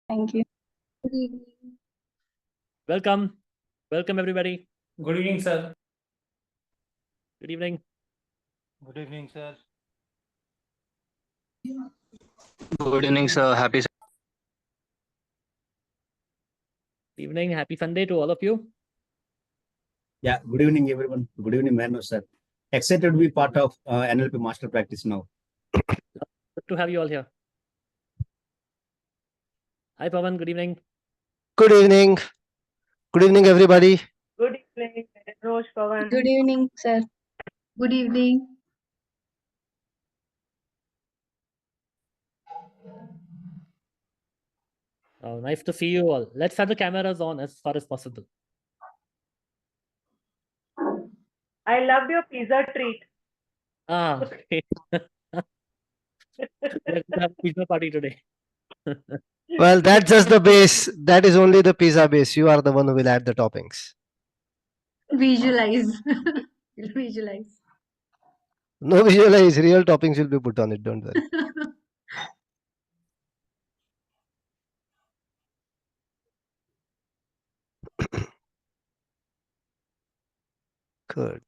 Thank you. Good evening. Welcome. Welcome, everybody. Good evening, sir. Good evening. Good evening, sir. Good evening, sir. Happy Good evening. Happy Sunday to all of you. Yeah, good evening, everyone. Good evening, Mehernosh, sir. Excited to be part of NLP Master Practice now. Good to have you all here. Hi, Pawan. Good evening. Good evening. Good evening, everybody. Good evening, Mehernosh, Pawan. Good evening, sir. Good evening. Oh, nice to see you all. Let's have the cameras on as far as possible. I loved your pizza treat. Ah, okay. Let's have a pizza party today. Well, that's just the base. That is only the pizza base. You are the one who will add the toppings. Visualize. Visualize. No visualize. Real toppings will be put on it. Don't worry. Good.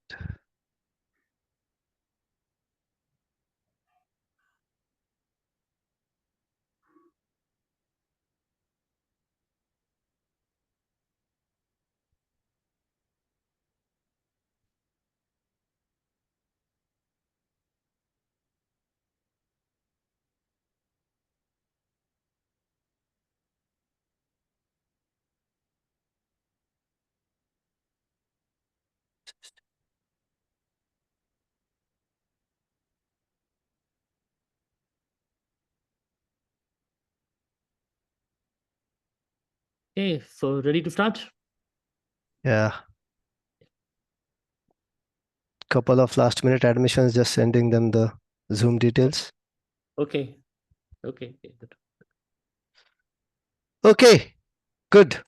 Okay, so ready to start? Yeah. Couple of last minute admissions, just sending them the Zoom details. Okay. Okay. Good. Okay. Good.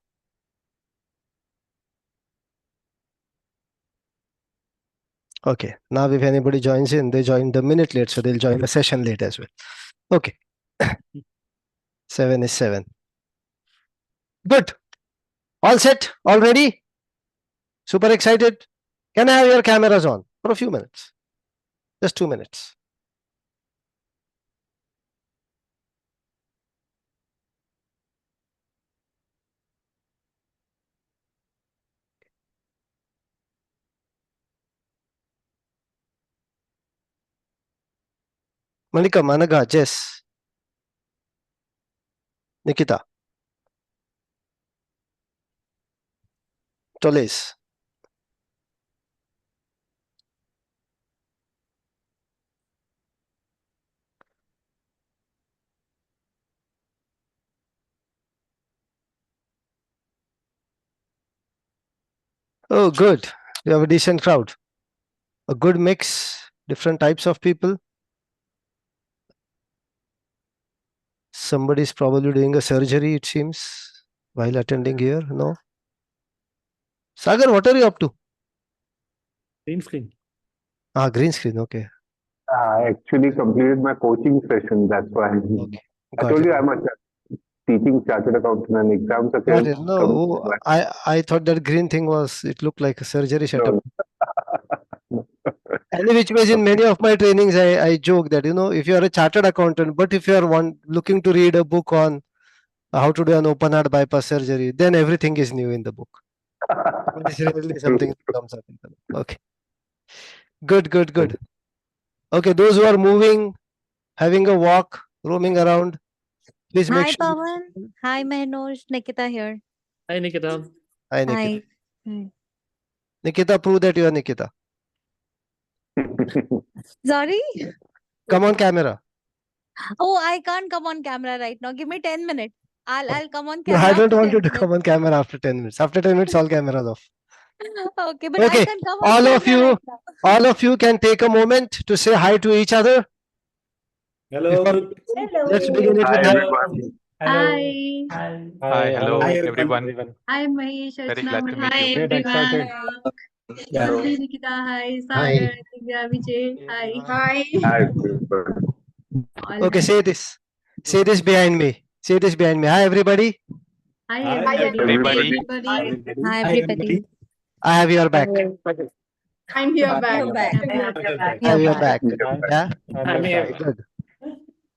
Okay. Now, if anybody joins in, they joined a minute late, so they'll join a session late as well. Okay. 7 is 7. Good. All set? All ready? Super excited? Can I have your cameras on for a few minutes? Just 2 minutes. Malika, Managa, Jess, Nikita, Toles. Oh, good. You have a decent crowd. A good mix, different types of people. Somebody's probably doing a surgery, it seems, while attending here. No? Sagar, what are you up to? Green screen. Ah, green screen. Okay. I actually completed my coaching session. That's why Okay. I Got told it. you I'm a teaching chartered accountant and exams are Got it. No, come- I thought that green thing was, it looked like a surgery setup. No. And which ways in many of my trainings, I joke that, you know, if you are a chartered accountant, but if you are looking to read a book on how to do an open heart bypass surgery, then everything is new in the book. It's really something that comes up in the book. Okay. Good, good, good. Okay, those who are moving, having a walk, roaming around, please make Hi, sure. Pawan. Hi, Mehernosh. Nikita here. Hi, Nikita. Hi, Nikita. Hi. Nikita, prove that you are Nikita. Sorry? Come on camera. Oh, I can't come on camera right now. Give me 10 minutes. I'll come on No, camera. I don't after want 10 you to minutes. come on camera after 10 minutes. After 10 minutes, all cameras off. Okay, but Okay, I can come on all camera of you, right now. all of you can take a moment to say hi to each other. Hello. Let's begin it Hi, with everyone. Hi. Hi. Hi, hello, Hi, everyone. Hi, Mahesh. Very Archana, glad to meet Hi, you. Great, excited. Yeah. Lovely, Nikita. Hi. Sagar. Divya, Vijay. Hi. Hi, everyone. All Okay, hi. say this. Say this behind me. Say this behind me. Hi, everybody. Hi, Hi, everybody. Hi, everybody. I have your back. I'm here back. I have your back. Yeah. I'm here. Good.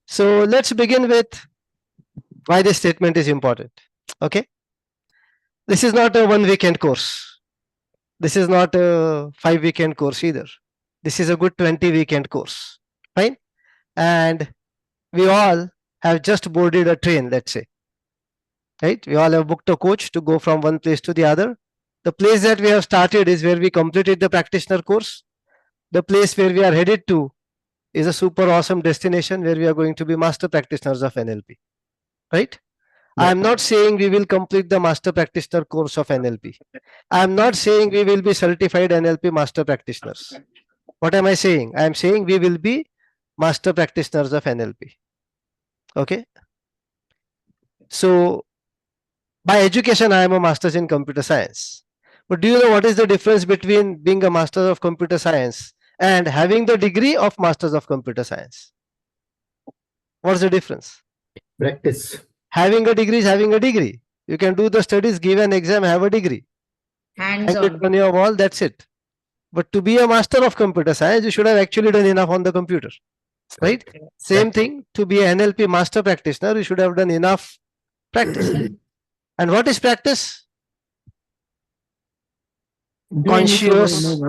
So let's begin with why this statement is important. Okay. This is not a 1 weekend course. This is not a 5 weekend course either. This is a good 20 weekend course. Fine. And we all have just boarded a train, let's say. Right? We all have booked a coach to go from one place to the other. The place that we have started is where we completed the practitioner course. The place where we are headed to is a super awesome destination where we are going to be master practitioners of NLP. Right? I am not saying we will complete the master practitioner course of NLP. I am not saying we will be certified NLP master practitioners. What am I saying? I am saying we will be master practitioners of NLP. Okay. So by education, I am a master's in computer science. But do you know what is the difference between being a master of computer science and having the degree of masters of computer science? What's the difference? Practice. Having a degree is having a degree. You can do the studies, give an exam, have a degree. Hang it on your wall, that's it. But to be a master of computer science, you should have actually done enough on the computer. Right? Same thing, to be an NLP master practitioner, you should have done enough practice. And what is practice? Conscious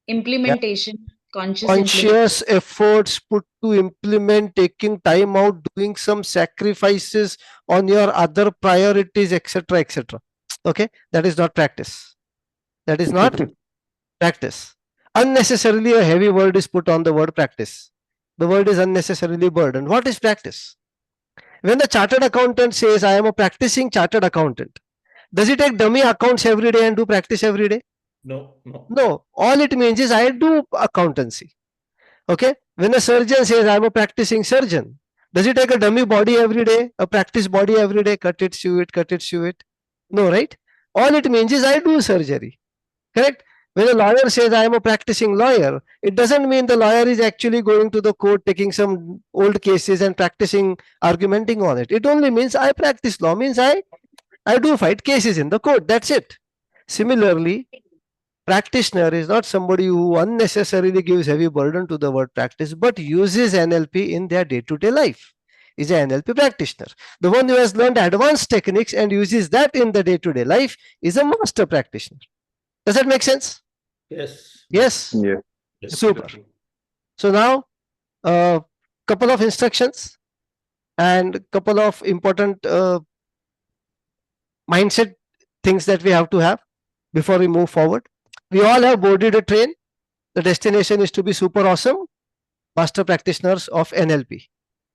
Implementation, conscious efforts put to implement, taking time out, doing some sacrifices on your other priorities, etc., etc. Okay, that is not practice. That is not practice. Unnecessarily a heavy word is put on the word practice. The word is unnecessarily burdened. What is practice? When the chartered accountant says, I am a practicing chartered accountant, does he take dummy accounts every day and do practice every day? No. No, all it means is I do accountancy. Okay. When a surgeon says I am a practicing surgeon, does he take a dummy body every day, a practice body every day, cut it, sew it, cut it, sew it? No, right? All it means is I do surgery. Correct? When a lawyer says I am a practicing lawyer, it doesn't mean the lawyer is actually going to the court, taking some old cases and practicing argumenting on it. It only means I practice law, means I do fight cases in the court. That's it. Similarly, practitioner is not somebody who unnecessarily gives heavy burden to the word practice, but uses NLP in their day-to-day life. Is an NLP practitioner. The one who has learned advanced techniques and uses that in the day-to-day life is a master practitioner. Does that make sense? Yes. Yes. Yes. Super. So now, a couple of instructions and a couple of important mindset things that we have to have before we move forward. We all have boarded a train. The destination is to be super awesome master practitioners of NLP.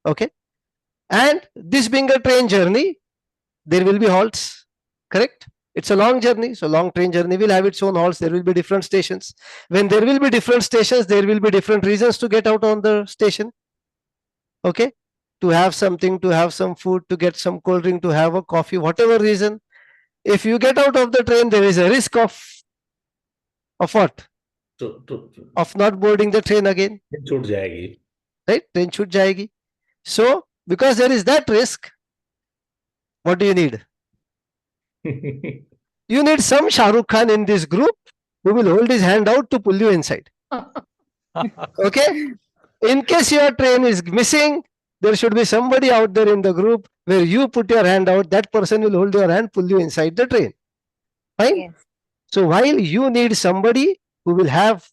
Okay. And this being a train journey, there will be halts. Correct? It's a long journey. So long train journey will have its own halts. There will be different stations. When there will be different stations, there will be different reasons to get out on the station. Okay. To have something, to have some food, to get some cold drink, to have a coffee, whatever reason. If you get out of the train, there is a risk of what? Of not boarding the train again. Right? Train shoot jayegi. So, because there is that risk, what do you need? You need some Shah Rukh Khan in this group who will hold his hand out to pull you inside. Okay? In case your train is missing, there should be somebody out there in the group where you put your hand out, that person will hold your hand, pull you inside the train. Fine? Yes. So while you need somebody who will have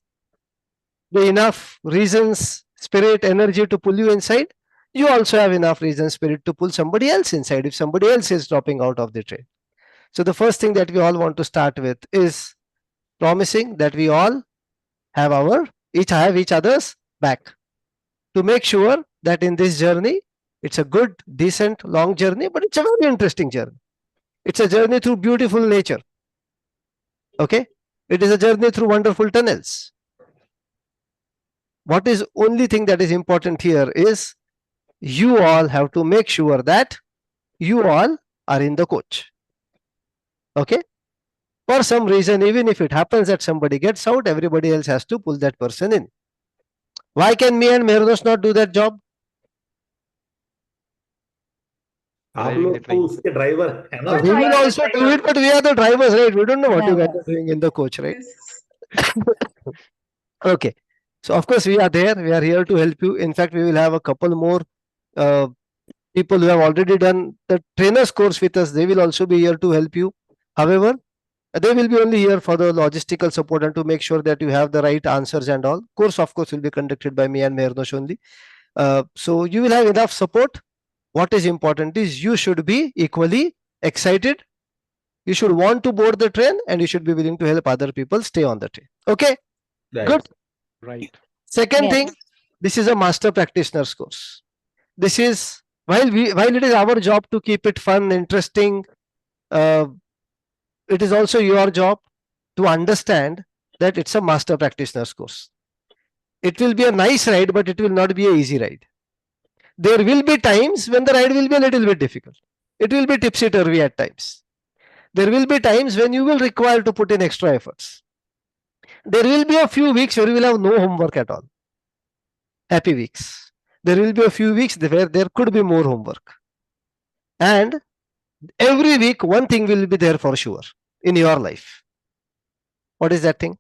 the enough reasons, spirit, energy to pull you inside, you also have enough reason, spirit to pull somebody else inside if somebody else is dropping out of the train. So the first thing that we all want to start with is promising that we all have each other's back, to make sure that in this journey, it's a good, decent, long journey, but it's a very interesting journey. It's a journey through beautiful nature. Okay? It is a journey through wonderful tunnels. What is only thing that is important here is you all have to make sure that you all are in the coach. Okay? For some reason, even if it happens that somebody gets out, everybody else has to pull that person in. Why can me and Mehernosh not do that job? आप लोग तो उसके driver है ना? We will also do it, but we are the drivers, right? We don't know what you guys Yeah. are doing in the coach, right? Okay. So of course we are there. We are here to help you. In fact, we will have a couple more people who have already done the trainers course with us. They will also be here to help you. However, they will be only here for the logistical support and to make sure that you have the right answers and all. Course, of course, will be conducted by me and Mehernosh only. So you will have enough support. What is important is you should be equally excited. You should want to board the train and you should be willing to help other people stay on the train. Okay, good. Right. Second Yes. thing, this is a master practitioner's course. This is while it is our job to keep it fun, interesting, it is also your job to understand that it's a master practitioner's course. It will be a nice ride, but it will not be an easy ride. There will be times when the ride will be a little bit difficult. It will be tipsy-turvy at times. There will be times when you will require to put in extra efforts. There will be a few weeks where you will have no homework at all. Happy weeks. There will be a few weeks where there could be more homework. And every week, one thing will be there for sure in your life. What is that thing?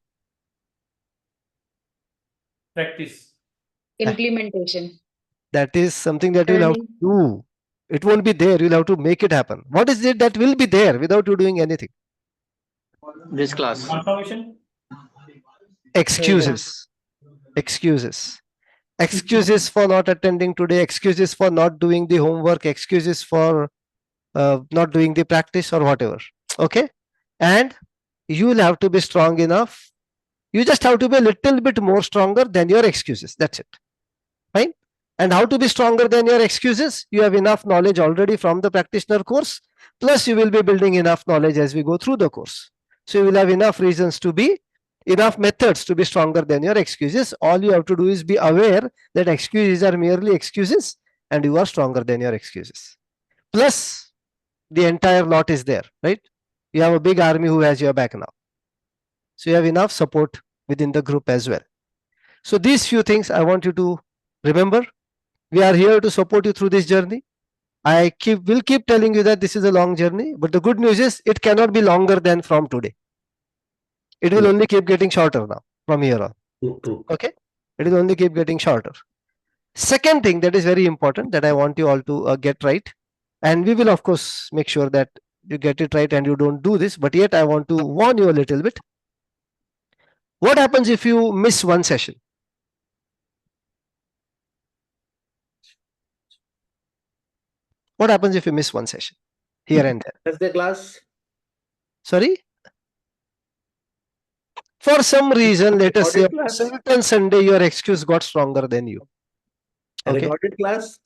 Practice. Implementation. That is something that you will have to Learning. do. It won't be there. You'll have to make it happen. What is it that will be there without you doing anything? This class. Confirmation. Excuses. Excuses. Excuses for not attending today. Excuses for not doing the homework. Excuses for not doing the practice or whatever. Okay. And you will have to be strong enough. You just have to be a little bit more stronger than your excuses. That's it. Fine. And how to be stronger than your excuses? You have enough knowledge already from the practitioner course. Plus, you will be building enough knowledge as we go through the course. So you will have enough reasons to be, enough methods to be stronger than your excuses. All you have to do is be aware that excuses are merely excuses and you are stronger than your excuses. Plus, the entire lot is there, right? You have a big army who has your back now. So you have enough support within the group as well. So these few things I want you to remember. We are here to support you through this journey. I will keep telling you that this is a long journey, but the good news is it cannot be longer than from today. It will only keep getting shorter now from here on. True. Okay, it will only keep getting shorter. Second thing that is very important that I want you all to get right, and we will of course make sure that you get it right and you don't do this, but yet I want to warn you a little bit. What happens if you miss one session? What happens if you miss one session here and there? Thursday class. Sorry? For some reason, let us say Recorded on class. certain Sunday, your excuse got stronger than you. Okay. Recorded class.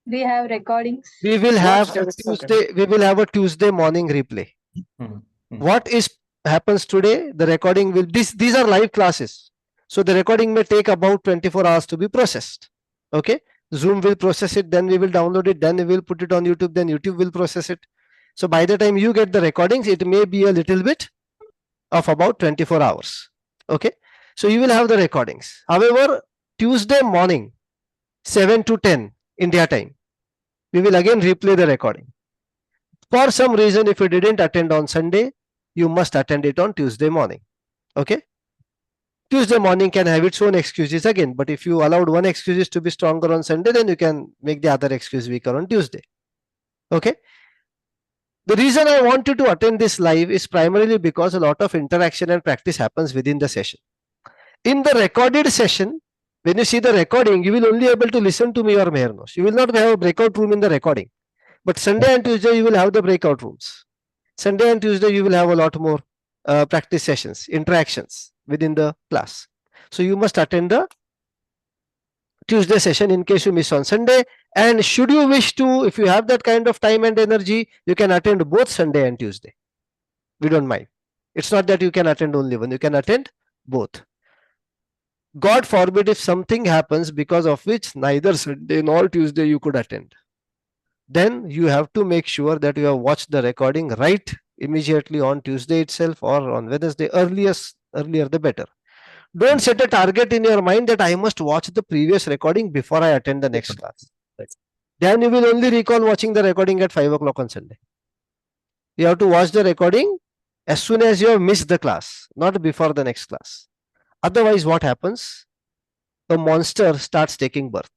We have recordings. We will have a Watch the Tuesday. We will have a Tuesday morning replay. What happens today? The recording will. These are live classes, so the recording may take about 24 hours to be processed. Okay. Zoom will process it, then we will download it, then we will put it on YouTube, then YouTube will process it. So by the time you get the recordings, it may be a little bit of about 24 hours. Okay. So you will have the recordings. However, Tuesday morning, 7 to 10 India time, we will again replay the recording. For some reason, if you didn't attend on Sunday, you must attend it on Tuesday morning. Okay. Tuesday morning can have its own excuses again, but if you allowed one excuse to be stronger on Sunday, then you can make the other excuse weaker on Tuesday. Okay. The reason I want you to attend this live is primarily because a lot of interaction and practice happens within the session. In the recorded session, when you see the recording, you will only be able to listen to me or Mehernosh. You will not have a breakout room in the recording. But Sunday and Tuesday, you will have the breakout rooms. Sunday and Tuesday, you will have a lot more practice sessions, interactions within the class. So you must attend the Tuesday session in case you miss on Sunday. And should you wish to, if you have that kind of time and energy, you can attend both Sunday and Tuesday. We don't mind. It's not that you can attend only one, you can attend both. God forbid if something happens because of which neither Sunday nor Tuesday you could attend. Then you have to make sure that you have watched the recording right immediately on Tuesday itself or on Wednesday. Earlier the better. Don't set a target in your mind that I must watch the previous recording before I attend the next class. then you will only recall watching the recording at 5 o'clock on Sunday. You have to watch the recording as soon as you have missed the class, not before the next class. Otherwise, what happens? The monster starts taking birth.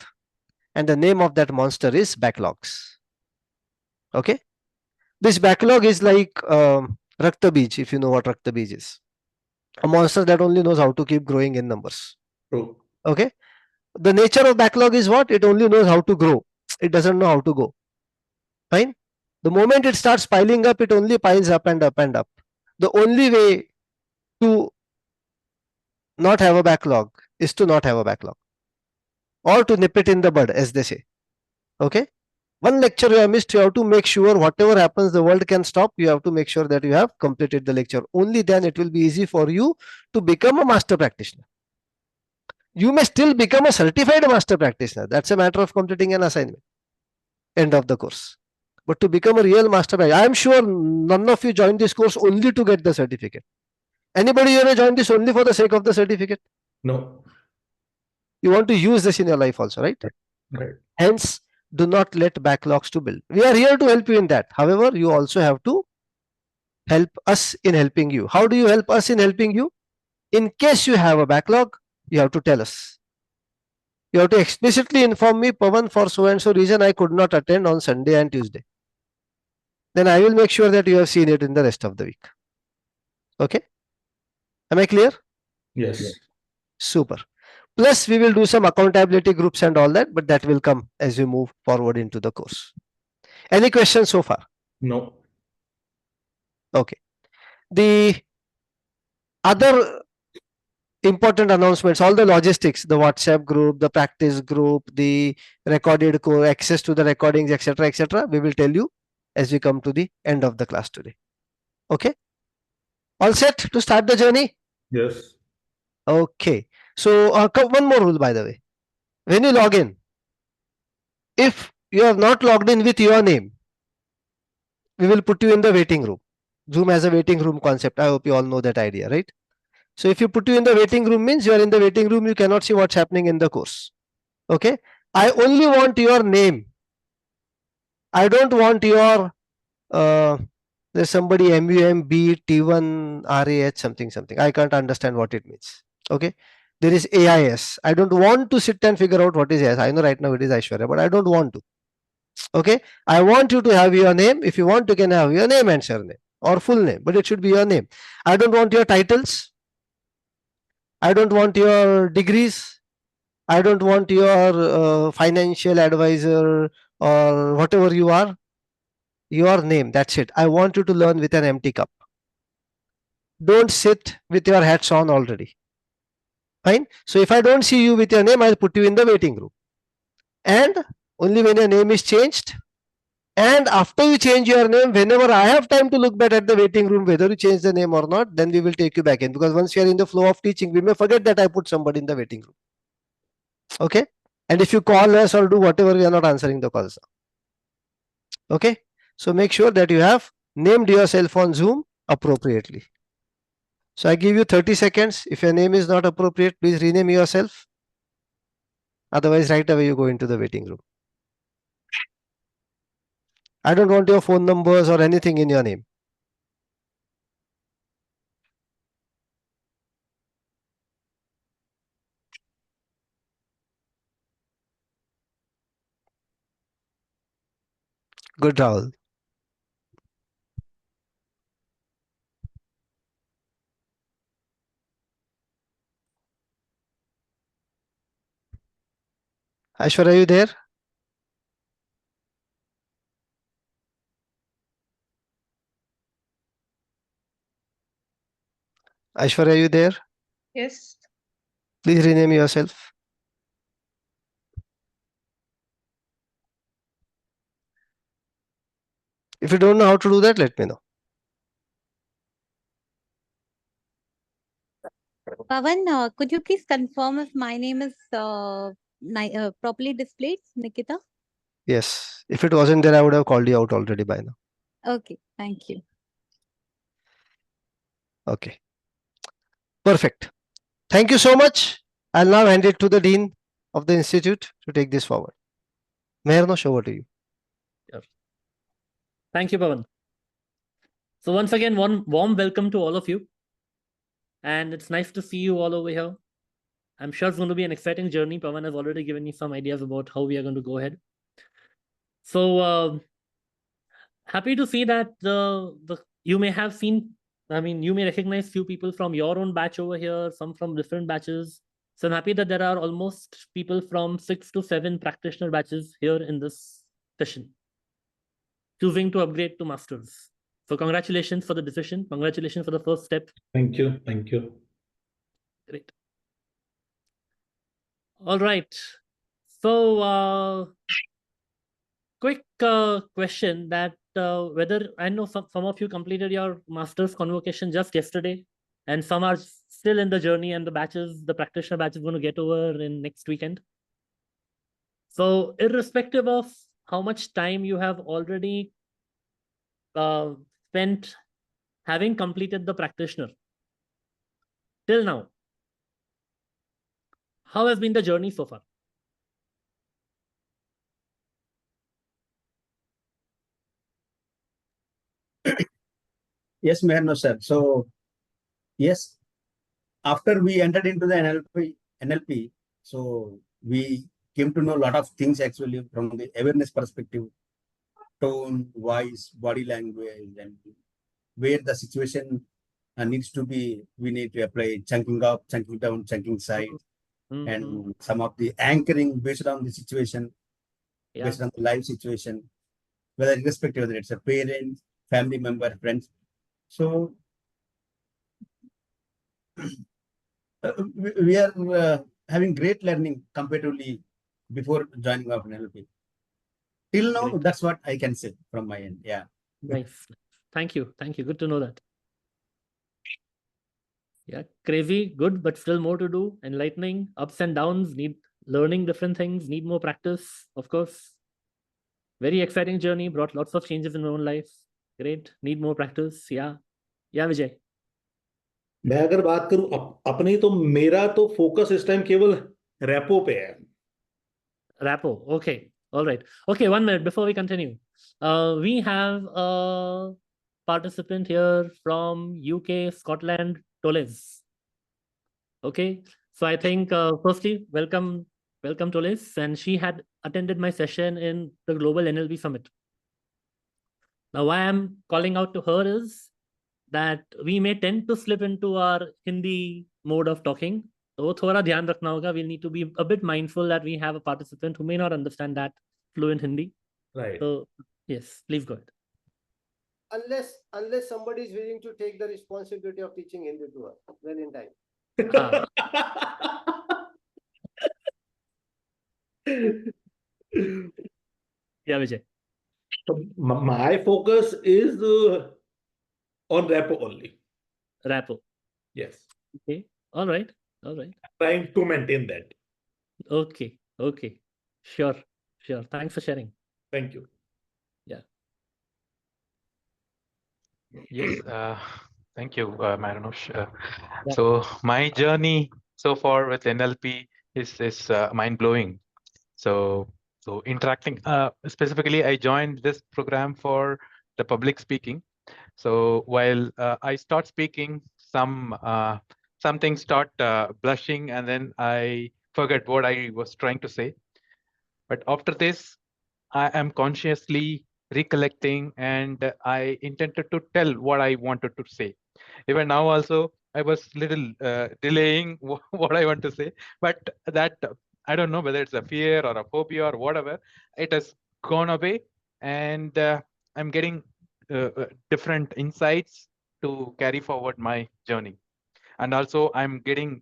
And the name of that monster is backlogs. Okay? This backlog is like Rakta Bij, if you know what Rakta Bij is. A monster that only knows how to keep growing in numbers. True. Okay? The nature of backlog is what? It only knows how to grow. It doesn't know how to go. Fine? The moment it starts piling up, it only piles up and up and up. The only way to not have a backlog is to not have a backlog. Or to nip it in the bud, as they say. Okay? One lecture you have missed, you have to make sure whatever happens, the world can stop. You have to make sure that you have completed the lecture. Only then it will be easy for you to become a master practitioner. You may still become a certified master practitioner. That's a matter of completing an assignment. End of the course. But to become a real master practitioner, I am sure none of you joined this course only to get the certificate. Anybody here joined this only for the sake of the certificate? No. You want to use this in your life also, right? Right. Hence, do not let backlogs to build. We are here to help you in that. However, you also have to help us in helping you. How do you help us in helping you? In case you have a backlog, you have to tell us. You have to explicitly inform me, Pawan, for so and so reason I could not attend on Sunday and Tuesday. Then I will make sure that you have seen it in the rest of the week. Okay? Am I clear? Yes. Super. Plus, we will do some accountability groups and all that, but that will come as we move forward into the course. Any questions so far? No. Okay. The other important announcements, all the logistics, the WhatsApp group, the practice group, the recorded course, access to the recordings, etc., we will tell you as we come to the end of the class today. Okay? All set to start the journey? Yes. Okay. So one more rule, by the way. When you log in, if you have not logged in with your name, we will put you in the waiting room. Zoom has a waiting room concept. I hope you all know that idea, right? So if you put you in the waiting room means you are in the waiting room, you cannot see what's happening in the course. Okay? I only want your name. I don't want your there's somebody MUMB T1 RAH something. I can't understand what it means. Okay? There is AIS. I don't want to sit and figure out what is AIS. I know right now it is Aishwarya, but I don't want to. Okay? I want you to have your name. If you want, you can have your name and surname or full name, but it should be your name. I don't want your titles. I don't want your degrees. I don't want your financial advisor or whatever you are. Your name, that's it. I want you to learn with an empty cup. Don't sit with your hats on already. Fine. So if I don't see you with your name, I'll put you in the waiting room. And only when your name is changed, and after you change your name, whenever I have time to look back at the waiting room, whether you change the name or not, then we will take you back in. Because once you are in the flow of teaching, we may forget that I put somebody in the waiting room. Okay? And if you call us or do whatever, we are not answering the calls. Okay? So make sure that you have named yourself on Zoom appropriately. So I give you 30 seconds. If your name is not appropriate, please rename yourself. Otherwise, right away you go into the waiting room. I don't want your phone numbers or anything in your name. Good, Rahul. Aishwarya, are you there? Aishwarya, are you there? Yes. Please rename yourself. If you don't know how to do that, let me know. Pawan, could you please confirm if my name is properly displayed, Nikita? Yes. If it wasn't there, I would have called you out already by now. Okay, thank you. Okay. Perfect. Thank you so much. I'll now hand it to the Dean of the Institute to take this forward. Mehernosh, over to you. Thank you, Pawan. So once again, one warm welcome to all of you. And it's nice to see you all over here. I'm sure it's going to be an exciting journey. Pawan has already given me some ideas about how we are going to go ahead. So happy to see that you may have seen, you may recognize few people from your own batch over here, some from different batches. So I'm happy that there are almost people from 6 to 7 practitioner batches here in this session, choosing to upgrade to masters. So congratulations for the decision. Congratulations for the first step. Thank you. Thank you. Great. All right. So quick question that whether I know some of you completed your master's convocation just yesterday, and some are still in the journey, and the practitioner batch is going to get over in next weekend. So irrespective of how much time you have already spent having completed the practitioner till now, how has been the journey so far? Yes, Mehernosh sir. So, yes, after we entered into the NLP, so we came to know a lot of things actually from the awareness perspective, tone, voice, body language, and where the situation needs to be, we need to apply chunking up, chunking down, chunking side, and some of the anchoring based on the situation, based on the life situation, whether irrespective whether it's a parent, family member, friends. So we are having great learning comparatively before joining of NLP. Till now, Great. that's what I can say from my end. Yeah. Nice. Thank you. Thank you. Good to know that. Yeah, crazy, good, but still more to do. Enlightening, ups and downs, need learning different things, need more practice, of course. Very exciting journey, brought lots of changes in my own life. Great, need more practice. Yeah, Vijay. मैं अगर बात करूं अपनी, तो मेरा तो focus इस time केवल रेपो पे है. Rapo, okay, all right. Okay, 1 minute before we continue. We have a participant here from UK, Scotland, Toles. Okay, so I think firstly, welcome Toles, and she had attended my session in the Global NLP Summit. Now, why I'm calling out to her is that we may tend to slip into our Hindi mode of talking. So thoda dhyan rakhna hoga. We'll need to be a bit mindful that we have a participant who may not understand that fluent Hindi. Right. So yes, please go ahead. Unless somebody is willing to take the responsibility of teaching Hindi to her when in time. Yeah, Vijay. So my focus is on repo only. Rapo. Yes. Okay. All right. Trying to maintain that. Okay. Sure. Thanks for sharing. Thank you. Yeah. Yes. Thank you, Mehernosh. So my journey so far with NLP is mind blowing. So interacting. Specifically, I joined this program for the public speaking. So while I start speaking, some things start blushing, and then I forget what I was trying to say. But after this, I am consciously recollecting, and I intended to tell what I wanted to say. Even now also, I was little delaying what I want to say, but that I don't know whether it's a fear or a phobia or whatever, it has gone away, and I'm getting different insights to carry forward my journey. And also I'm getting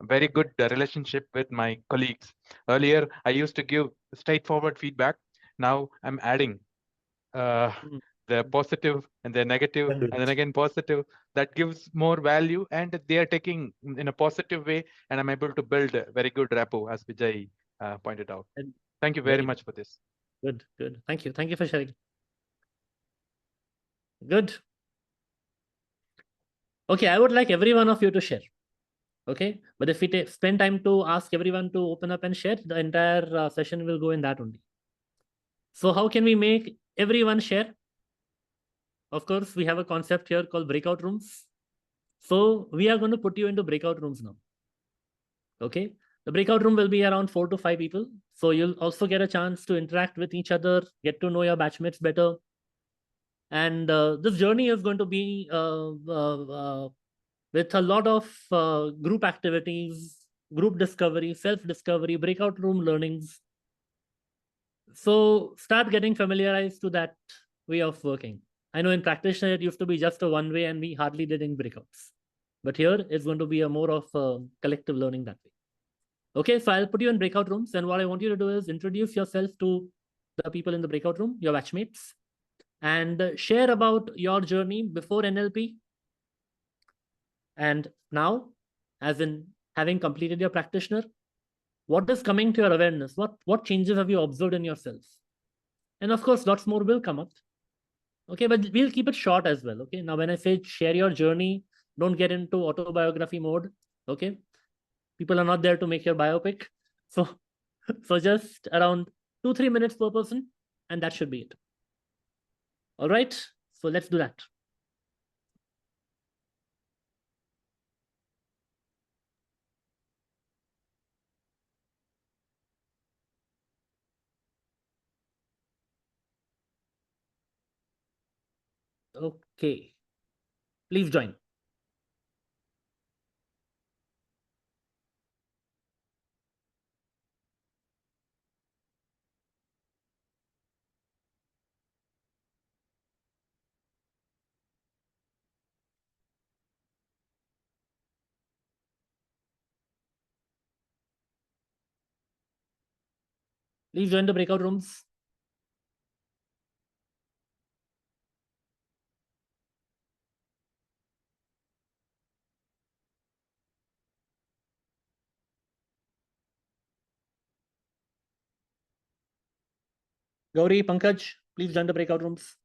very good relationship with my colleagues. Earlier, I used to give straightforward feedback. Now I'm adding the positive and the negative, and then again positive. That gives more value, and they are taking in a positive way, and I'm able to build a very good rapport, as Vijay pointed out. Thank you very much for this. Good. Thank you for sharing. Good. Okay, I would like every one of you to share. Okay, but if we spend time to ask everyone to open up and share, the entire session will go in that only. So how can we make everyone share? Of course, we have a concept here called breakout rooms. So we are going to put you into breakout rooms now. Okay. The breakout room will be around 4 to 5 people. So you'll also get a chance to interact with each other, get to know your batchmates better. And this journey is going to be with a lot of group activities, group discovery, self-discovery, breakout room learnings. So start getting familiarized to that way of working. I know in Practitioner, it used to be just a one way and we hardly did any breakouts. But here, it's going to be a more of a collective learning that way. Okay, so I'll put you in breakout rooms. And what I want you to do is introduce yourself to the people in the breakout room, your batchmates, and share about your journey before NLP. And now, as in having completed your practitioner, what is coming to your awareness? What changes have you observed in yourself? And of course, lots more will come up. Okay, but we'll keep it short as well. Okay, now when I say share your journey, don't get into autobiography mode. Okay, people are not there to make your biopic. So, so just around 2-3 minutes per person, and that should be it. All right, so let's do that. Okay, please join. Please join the breakout rooms. Gauri, Pankaj, please join the breakout rooms.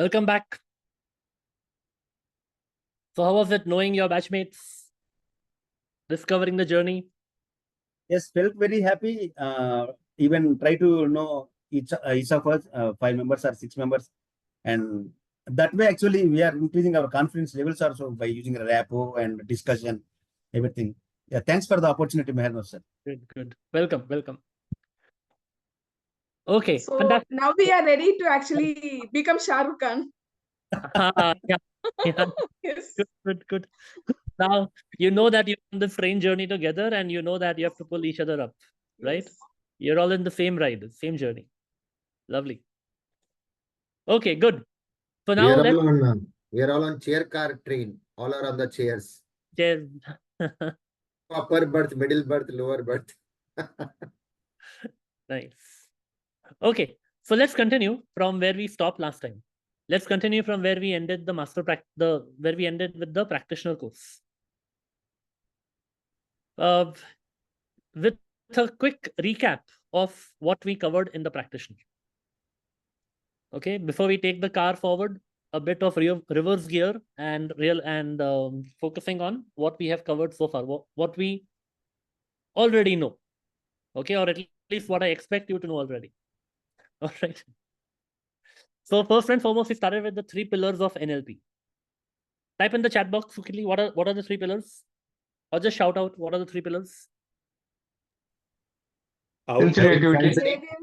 Welcome back. So how was it knowing your batchmates? Discovering the journey? Yes, felt very happy. Even try to know each of us, 5 members or 6 members. And that way, actually, we are increasing our confidence levels also by using Rapo and discussion, everything. Yeah, thanks for the opportunity, Mehernosh sir. Good. Welcome. Okay, So fantastic. now we are ready to actually become Shah Rukh Khan. Yeah. Yes. Good. Now you know that you're on this train journey together, and you know that you have to pull each other up, right? Yes. You're all in the same ride, same journey. Lovely. Okay, good. So now we are all on chair car train. All are on the chairs. Chairs. Upper berth, middle berth, lower berth. Nice. Okay, so let's continue from where we stopped last time. Let's continue from where we ended where we ended with the practitioner course. With a quick recap of what we covered in the practitioner. Okay, before we take the car forward, a bit of reverse gear and focusing on what we have covered so far, what we already know. Okay, or at least what I expect you to know already. All right. So first and foremost, we started with the 3 pillars of NLP. Type in the chat box quickly. What are the 3 pillars? Or just shout out. What are the 3 pillars?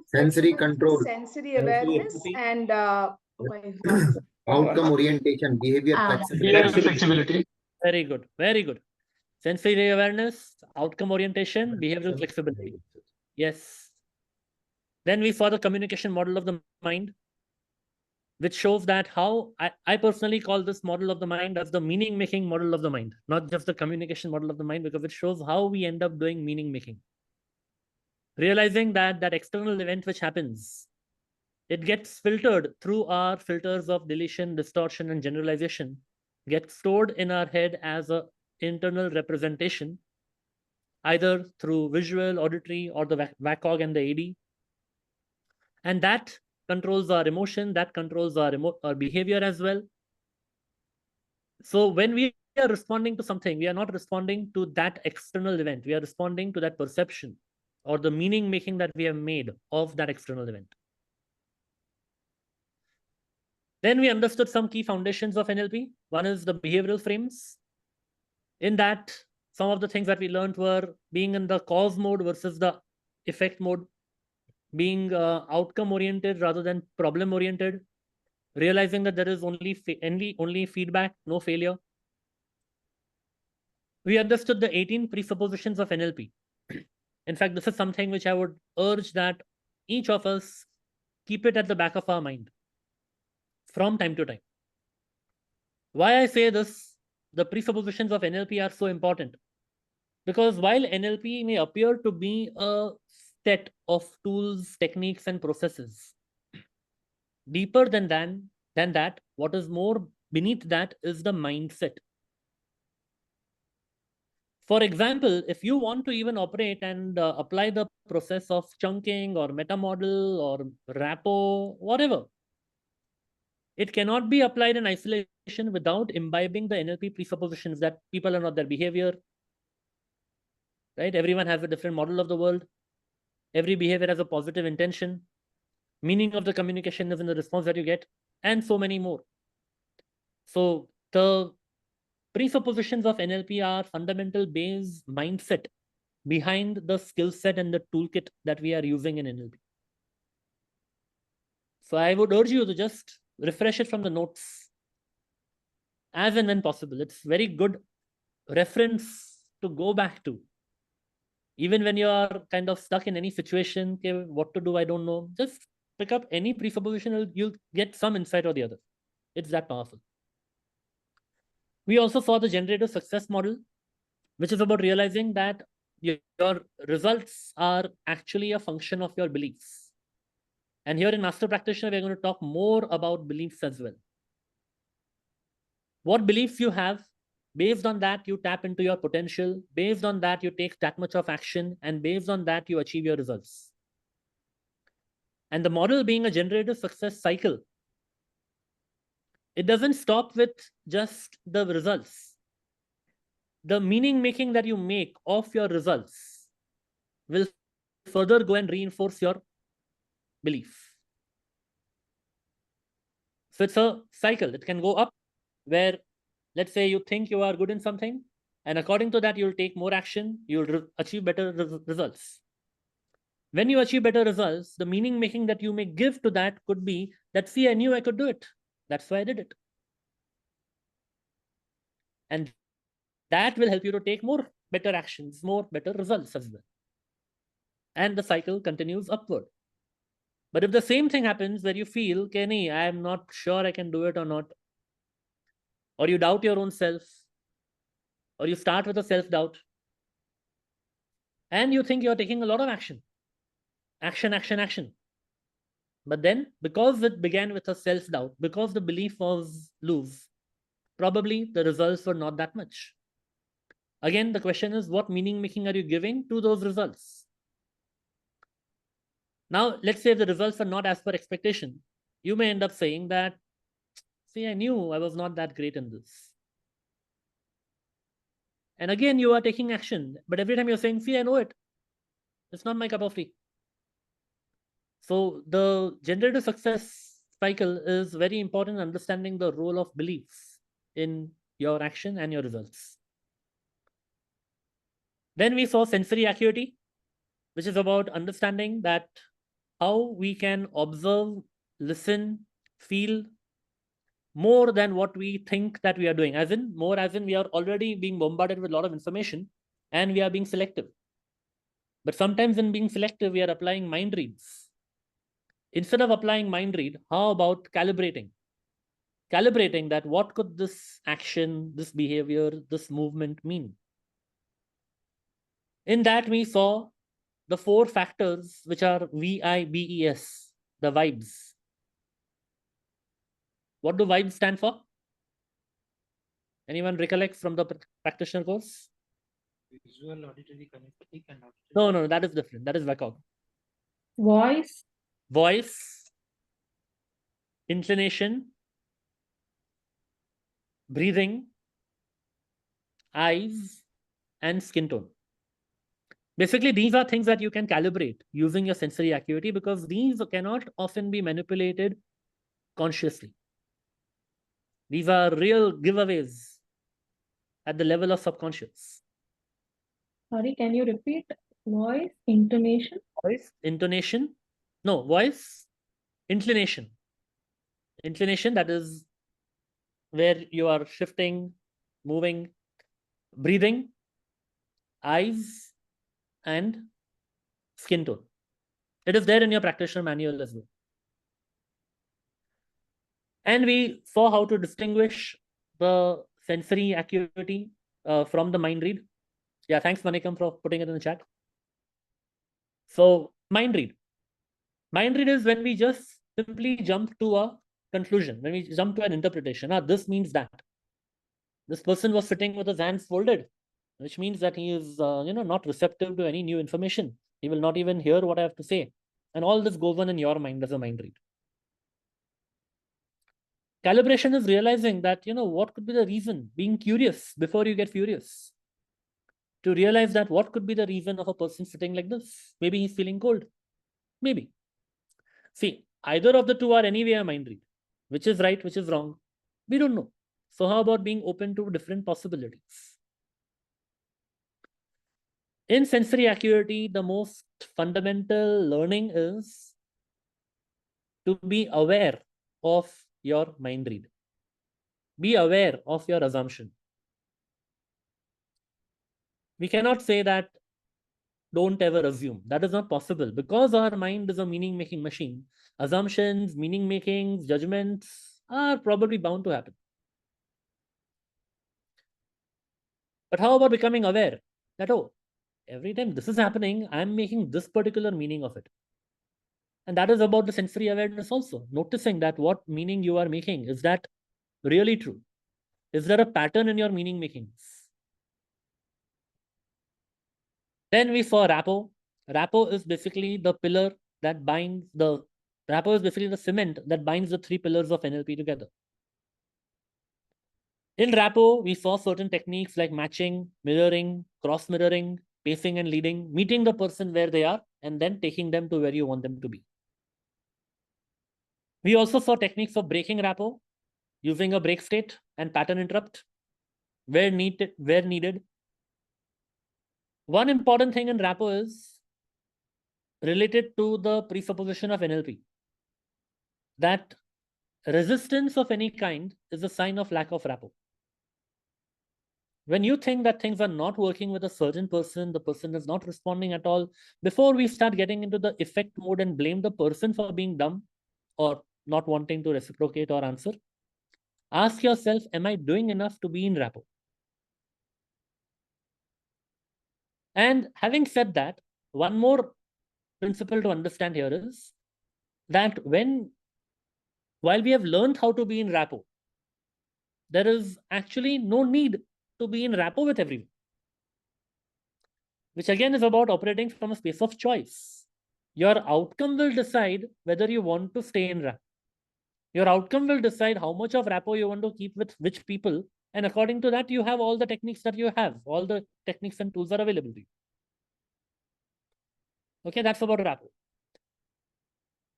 Sensory control, sensory awareness, and outcome orientation, behavior flexibility. Very good. Sensory awareness, outcome orientation, behavioral flexibility. Yes. Then we saw the communication model of the mind, which shows that how I personally call this model of the mind as the meaning-making model of the mind, not just the communication model of the mind, because it shows how we end up doing meaning-making. Realizing that that external event which happens, it gets filtered through our filters of deletion, distortion, and generalization, gets stored in our head as an internal representation, either through visual, auditory, or the VACOG and the AD. And that controls our emotion, that controls our behavior as well. So when we are responding to something, we are not responding to that external event. We are responding to that perception or the meaning making that we have made of that external event. Then we understood some key foundations of NLP. One is the behavioral frames. In that, some of the things that we learned were being in the cause mode versus the effect mode, being outcome oriented rather than problem oriented, realizing that there is only feedback, no failure. We understood the 18 presuppositions of NLP. In fact, this is something which I would urge that each of us keep it at the back of our mind from time to time. Why I say this, the presuppositions of NLP are so important. Because while NLP may appear to be a set of tools, techniques, and processes, deeper than that, what is more beneath that is the mindset. For example, if you want to even operate and apply the process of chunking or meta model or Rapo, whatever, it cannot be applied in isolation without imbibing the NLP presuppositions that people are not their behavior, right? Everyone has a different model of the world. Every behavior has a positive intention. Meaning of the communication is in the response that you get, and so many more. So the presuppositions of NLP are fundamental base mindset behind the skill set and the toolkit that we are using in NLP. So I would urge you to just refresh it from the notes as and when possible. It's very good reference to go back to. Even when you are kind of stuck in any situation, okay, what to do, I don't know, just pick up any presupposition, you'll get some insight or the other. It's that powerful. We also saw the generative success model, which is about realizing that your results are actually a function of your beliefs. And here in Master Practitioner, we're going to talk more about beliefs as well. What beliefs you have, based on that, you tap into your potential. Based on that, you take that much of action. And based on that, you achieve your results. And the model being a generative success cycle, it doesn't stop with just the results. The meaning making that you make of your results will further go and reinforce your belief. So it's a cycle. It can go up where, let's say you think you are good in something, and according to that, you'll take more action, you'll achieve better results. When you achieve better results, the meaning making that you may give to that could be that, see, I knew I could do it. That's why I did it. And that will help you to take more better actions, more better results as well. And the cycle continues upward. But if the same thing happens where you feel, Kenny, I am not sure I can do it or not, or you doubt your own self, or you start with a self-doubt, and you think you're taking a lot of action. But then, because it began with a self-doubt, because the belief was loose, probably the results were not that much. Again, the question is, what meaning making are you giving to those results? Now, let's say if the results are not as per expectation, you may end up saying that, see, I knew I was not that great in this. And again, you are taking action, but every time you're saying, see, I know it. It's not my cup of tea. So the generative success cycle is very important in understanding the role of beliefs in your action and your results. Then we saw sensory acuity, which is about understanding that how we can observe, listen, feel more than what we think that we are doing. As in we are already being bombarded with a lot of information and we are being selective. But sometimes in being selective, we are applying mind reads. Instead of applying mind read, how about calibrating? Calibrating that what could this action, this behavior, this movement mean? In that, we saw the 4 factors, which are VIBES, the vibes. What do vibes stand for? Anyone recollect from the practitioner course? Visual, auditory, kinesthetic, and auditory. No, that is different. That is VACOG. Voice, inclination, breathing, eyes, and skin tone. Basically, these are things that you can calibrate using your sensory acuity because these cannot often be manipulated consciously. These are real giveaways at the level of subconscious. sorry, can you repeat? Voice, intonation. Voice, intonation. No, voice, inclination. Inclination, that is where you are shifting, moving, breathing, eyes, and skin tone. It is there in your practitioner manual as well. And we saw how to distinguish the sensory acuity from the mind read. Yeah, thanks, Manikam, for putting it in the chat. So, mind read. Mind read is when we just simply jump to a conclusion, when we jump to an interpretation. This means that. This person was sitting with his hands folded, which means that he is not receptive to any new information. He will not even hear what I have to say. And all this goes on in your mind as a mind read. Calibration is realizing that, what could be the reason? Being curious before you get furious. To realize that what could be the reason of a person sitting like this? Maybe he's feeling cold. Maybe. See, either of the two are anyway a mind read. Which is right, which is wrong? We don't know. So how about being open to different possibilities? In sensory acuity, the most fundamental learning is to be aware of your mind read. Be aware of your assumption. We cannot say that don't ever assume. That is not possible because our mind is a meaning-making machine. Assumptions, meaning-makings, judgments are probably bound to happen. But how about becoming aware that, every time this is happening, I'm making this particular meaning of it. And that is about the sensory awareness also. Noticing that what meaning you are making, is that really true? Is there a pattern in your meaning makings? Then we saw rapport. Rapport is basically the pillar that binds the rapport is basically the cement that binds the 3 pillars of NLP together. In Rapport, we saw certain techniques like matching, mirroring, cross mirroring, pacing and leading, meeting the person where they are, and then taking them to where you want them to be. We also saw techniques of breaking rapport, using a break state and pattern interrupt where needed. One important thing in rapport is related to the presupposition of NLP, that resistance of any kind is a sign of lack of rapport. When you think that things are not working with a certain person, the person is not responding at all, before we start getting into the effect mode and blame the person for being dumb or not wanting to reciprocate or answer, ask yourself, am I doing enough to be in rapport? And having said that, one more principle to understand here is that while we have learned how to be in rapport, there is actually no need to be in rapport with everyone, which again is about operating from a space of choice. Your outcome will decide whether you want to stay in rapport. Your outcome will decide how much of rapport you want to keep with which people, and according to that, you have all the techniques that you have. All the techniques and tools are available to you. Okay, that's about rapport.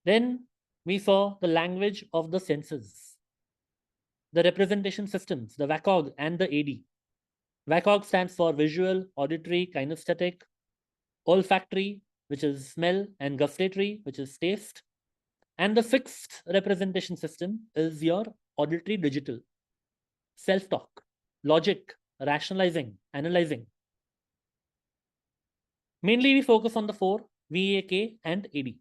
Then we saw the language of the senses, the representation systems, the VACOG and the AD. VACOG stands for visual, auditory, kinesthetic, olfactory, which is smell, and gustatory, which is taste. And the sixth representation system is your auditory digital, self-talk, logic, rationalizing, analyzing. Mainly we focus on the four, VAK and AD.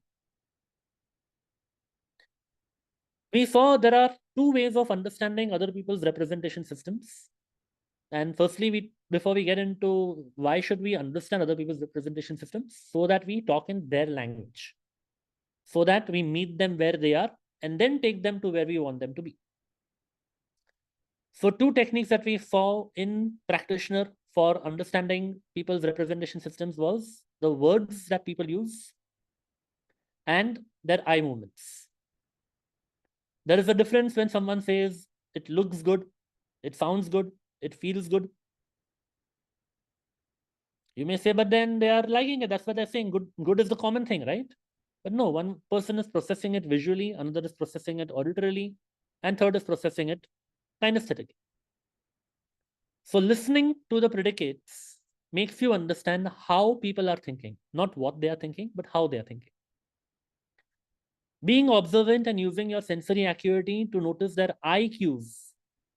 We saw there are two ways of understanding other people's representation systems. And firstly, before we get into why should we understand other people's representation systems, so that we talk in their language, so that we meet them where they are and then take them to where we want them to be. So two techniques that we saw in Practitioner for understanding people's representation systems was the words that people use and their eye movements. There is a difference when someone says it looks good, it sounds good, it feels good. You may say, but then they are liking it. That's what they're saying. Good is the common thing, right? But no, one person is processing it visually, another is processing it auditorily, and third is processing it kinesthetically. So listening to the predicates makes you understand how people are thinking, not what they are thinking, but how they are thinking. Being observant and using your sensory acuity to notice their eye cues,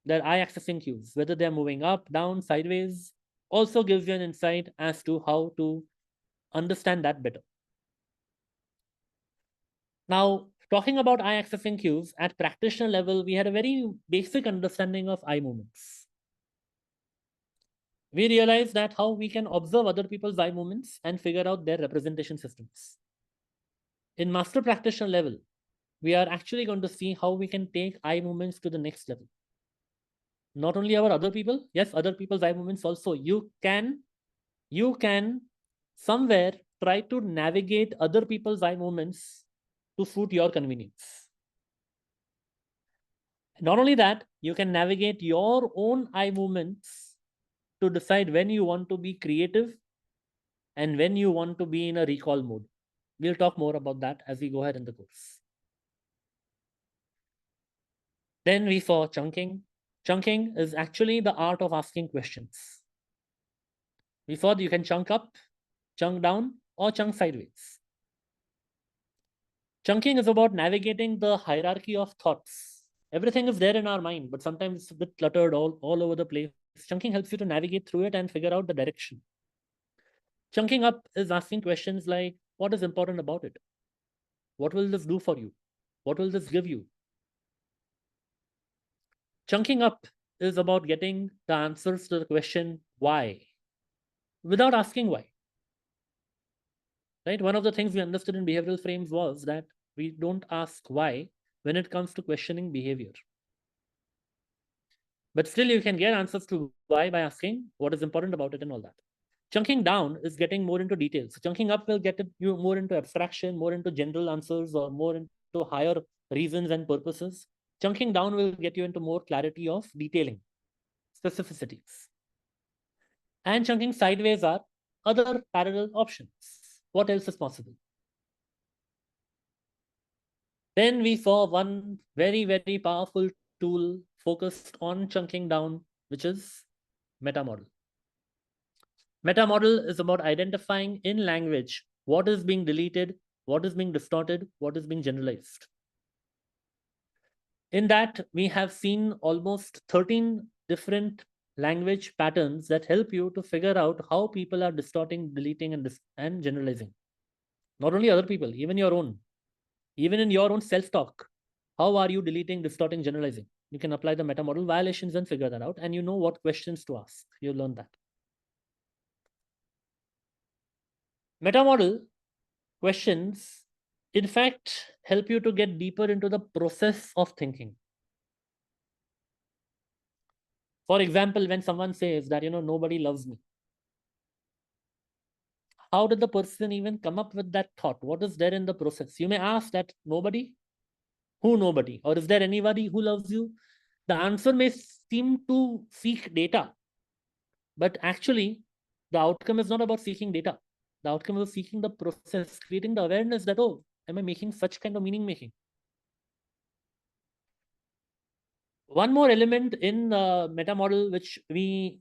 their eye accessing cues, whether they're moving up, down, sideways, also gives you an insight as to how to understand that better. Now, talking about eye accessing cues, at practitioner level, we had a very basic understanding of eye movements. We realized that how we can observe other people's eye movements and figure out their representation systems. In master practitioner level, we are actually going to see how we can take eye movements to the next level. Not only our other people, yes, other people's eye movements also. You can somewhere try to navigate other people's eye movements to suit your convenience. Not only that, you can navigate your own eye movements to decide when you want to be creative and when you want to be in a recall mode. We'll talk more about that as we go ahead in the course. Then we saw chunking. Chunking is actually the art of asking questions. We saw that you can chunk up, chunk down, or chunk sideways. Chunking is about navigating the hierarchy of thoughts. Everything is there in our mind, but sometimes it's a bit cluttered all over the place. Chunking helps you to navigate through it and figure out the direction. Chunking up is asking questions like, what is important about it? What will this do for you? What will this give you? Chunking up is about getting the answers to the question, why? Without asking why. Right? One of the things we understood in behavioral frames was that we don't ask why when it comes to questioning behavior. But still, you can get answers to why by asking what is important about it and all that. Chunking down is getting more into details. So chunking up will get you more into abstraction, more into general answers, or more into higher reasons and purposes. Chunking down will get you into more clarity of detailing. specificities. And chunking sideways are other parallel options. What else is possible? Then we saw one very, very powerful tool focused on chunking down, which is meta model. Meta model is about identifying in language what is being deleted, what is being distorted, what is being generalized. In that, we have seen almost 13 different language patterns that help you to figure out how people are distorting, deleting, and generalizing. Not only other people, even your own. Even in your own self-talk, how are you deleting, distorting, generalizing? You can apply the meta model violations and figure that out, and you know what questions to ask. You learn that. Meta model questions, in fact, help you to get deeper into the process of thinking. For example, when someone says that, nobody loves me, how did the person even come up with that thought? What is there in the process? You may ask that nobody? Who nobody? Or is there anybody who loves you? The answer may seem to seek data, but actually the outcome is not about seeking data. The outcome is seeking the process, creating the awareness that, oh, am I making such kind of meaning making? One more element in the meta model which we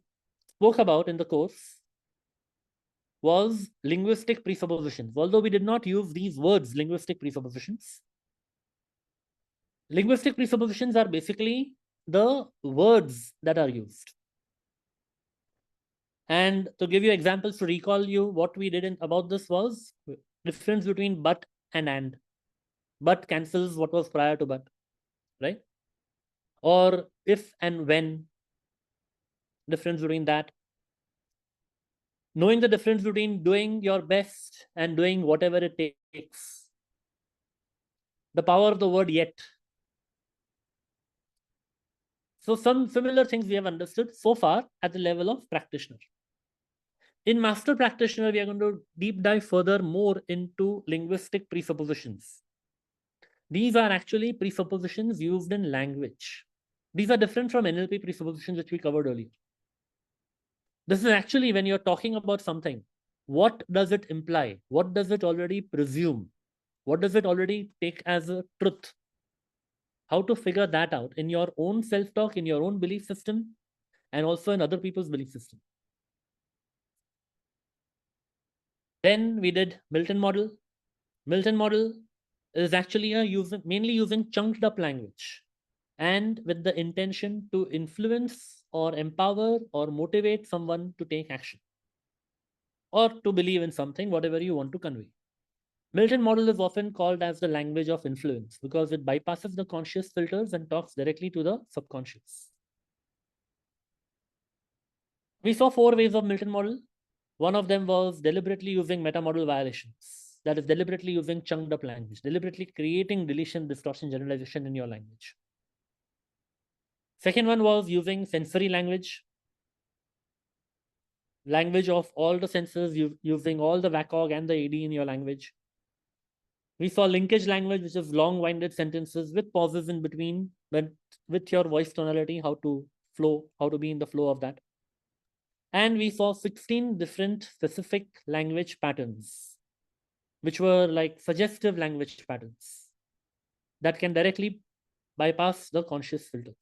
spoke about in the course was linguistic presuppositions. Although we did not use these words, linguistic presuppositions. Linguistic presuppositions are basically the words that are used. And to give you examples to recall you, what we did about this was difference between but and. But cancels what was prior to but, right? Or if and when, difference between that. Knowing the difference between doing your best and doing whatever it takes. The power of the word yet. So some similar things we have understood so far at the level of practitioner. In master practitioner, we are going to deep dive further more into linguistic presuppositions. These are actually presuppositions used in language. These are different from NLP presuppositions which we covered earlier. This is actually when you're talking about something, what does it imply? What does it already presume? What does it already take as a truth? How to figure that out in your own self-talk, in your own belief system, and also in other people's belief system. Then we did Milton model. Milton model is actually mainly using chunked up language and with the intention to influence or empower or motivate someone to take action or to believe in something, whatever you want to convey. Milton model is often called as the language of influence because it bypasses the conscious filters and talks directly to the subconscious. We saw 4 ways of Milton model. One of them was deliberately using meta model violations. That is deliberately using chunked up language, deliberately creating deletion, distortion, generalization in your language. Second one was using sensory language. Language of all the senses, using all the VACOG and the AD in your language. We saw linkage language, which is long-winded sentences with pauses in between, but with your voice tonality, how to flow, how to be in the flow of that. And we saw 16 different specific language patterns, which were like suggestive language patterns that can directly bypass the conscious filters.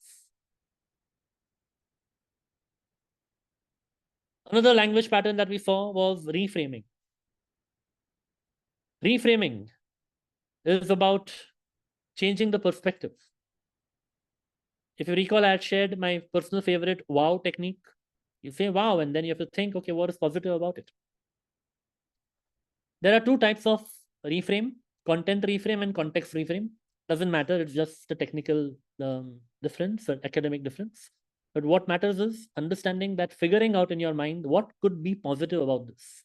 Another language pattern that we saw was reframing. Reframing is about changing the perspective. If you recall, I had shared my personal favorite wow technique. You say wow, and then you have to think, okay, what is positive about it? There are 2 types of reframe, content reframe and context reframe. Doesn't matter, it's just a technical difference, an academic difference. But what matters is understanding that, figuring out in your mind what could be positive about this.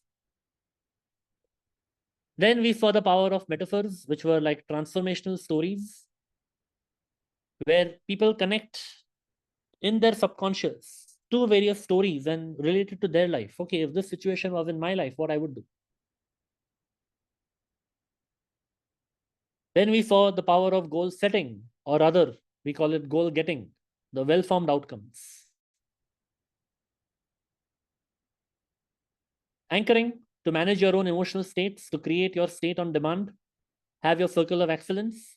Then we saw the power of metaphors, which were like transformational stories, where people connect in their subconscious to various stories and related to their life. Okay, if this situation was in my life, what I would do. Then we saw the power of goal setting, or rather, we call it goal getting, the well-formed outcomes. Anchoring, to manage your own emotional states, to create your state on demand, have your circle of excellence,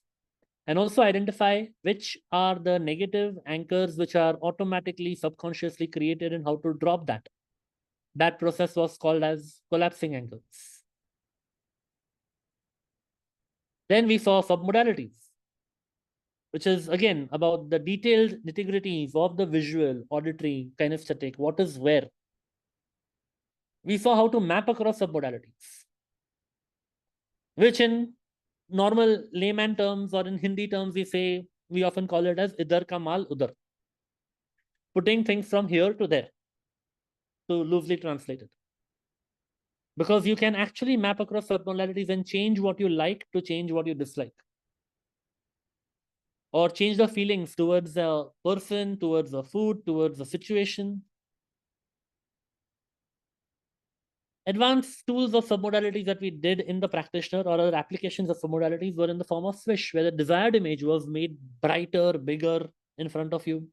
and also identify which are the negative anchors which are automatically, subconsciously created and how to drop that. That process was called as collapsing anchors. Then we saw submodalities, which is again about the detailed nitty-gritties of the visual, auditory, kinesthetic, what is where. We saw how to map across submodalities, which in normal layman terms or in Hindi terms, we often call it as idhar ka mal udhar. Putting things from here to there, to loosely translated. Because you can actually map across submodalities and change what you like to change what you dislike. Or change the feelings towards a person, towards a food, towards a situation. Advanced tools of submodalities that we did in the practitioner or other applications of submodalities were in the form of swish, where the desired image was made brighter, bigger in front of you.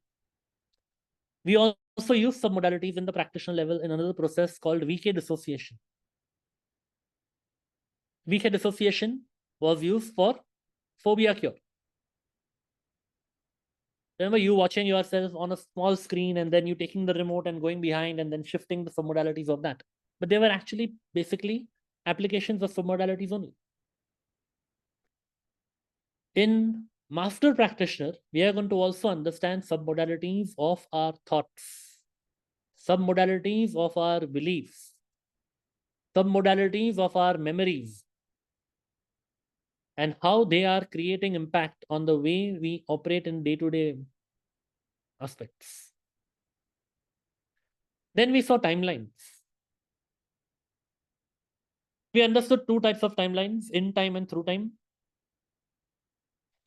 We also use submodalities in the practitioner level in another process called VK dissociation. VK dissociation was used for phobia cure. Remember you watching yourself on a small screen and then you taking the remote and going behind and then shifting the submodalities of that. But they were actually basically applications of submodalities only. In master practitioner, we are going to also understand submodalities of our thoughts, submodalities of our beliefs, submodalities of our memories, and how they are creating impact on the way we operate in day-to-day aspects. Then we saw timelines. We understood two types of timelines, in time and through time.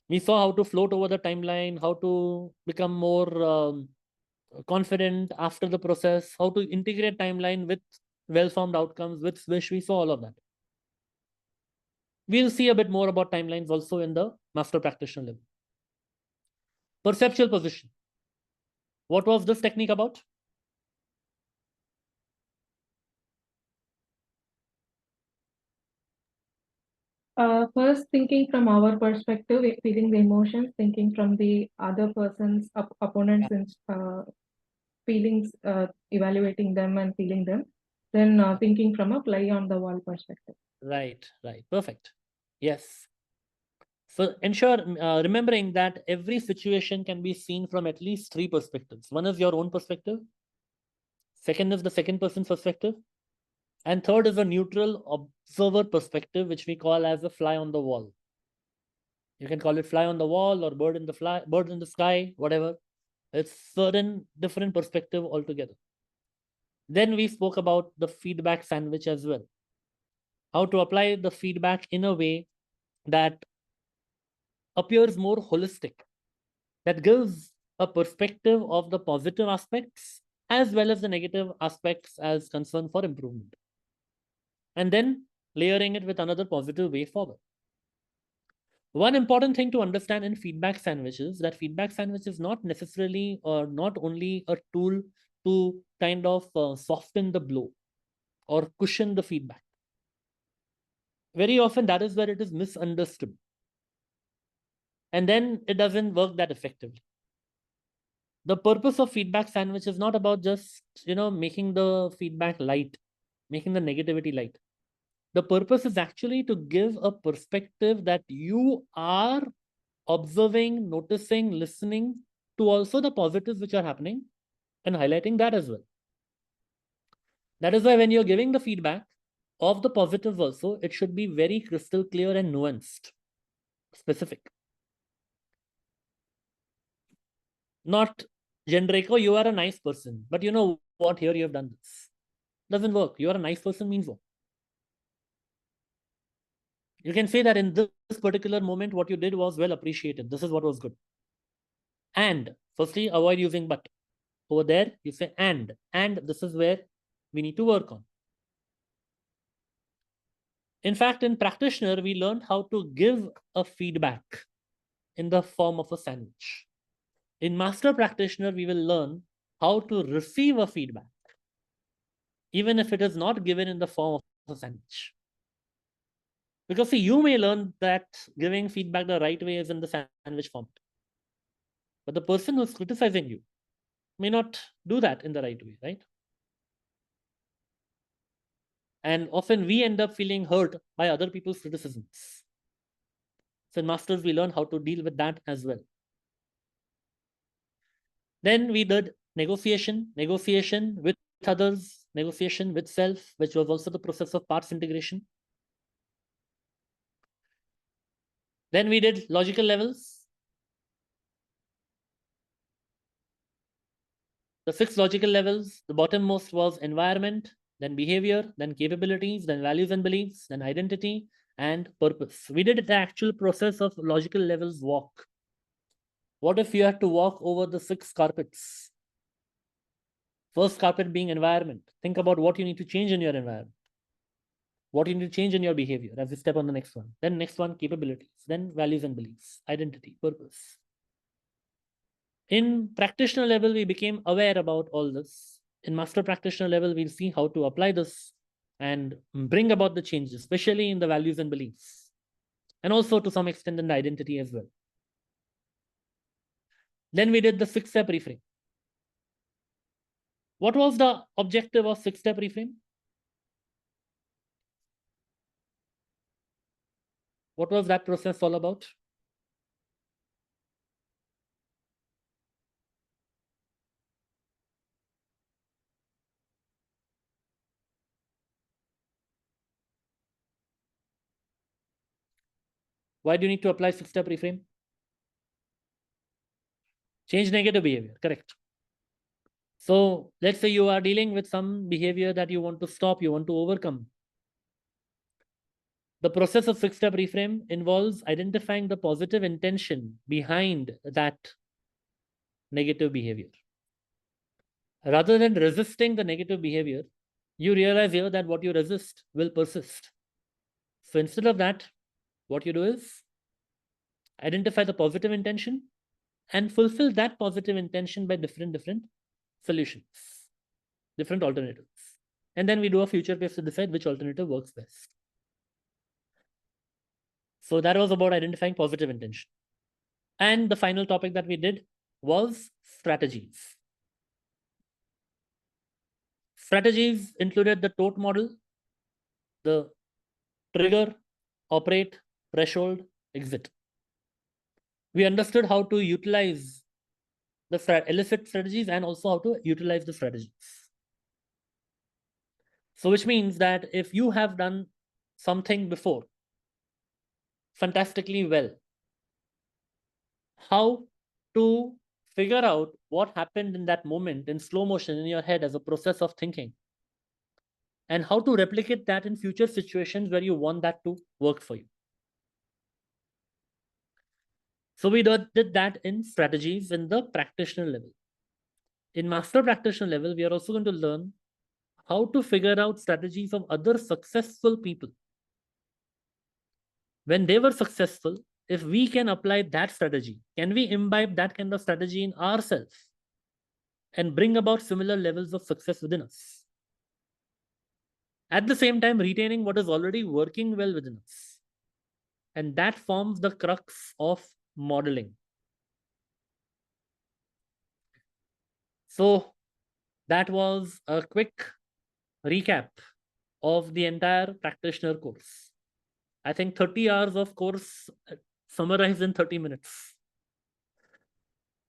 We saw how to float over the timeline, how to become more confident after the process, how to integrate timeline with well-formed outcomes, with Swish. We saw all of that. We'll see a bit more about timelines also in the master practitioner level. Perceptual position. What was this technique about? First, thinking from our perspective, feeling the emotions, thinking from the other person's opponent's feelings, evaluating them and feeling them, then thinking from a fly on the wall perspective. Right, perfect. Yes. So ensure, remembering that every situation can be seen from at least three perspectives. One is your own perspective. Second is the second person's perspective. And third is a neutral observer perspective, which we call as a fly on the wall. You can call it fly on the wall or bird in the sky, whatever. It's certain different perspective altogether. Then we spoke about the feedback sandwich as well. How to apply the feedback in a way that appears more holistic, that gives a perspective of the positive aspects as well as the negative aspects as concern for improvement. And then layering it with another positive way forward. One important thing to understand in feedback sandwiches, that feedback sandwich is not necessarily or not only a tool to kind of soften the blow or cushion the feedback. Very often that is where it is misunderstood. And then it doesn't work that effectively. The purpose of feedback sandwich is not about just, making the feedback light, making the negativity light. The purpose is actually to give a perspective that you are observing, noticing, listening to also the positives which are happening and highlighting that as well. That is why when you're giving the feedback of the positives also, it should be very crystal clear and nuanced, specific. Not generic, oh, you are a nice person, but you know what, here you have done this. Doesn't work. You are a nice person means what? You can say that in this particular moment, what you did was well appreciated. This is what was good. And firstly, avoid using but. Over there, you say and this is where we need to work on. In fact, in practitioner, we learned how to give a feedback in the form of a sandwich. In master practitioner, we will learn how to receive a feedback even if it is not given in the form of a sandwich. Because see, you may learn that giving feedback the right way is in the sandwich format. But the person who's criticizing you may not do that in the right way, right? And often we end up feeling hurt by other people's criticisms. So in Masters, we learn how to deal with that as well. Then we did negotiation with others, negotiation with self, which was also the process of parts integration. Then we did logical levels. The 6 logical levels, the bottommost was environment, then behavior, then capabilities, then values and beliefs, then identity and purpose. We did the actual process of logical levels walk. What if you had to walk over the 6 carpets? First carpet being environment. Think about what you need to change in your environment. What you need to change in your behavior as you step on the next one. Then next one, capabilities. Then values and beliefs, identity, purpose. In practitioner level, we became aware about all this. In master practitioner level, we'll see how to apply this and bring about the changes, especially in the values and beliefs. And also to some extent in the identity as well. Then we did the 6-step reframe. What was the objective of 6-step reframe? What was that process all about? Why do you need to apply 6-step reframe? Change negative behavior, correct. So let's say you are dealing with some behavior that you want to stop, you want to overcome. The process of 6-step reframe involves identifying the positive intention behind that negative behavior. Rather than resisting the negative behavior, you realize here that what you resist will persist. So instead of that, what you do is identify the positive intention and fulfill that positive intention by different solutions, different alternatives. And then we do a future case to decide which alternative works best. So that was about identifying positive intention. And the final topic that we did was strategies. Strategies included the TOTE model, the trigger, operate, threshold, exit. We understood how to utilize the elicit strategies and also how to utilize the strategies. So which means that if you have done something before fantastically well, how to figure out what happened in that moment in slow motion in your head as a process of thinking, and how to replicate that in future situations where you want that to work for you. So we did that in strategies in the practitioner level. In master practitioner level, we are also going to learn how to figure out strategies of other successful people. When they were successful, if we can apply that strategy, can we imbibe that kind of strategy in ourselves and bring about similar levels of success within us? At the same time, retaining what is already working well within us. And that forms the crux of modeling. So that was a quick recap of the entire practitioner course. I think 30 hours of course summarized in 30 minutes.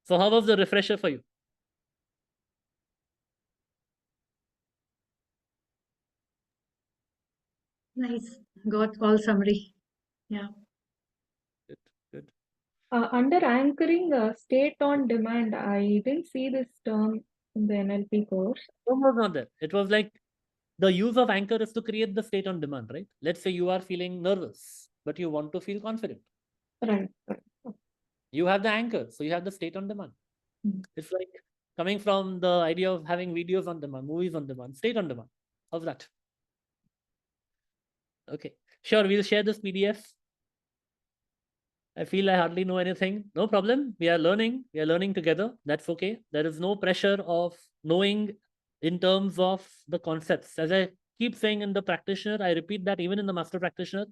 So how was the refresher for you? Nice. Got all summary. Yeah. Good. Under anchoring state on demand, I didn't see this term in the NLP course. No, was not there. It was like the use of anchor is to create the state on demand, right? Let's say you are feeling nervous, but you want to feel confident. Right. You have the anchor, so you have the state on demand. It's like coming from the idea of having videos on demand, movies on demand, state on demand. How's that? Okay, sure, we'll share this PDF. I feel I hardly know anything. No problem. We are learning together. That's okay. There is no pressure of knowing in terms of the concepts. As I keep saying in the practitioner, I repeat that even in the master practitioner,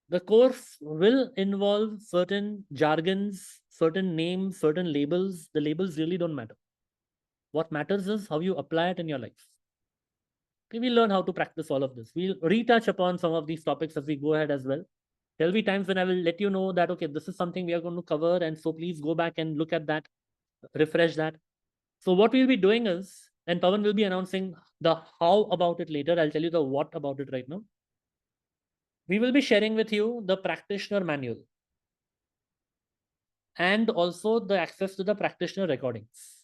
the course will involve certain jargons, certain names, certain labels. The labels really don't matter. What matters is how you apply it in your life. Okay, we'll learn how to practice all of this. We'll retouch upon some of these topics as we go ahead as well. There'll be times when I will let you know that, okay, this is something we are going to cover. And so please go back and look at that, refresh that. So what we'll be doing is, and Pawan will be announcing the how about it later. I'll tell you the what about it right now. We will be sharing with you the practitioner manual and also the access to the practitioner recordings,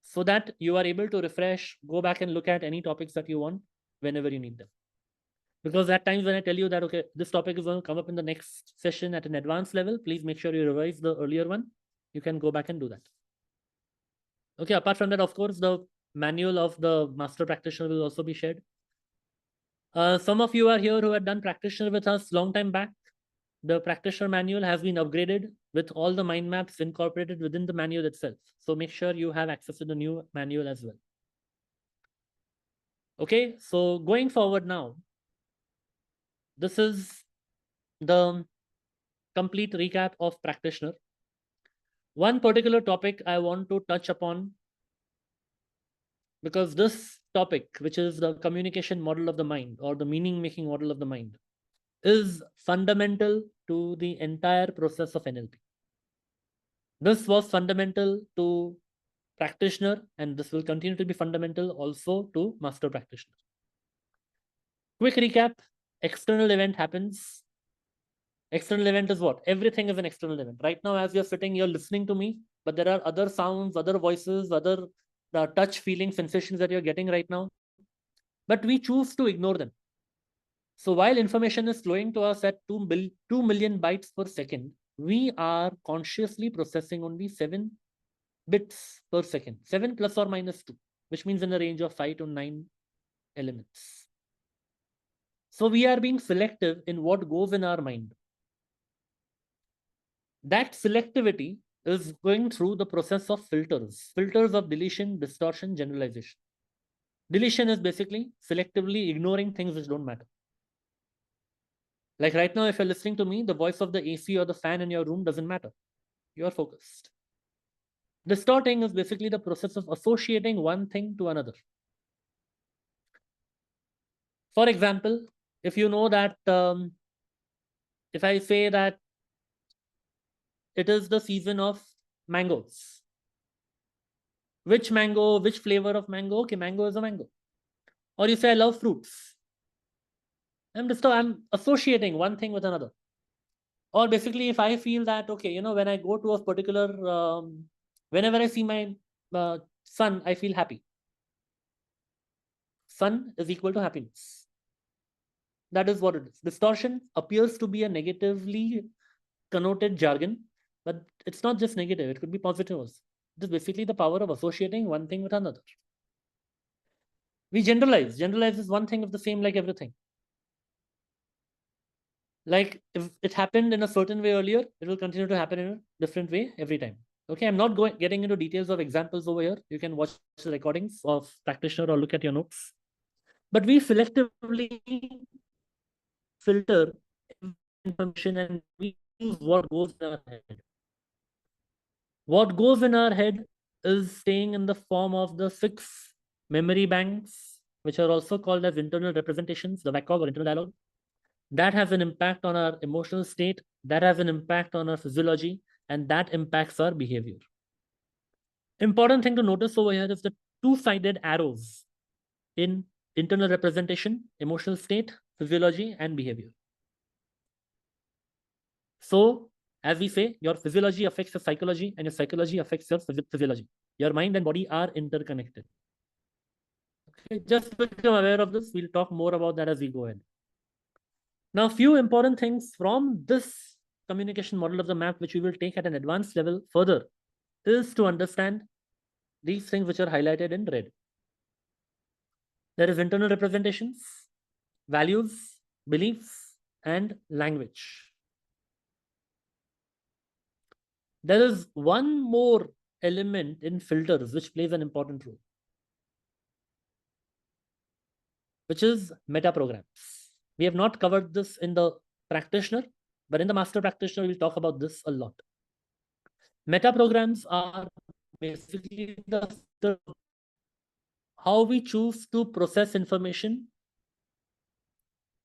so that you are able to refresh, go back and look at any topics that you want whenever you need them. Because at times when I tell you that, okay, this topic is going to come up in the next session at an advanced level, please make sure you revise the earlier one. You can go back and do that. Okay, apart from that, of course, the manual of the master practitioner will also be shared. Some of you are here who had done practitioner with us long time back. The practitioner manual has been upgraded with all the mind maps incorporated within the manual itself. So make sure you have access to the new manual as well. Okay, so going forward now, this is the complete recap of practitioner. One particular topic I want to touch upon, because this topic, which is the communication model of the mind or the meaning-making model of the mind, is fundamental to the entire process of NLP. This was fundamental to practitioner, and this will continue to be fundamental also to master practitioner. Quick recap: external event happens. External event is what? Everything is an external event. Right now, as you're sitting, you're listening to me, but there are other sounds, other voices, other touch, feeling, sensations that you're getting right now. But we choose to ignore them. So while information is flowing to us at 2 million bytes per second, we are consciously processing only 7 bits per second, 7 plus or minus 2, which means in the range of 5 to 9 elements. So we are being selective in what goes in our mind. That selectivity is going through the process of filters of deletion, distortion, generalization. Deletion is basically selectively ignoring things which don't matter. Like right now, if you're listening to me, the voice of the AC or the fan in your room doesn't matter. You're focused. Distorting is basically the process of associating one thing to another. For example, if you know that, if I say that it is the season of mangoes, which mango, which flavor of mango? Okay, mango is a mango. Or you say I love fruits. I'm associating one thing with another. Or basically, if I feel that, okay, you know, when I go to a particular, whenever I see my sun, I feel happy. Sun is equal to happiness. That is what it is. Distortion appears to be a negatively connoted jargon, but it's not just negative. It could be positive also. It is basically the power of associating one thing with another. We generalize. Generalize is one thing of the same like everything. Like if it happened in a certain way earlier, it will continue to happen in a different way every time. Okay, I'm not getting into details of examples over here. You can watch the recordings of practitioner or look at your notes. But we selectively filter information and we choose what goes in our head. What goes in our head is staying in the form of the 6 memory banks, which are also called as internal representations, the VACOG or internal dialogue. That has an impact on our emotional state, that has an impact on our physiology, and that impacts our behavior. Important thing to notice over here is the 2-sided arrows in internal representation, emotional state, physiology, and behavior. So, as we say, your physiology affects your psychology, and your psychology affects your physiology. Your mind and body are interconnected. Okay, just become aware of this. We'll talk more about that as we go ahead. Now, few important things from this communication model of the map, which we will take at an advanced level further, is to understand these things which are highlighted in red. There is internal representations, values, beliefs, and language. There is one more element in filters which plays an important role, which is meta programs. We have not covered this in the practitioner, but in the master practitioner, we'll talk about this a lot. Meta programs are basically how we choose to process information.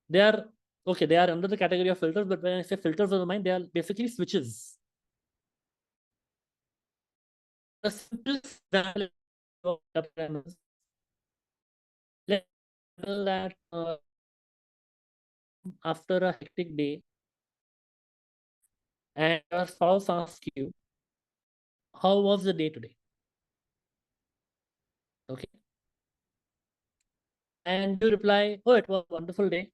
They are okay, they are under the category of filters, but when I say filters of the mind, they are basically switches. The simplest example of meta program is, let's say that after a hectic day, and your spouse asks you, how was the day today? Okay. And you reply, oh, it was a wonderful day.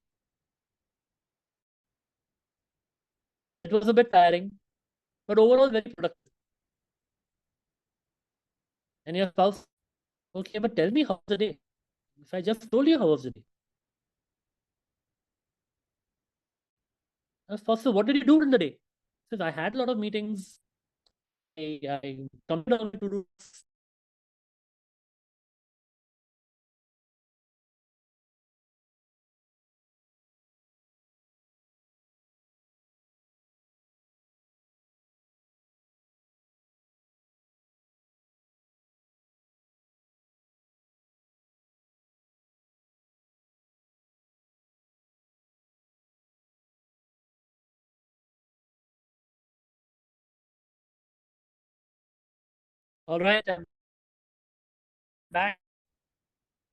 It was a bit tiring, but overall very productive. And your spouse, okay, but tell me how was the day? If I just told you how was the day. Spouse says, what did you do in the day? Says, I had a lot of meetings. I completed all my to-do. All right, I'm back.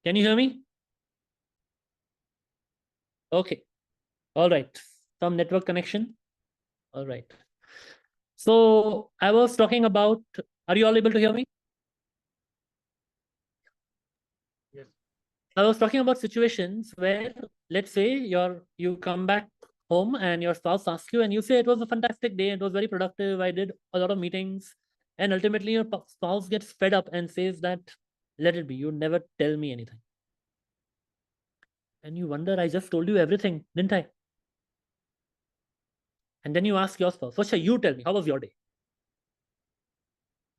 Can you hear me? Okay. All right. Some network connection. All right. So I was talking about, are you all able to hear me? Yes. I was talking about situations where, let's say, you come back home and your spouse asks you, and you say it was a fantastic day, it was very productive, I did a lot of meetings, and ultimately your spouse gets fed up and says that, let it be, you never tell me anything. And you wonder, I just told you everything, didn't I? And then you ask your spouse, Vasha, you tell me, how was your day?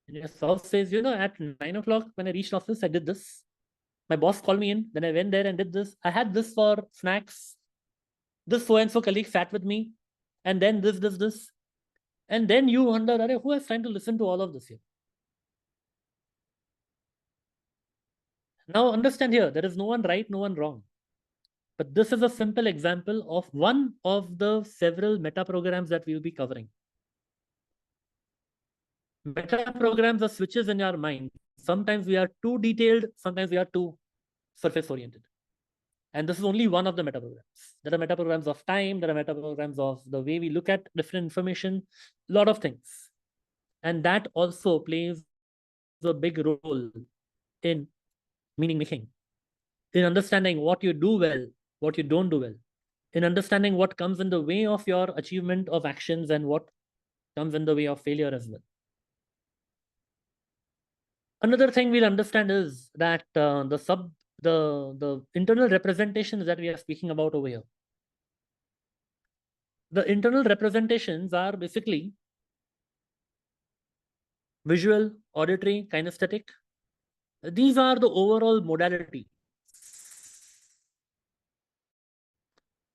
And your spouse says, at 9 o'clock when I reached office, I did this. My boss called me in, then I went there and did this. I had this for snacks. This so-and-so colleague sat with me, and then this. And then you wonder, who has time to listen to all of this here? Now understand here, there is no one right, no one wrong. But this is a simple example of one of the several meta programs that we'll be covering. Meta programs are switches in your mind. Sometimes we are too detailed, sometimes we are too surface oriented. And this is only one of the meta programs. There are meta programs of time, there are meta programs of the way we look at different information, a lot of things. And that also plays a big role in meaning making, in understanding what you do well, what you don't do well, in understanding what comes in the way of your achievement of actions and what comes in the way of failure as well. Another thing we'll understand is that the internal representations that we are speaking about over here. The internal representations are basically visual, auditory, kinesthetic. These are the overall modalities.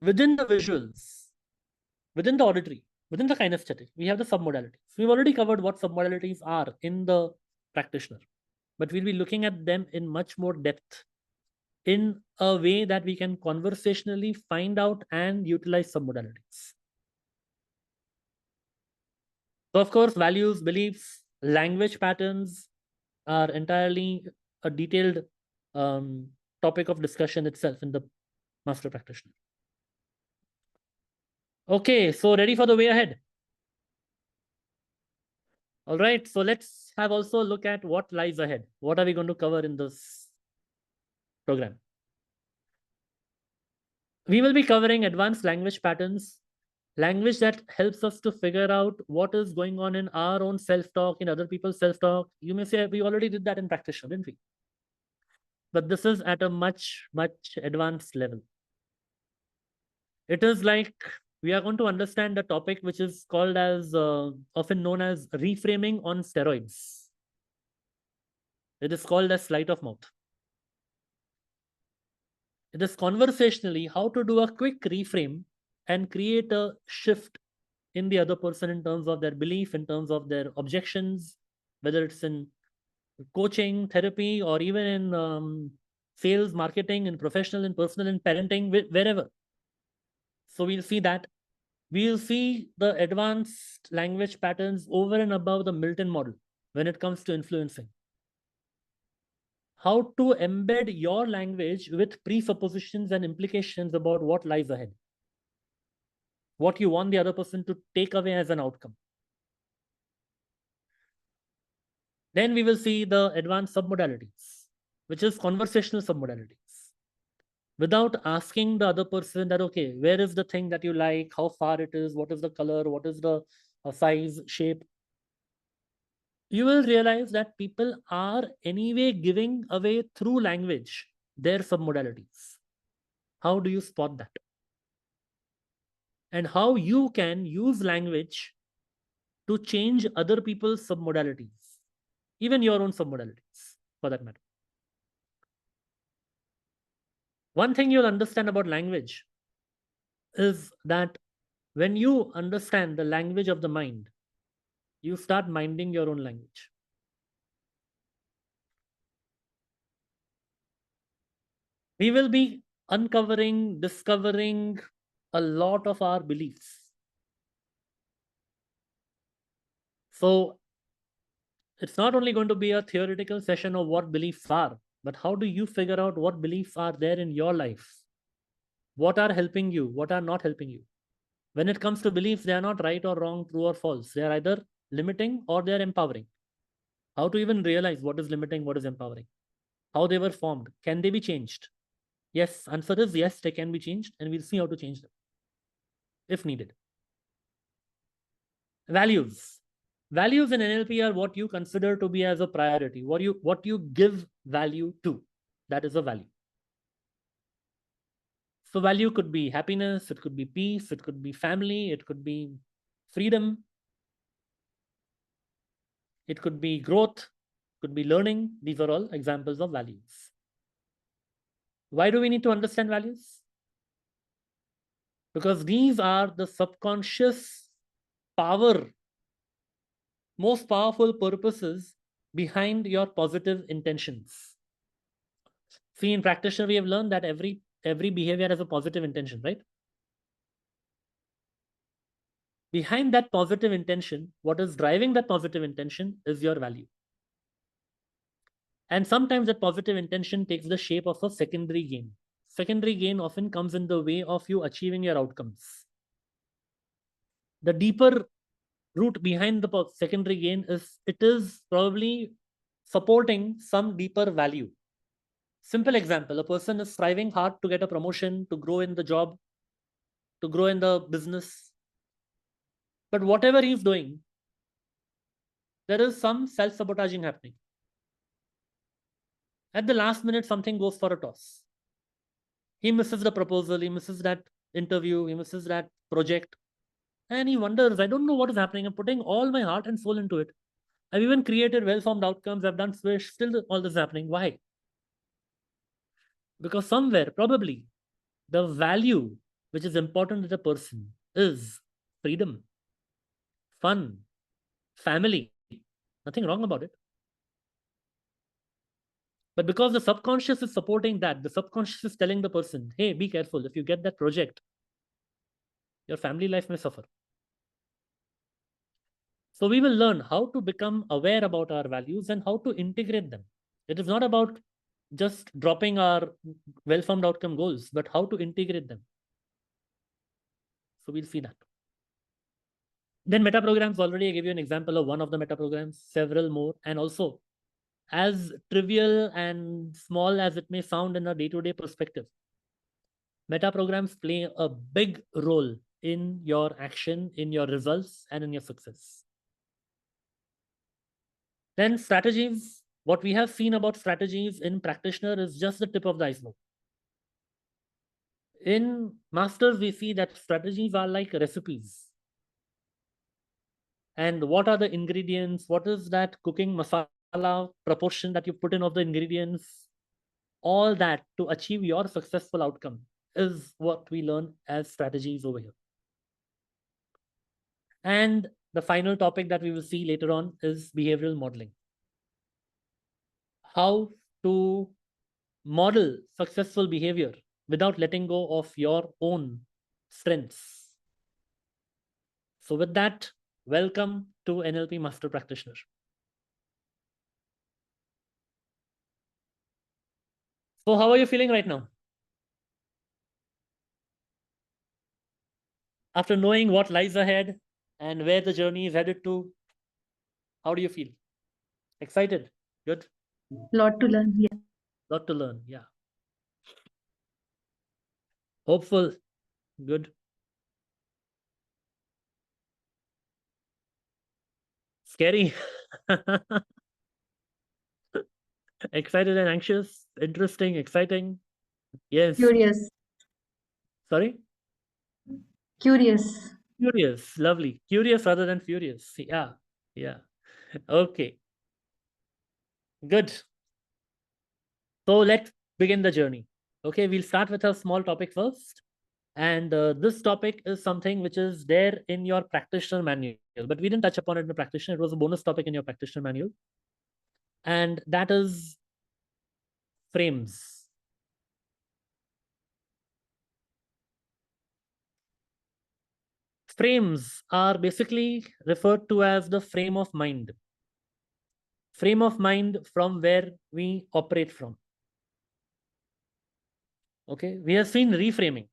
Within the visuals, within the auditory, within the kinesthetic, we have the submodalities. We've already covered what submodalities are in the practitioner, but we'll be looking at them in much more depth in a way that we can conversationally find out and utilize submodalities. So of course, values, beliefs, language patterns are entirely a detailed topic of discussion itself in the master practitioner. Okay, so ready for the way ahead? All right, so let's have also a look at what lies ahead. What are we going to cover in this program? We will be covering advanced language patterns, language that helps us to figure out what is going on in our own self-talk, in other people's self-talk. You may say, we already did that in practitioner, didn't we? But this is at a much, much advanced level. It is like we are going to understand a topic which is called as, often known as reframing on steroids. It is called as sleight of mouth. It is conversationally how to do a quick reframe and create a shift in the other person in terms of their belief, in terms of their objections, whether it's in coaching, therapy, or even in sales, marketing, in professional, in personal, in parenting, wherever. So we'll see that. We'll see the advanced language patterns over and above the Milton model when it comes to influencing. How to embed your language with presuppositions and implications about what lies ahead, what you want the other person to take away as an outcome. Then we will see the advanced submodalities, which is conversational submodalities. Without asking the other person that, okay, where is the thing that you like, how far it is, what is the color, what is the size, shape, you will realize that people are anyway giving away through language their submodalities. How do you spot that? And how you can use language to change other people's submodalities, even your own submodalities, for that matter. One thing you'll understand about language is that when you understand the language of the mind, you start minding your own language. We will be uncovering, discovering a lot of our beliefs. So it's not only going to be a theoretical session of what beliefs are, but how do you figure out what beliefs are there in your life? What are helping you? What are not helping you? When it comes to beliefs, they are not right or wrong, true or false. They are either limiting or they are empowering. How to even realize what is limiting, what is empowering? How they were formed? Can they be changed? Yes, answer is yes, they can be changed, and we'll see how to change them if needed. Values. Values in NLP are what you consider to be as a priority, what you give value to. That is a value. So value could be happiness, it could be peace, it could be family, it could be freedom, it could be growth, it could be learning. These are all examples of values. Why do we need to understand values? Because these are the subconscious power, most powerful purposes behind your positive intentions. See, in Practitioner, we have learned that every behavior has a positive intention, right? Behind that positive intention, what is driving that positive intention is your value. And sometimes that positive intention takes the shape of a secondary gain. Secondary gain often comes in the way of you achieving your outcomes. The deeper root behind the secondary gain is it is probably supporting some deeper value. Simple example, a person is striving hard to get a promotion, to grow in the job, to grow in the business. But whatever he's doing, there is some self-sabotaging happening. At the last minute, something goes for a toss. He misses the proposal, he misses that interview, he misses that project. And he wonders, I don't know what is happening. I'm putting all my heart and soul into it. I've even created well-formed outcomes. I've done Swish. Still all this is happening. Why? Because somewhere, probably, the value which is important to the person is freedom, fun, family. Nothing wrong about it. But because the subconscious is supporting that, the subconscious is telling the person, hey, be careful. If you get that project, your family life may suffer. So we will learn how to become aware about our values and how to integrate them. It is not about just dropping our well-formed outcome goals, but how to integrate them. So we'll see that. Then metaprograms, already I gave you an example of one of the metaprograms, several more, and also as trivial and small as it may sound in a day-to-day perspective, metaprograms play a big role in your action, in your results, and in your success. Then strategies. What we have seen about strategies in Practitioner is just the tip of the iceberg. In Masters, we see that strategies are like recipes. And what are the ingredients? What is that cooking masala proportion that you put in of the ingredients, all that to achieve your successful outcome is what we learn as strategies over here. And the final topic that we will see later on is behavioral modeling. How to model successful behavior without letting go of your own strengths. So with that, welcome to NLP Master Practitioner. So how are you feeling right now? After knowing what lies ahead and where the journey is headed to, how do you feel? Excited? Good? Lot to learn. Yeah. Lot to learn, yeah. Hopeful? Good. Scary? Excited and anxious? Interesting, exciting? Yes. Curious. Sorry? Curious. Curious, lovely. Curious rather than furious. Yeah, yeah. Okay. Good. So let's begin the journey. Okay, we'll start with a small topic first. And this topic is something which is there in your practitioner manual, but we didn't touch upon it in the practitioner. It was a bonus topic in your practitioner manual. And that is frames. Frames are basically referred to as the frame of mind. Frame of mind from where we operate from. Okay, we have seen reframing.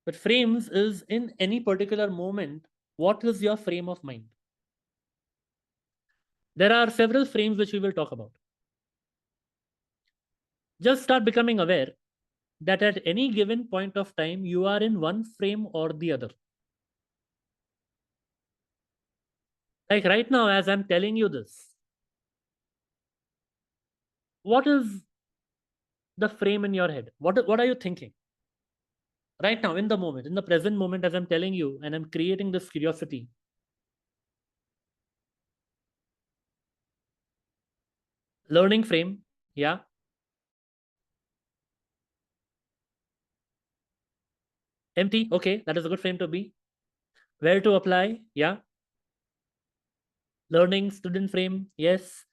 But frames is in any particular moment, what is your frame of mind? There are several frames which we will talk about. Just start becoming aware that at any given point of time, you are in one frame or the other. Like right now, as I'm telling you this, what is the frame in your head? What are you thinking? Right now, in the moment, in the present moment, as I'm telling you, and I'm creating this curiosity. Learning frame, yeah. Empty, okay, that is a good frame to be. Where to apply, yeah. Learning student frame, yes.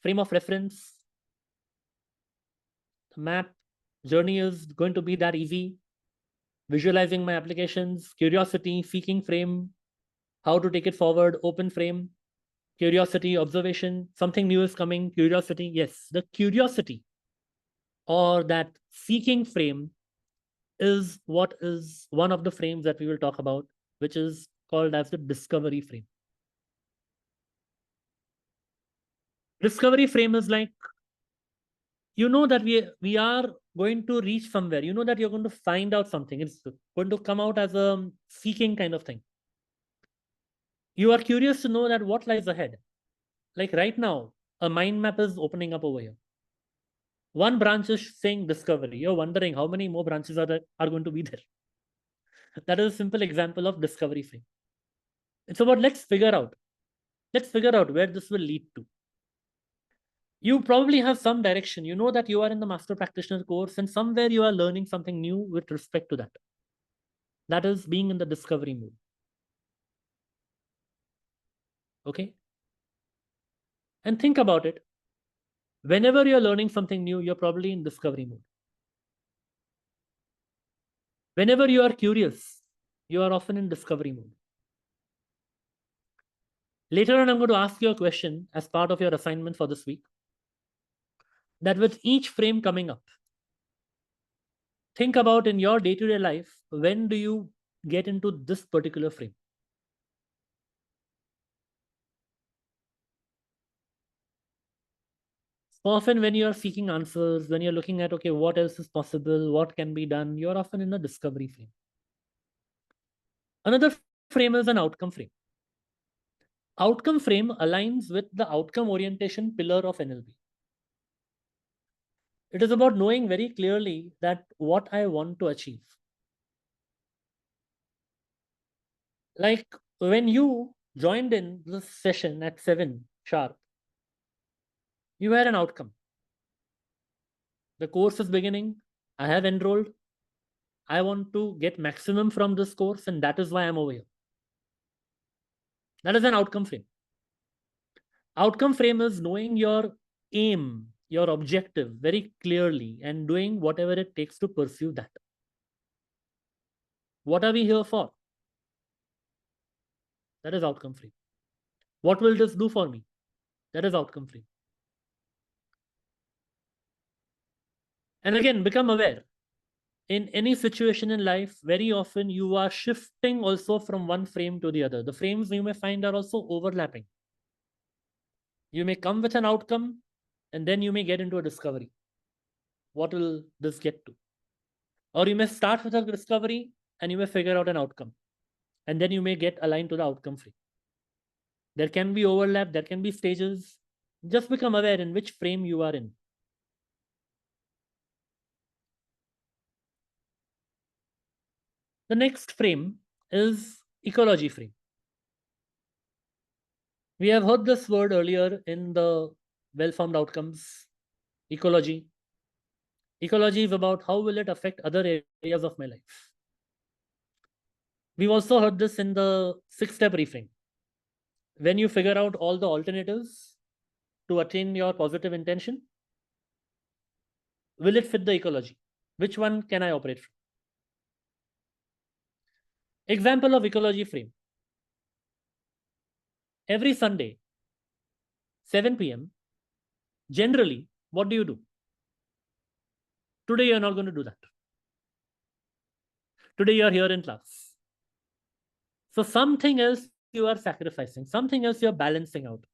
Frame of reference. The map journey is going to be that easy. Visualizing my applications, curiosity, seeking frame, how to take it forward, open frame, curiosity, observation, something new is coming, curiosity. Yes, the curiosity or that seeking frame is what is one of the frames that we will talk about, which is called as the discovery frame. Discovery frame is like, you know that we are going to reach somewhere. You know that you're going to find out something. It's going to come out as a seeking kind of thing. You are curious to know that what lies ahead. Like right now, a mind map is opening up over here. One branch is saying discovery. You're wondering how many more branches are going to be there. That is a simple example of discovery frame. It's about let's figure out where this will lead to. You probably have some direction. You know that you are in the Master Practitioner course and somewhere you are learning something new with respect to that. That is being in the discovery mode. Okay? And think about it. Whenever you're learning something new, you're probably in discovery mode. Whenever you are curious, you are often in discovery mode. Later on, I'm going to ask you a question as part of your assignment for this week. That with each frame coming up, think about in your day-to-day life, when do you get into this particular frame? Often when you are seeking answers, when you're looking at, okay, what else is possible, what can be done, you're often in a discovery frame. Another frame is an outcome frame. Outcome frame aligns with the outcome orientation pillar of NLP. It is about knowing very clearly that what I want to achieve. Like when you joined in this session at 7 sharp, you had an outcome. The course is beginning. I have enrolled. I want to get maximum from this course, and that is why I'm over here. That is an outcome frame. Outcome frame is knowing your aim, your objective very clearly and doing whatever it takes to pursue that. What are we here for? That is outcome frame. What will this do for me? That is outcome frame. And again, become aware. In any situation in life, very often you are shifting also from one frame to the other. The frames you may find are also overlapping. You may come with an outcome, and then you may get into a discovery. What will this get to? Or you may start with a discovery, and you may figure out an outcome. And then you may get aligned to the outcome frame. There can be overlap, there can be stages. Just become aware in which frame you are in. The next frame is ecology frame. We have heard this word earlier in the well-formed outcomes. Ecology. Ecology is about how will it affect other areas of my life. We've also heard this in the 6-step reframe. When you figure out all the alternatives to attain your positive intention, will it fit the ecology? Which one can I operate from? Example of ecology frame. Every Sunday, 7 p.m., generally, what do you do? Today, you're not going to do that. Today, you're here in class. So something else you are sacrificing, something else you're balancing out.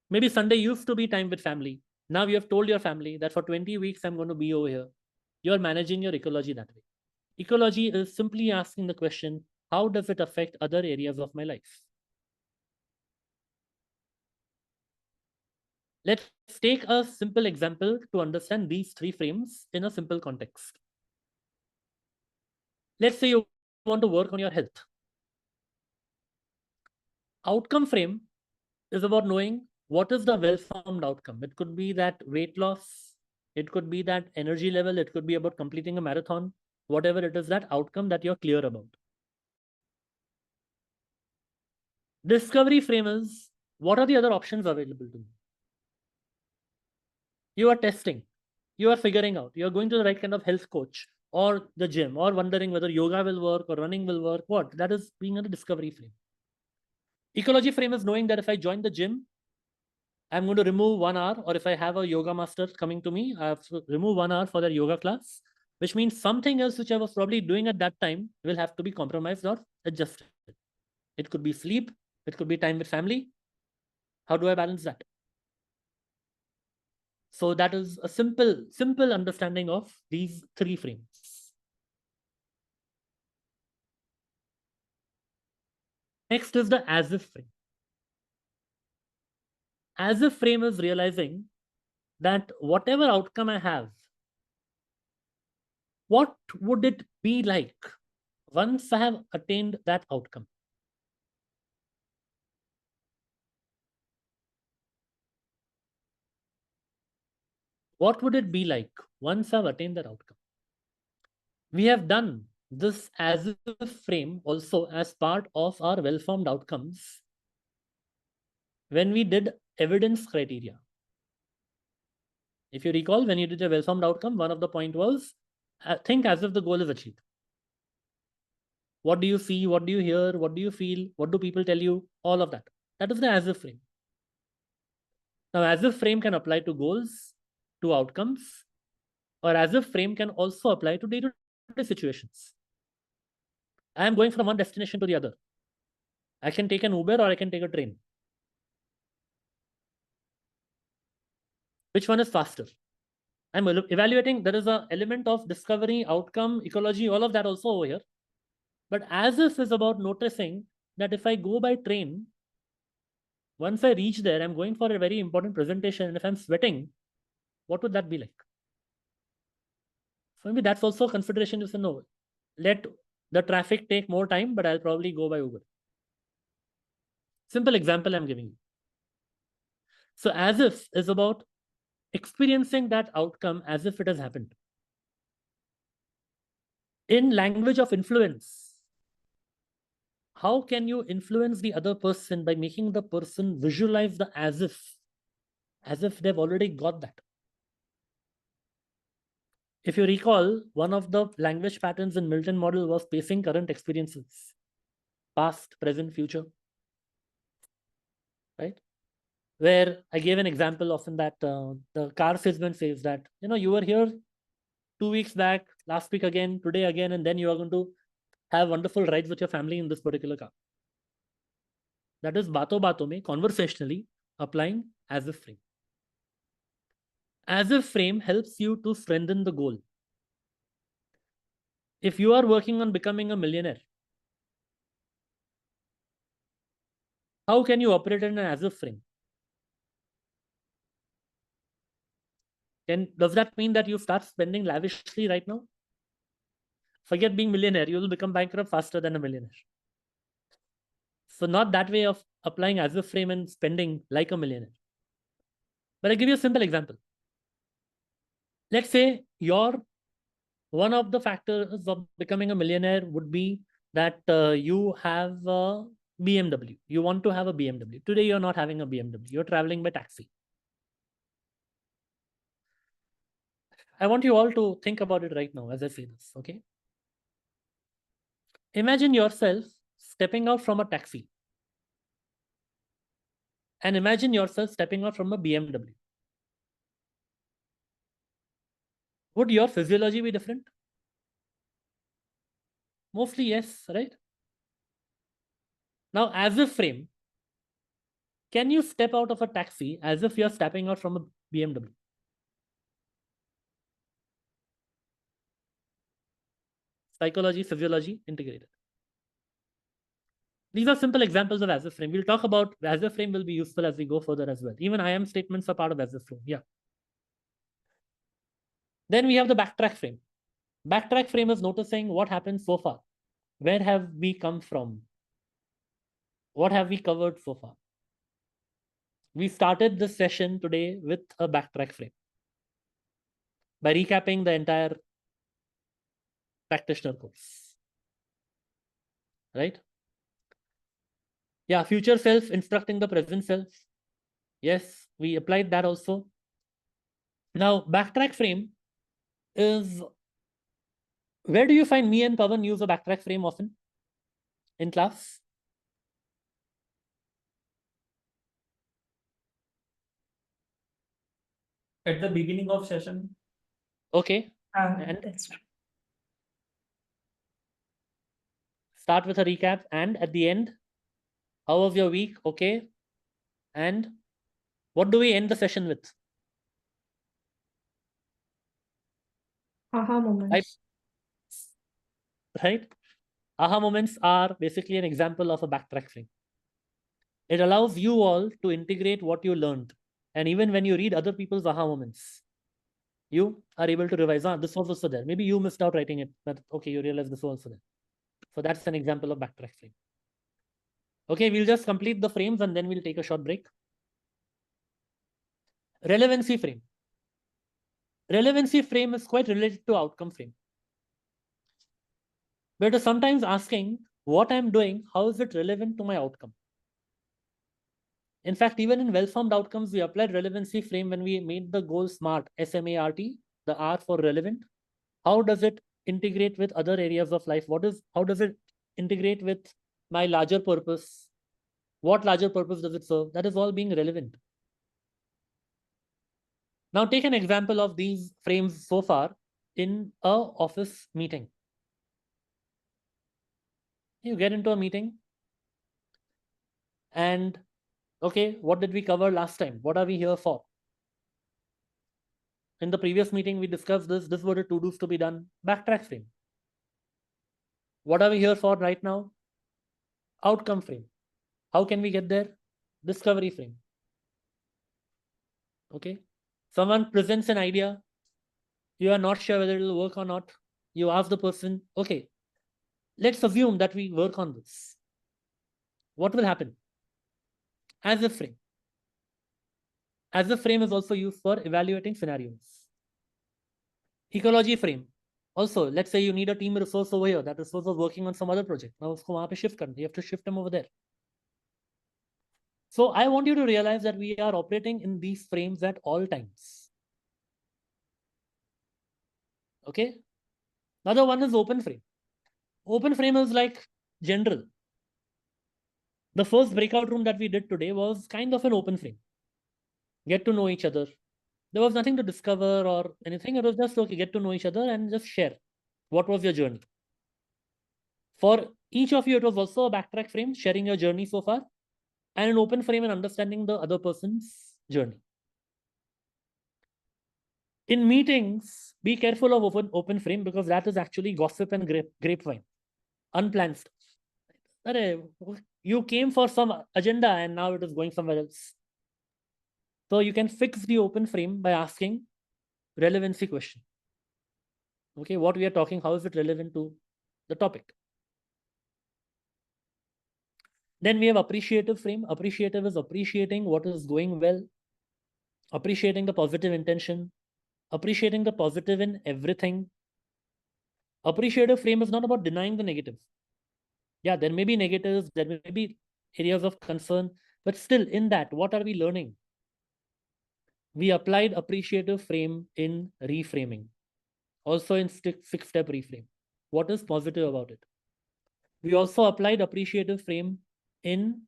Maybe Sunday used to be time with family. Now you have told your family that for 20 weeks, I'm going to be over here. You're managing your ecology that way. Ecology is simply asking the question, how does it affect other areas of my life? Let's take a simple example to understand these 3 frames in a simple context. Let's say you want to work on your health. Outcome frame is about knowing what is the well-formed outcome. It could be that weight loss, it could be that energy level, it could be about completing a marathon, whatever it is, that outcome that you're clear about. Discovery frame is, what are the other options available to me? You are testing, you are figuring out, you're going to the right kind of health coach or the gym, or wondering whether yoga will work or running will work. What? That is being in the discovery frame. Ecology frame is knowing that if I join the gym, I'm going to remove 1 hour, or if I have a yoga master coming to me, I have to remove 1 hour for their yoga class, which means something else which I was probably doing at that time will have to be compromised or adjusted. It could be sleep, it could be time with family. How do I balance that? So that is a simple understanding of these 3 frames. Next is the as if frame. As if frame is realizing that whatever outcome I have, what would it be like once I have attained that outcome? What would it be like once I've attained that outcome? We have done this as if frame also as part of our well-formed outcomes when we did evidence criteria. If you recall, when you did a well-formed outcome, one of the point was, think as if the goal is achieved. What do you see? What do you hear? What do you feel? What do people tell you? All of that. That is the as if frame. Now, as if frame can apply to goals, to outcomes, or as if frame can also apply to day-to-day situations. I am going from one destination to the other. I can take an Uber or I can take a train. Which one is faster? I'm evaluating. There is an element of discovery, outcome, ecology, all of that also over here. But as if is about noticing that if I go by train, once I reach there, I'm going for a very important presentation. And if I'm sweating, what would that be like? So maybe that's also a consideration. You say, no, let The traffic take more time, but I'll probably go by Uber. Simple example I'm giving you. So as if is about experiencing that outcome as if it has happened. In language of influence, how can you influence the other person by making the person visualize the as if they've already got that? If you recall, one of the language patterns in Milton model was pacing current experiences, past, present, future, right? Where I gave an example often that the car salesman says that, you were here 2 weeks back, last week again, today again, and then you are going to have wonderful rides with your family in this particular car. That is bato mein, conversationally applying as if frame. As if frame helps you to strengthen the goal. If you are working on becoming a millionaire, how can you operate in an as if frame? Does that mean that you start spending lavishly right now? Forget being millionaire, you will become bankrupt faster than a millionaire. So not that way of applying as a frame and spending like a millionaire. But I'll give you a simple example. Let's say one of the factors of becoming a millionaire would be that you have a BMW. You want to have a BMW. Today you're not having a BMW. You're traveling by taxi. I want you all to think about it right now as I say this, okay? Imagine yourself stepping out from a taxi. And imagine yourself stepping out from a BMW. Would your physiology be different? Mostly yes, right? Now, as a frame, can you step out of a taxi as if you're stepping out from a BMW? Psychology, physiology, integrated. These are simple examples of as if frame. We'll talk about as if frame will be useful as we go further as well. Even I am statements are part of as if frame. Yeah. Then we have the backtrack frame. Backtrack frame is noticing what happened so far. Where have we come from? What have we covered so far? We started this session today with a backtrack frame by recapping the entire practitioner course. Right? Yeah, future self instructing the present self. Yes, we applied that also. Now, backtrack frame is, where do you find me and Pawan use a backtrack frame often? In class? At the beginning of session. Okay. And That's true. start with a recap, and at the end, how was your week? Okay. And what do we end the session with? Aha moments. Right? Aha moments are basically an example of a backtrack frame. It allows you all to integrate what you learned. And even when you read other people's aha moments, you are able to revise. This was also there. Maybe you missed out writing it, but okay, you realize this was also there. So that's an example of backtrack frame. Okay, we'll just complete the frames and then we'll take a short break. Relevancy frame. Relevancy frame is quite related to outcome frame. But it is sometimes asking what I'm doing, how is it relevant to my outcome? In fact, even in well-formed outcomes, we applied relevancy frame when we made the goal SMART, S-M-A-R-T, the R for relevant. How does it integrate with other areas of life? How does it integrate with my larger purpose? What larger purpose does it serve? That is all being relevant. Now take an example of these frames so far in a office meeting. You get into a meeting and okay, what did we cover last time? What are we here for? In the previous meeting, we discussed this. This were the to-dos to be done. Backtrack frame. What are we here for right now? Outcome frame. How can we get there? Discovery frame. Okay. Someone presents an idea. You are not sure whether it will work or not. You ask the person, okay, let's assume that we work on this. What will happen? As a frame. As a frame is also used for evaluating scenarios. Ecology frame. Also, let's say you need a team resource over here. That resource was working on some other project. Now usko wahan pe shift karna. You have to shift them over there. So I want you to realize that we are operating in these frames at all times. Okay. Another one is open frame. Open frame is like general. The first breakout room that we did today was kind of an open frame. Get to know each other. There was nothing to discover or anything. It was just okay, get to know each other and just share. What was your journey? For each of you, it was also a backtrack frame, sharing your journey so far, and an open frame and understanding the other person's journey. In meetings, be careful of open frame because that is actually gossip and grapevine. Unplanned stuff. You came for some agenda and now it is going somewhere else. So you can fix the open frame by asking relevancy question. Okay, what we are talking, how is it relevant to the topic? Then we have appreciative frame. Appreciative is appreciating what is going well, appreciating the positive intention, appreciating the positive in everything. Appreciative frame is not about denying the negative. Yeah, there may be negatives, there may be areas of concern, but still in that, what are we learning? We applied appreciative frame in reframing, also in six-step reframe. What is positive about it? We also applied appreciative frame in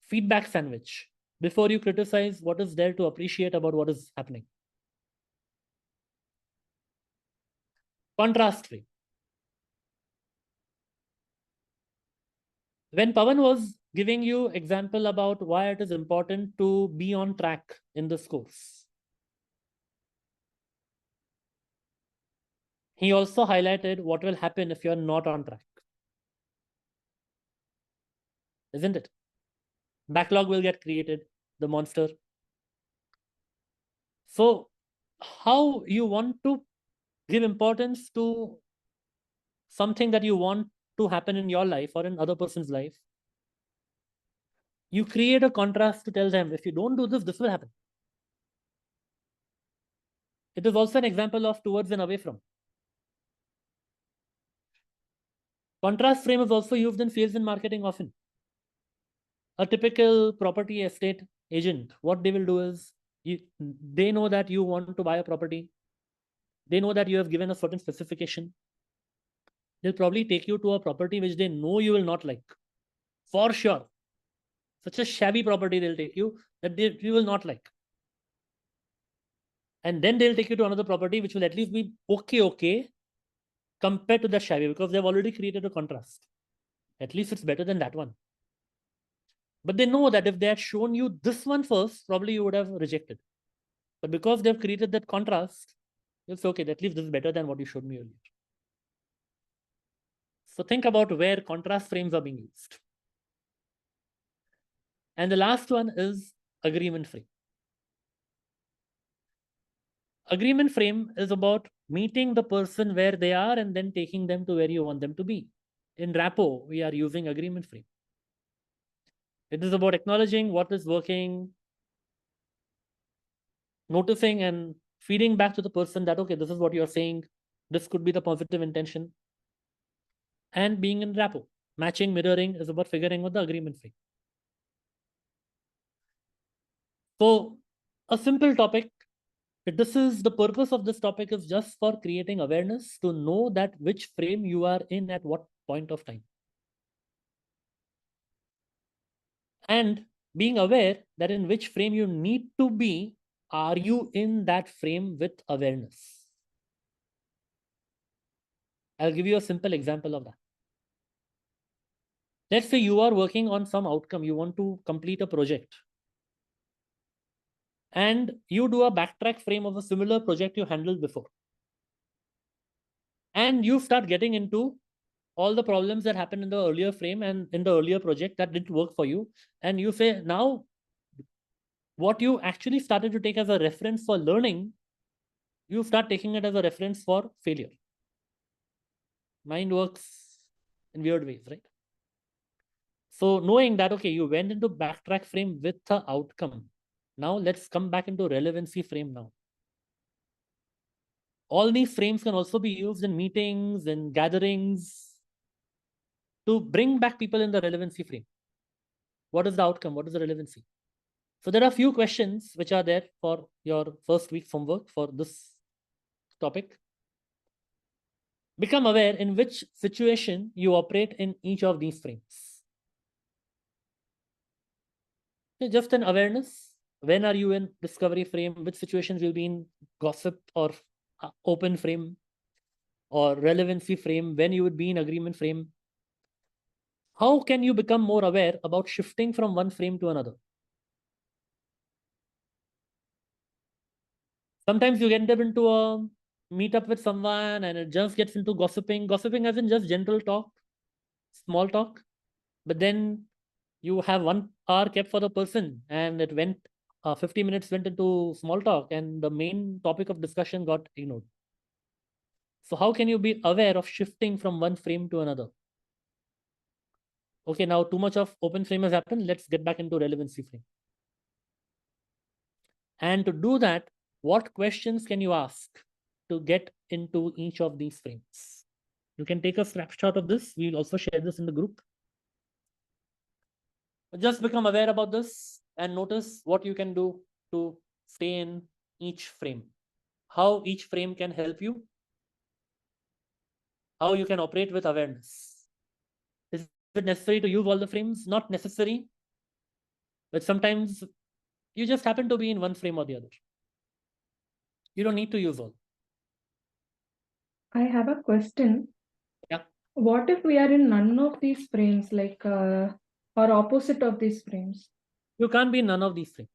feedback sandwich. Before you criticize, what is there to appreciate about what is happening? Contrast frame. When Pawan was giving you example about why it is important to be on track in this course, he also highlighted what will happen if you're not on track. Isn't it? Backlog will get created, the monster. So how you want to give importance to something that you want to happen in your life or in other person's life, you create a contrast to tell them, if you don't do this, this will happen. It is also an example of towards and away from. Contrast frame is also used in sales and marketing often. A typical property estate agent, what they will do is, they know that you want to buy a property. They know that you have given a certain specification. They'll probably take you to a property which they know you will not like. For sure. Such a shabby property they'll take you that you will not like. And then they'll take you to another property which will at least be okay compared to the shabby, because they've already created a contrast. At least it's better than that one. But they know that if they had shown you this one first, probably you would have rejected. But because they've created that contrast, it's okay, at least this is better than what you showed me earlier. So think about where contrast frames are being used. And the last one is agreement frame. Agreement frame is about meeting the person where they are and then taking them to where you want them to be. In Rapo, we are using agreement frame. It is about acknowledging what is working, noticing and feeding back to the person that, okay, this is what you're saying. This could be the positive intention. And being in Rapo. Matching, mirroring is about figuring out the agreement frame. So a simple topic. This is the purpose of this topic is just for creating awareness to know that which frame you are in at what point of time. And being aware that in which frame you need to be, are you in that frame with awareness? I'll give you a simple example of that. Let's say you are working on some outcome, you want to complete a project. And you do a backtrack frame of a similar project you handled before. And you start getting into all the problems that happened in the earlier frame and in the earlier project that didn't work for you. And you say, now, what you actually started to take as a reference for learning, you start taking it as a reference for failure. Mind works in weird ways, right? So knowing that, okay, you went into backtrack frame with the outcome. Now let's come back into relevancy frame now. All these frames can also be used in meetings and gatherings to bring back people in the relevancy frame. What is the outcome? What is the relevancy? So there are a few questions which are there for your first week's homework for this topic. Become aware in which situation you operate in each of these frames. So just an awareness. When are you in discovery frame? Which situations will be in gossip or open frame or relevancy frame? When you would be in agreement frame? How can you become more aware about shifting from one frame to another? Sometimes you get into a meet up with someone and it just gets into gossiping. Gossiping as in just general talk, small talk. But then you have 1 hour kept for the person and it went 50 minutes went into small talk and the main topic of discussion got ignored. So how can you be aware of shifting from one frame to another? Okay, now too much of open frame has happened. Let's get back into relevancy frame. And to do that, what questions can you ask to get into each of these frames? You can take a snapshot of this. We'll also share this in the group. Just become aware about this and notice what you can do to stay in each frame. How each frame can help you. How you can operate with awareness. Is it necessary to use all the frames? Not necessary. But sometimes you just happen to be in one frame or the other. You don't need to use all. I have a question. Yeah. What if we are in none of these frames, like or opposite of these frames? You can't be in none of these frames.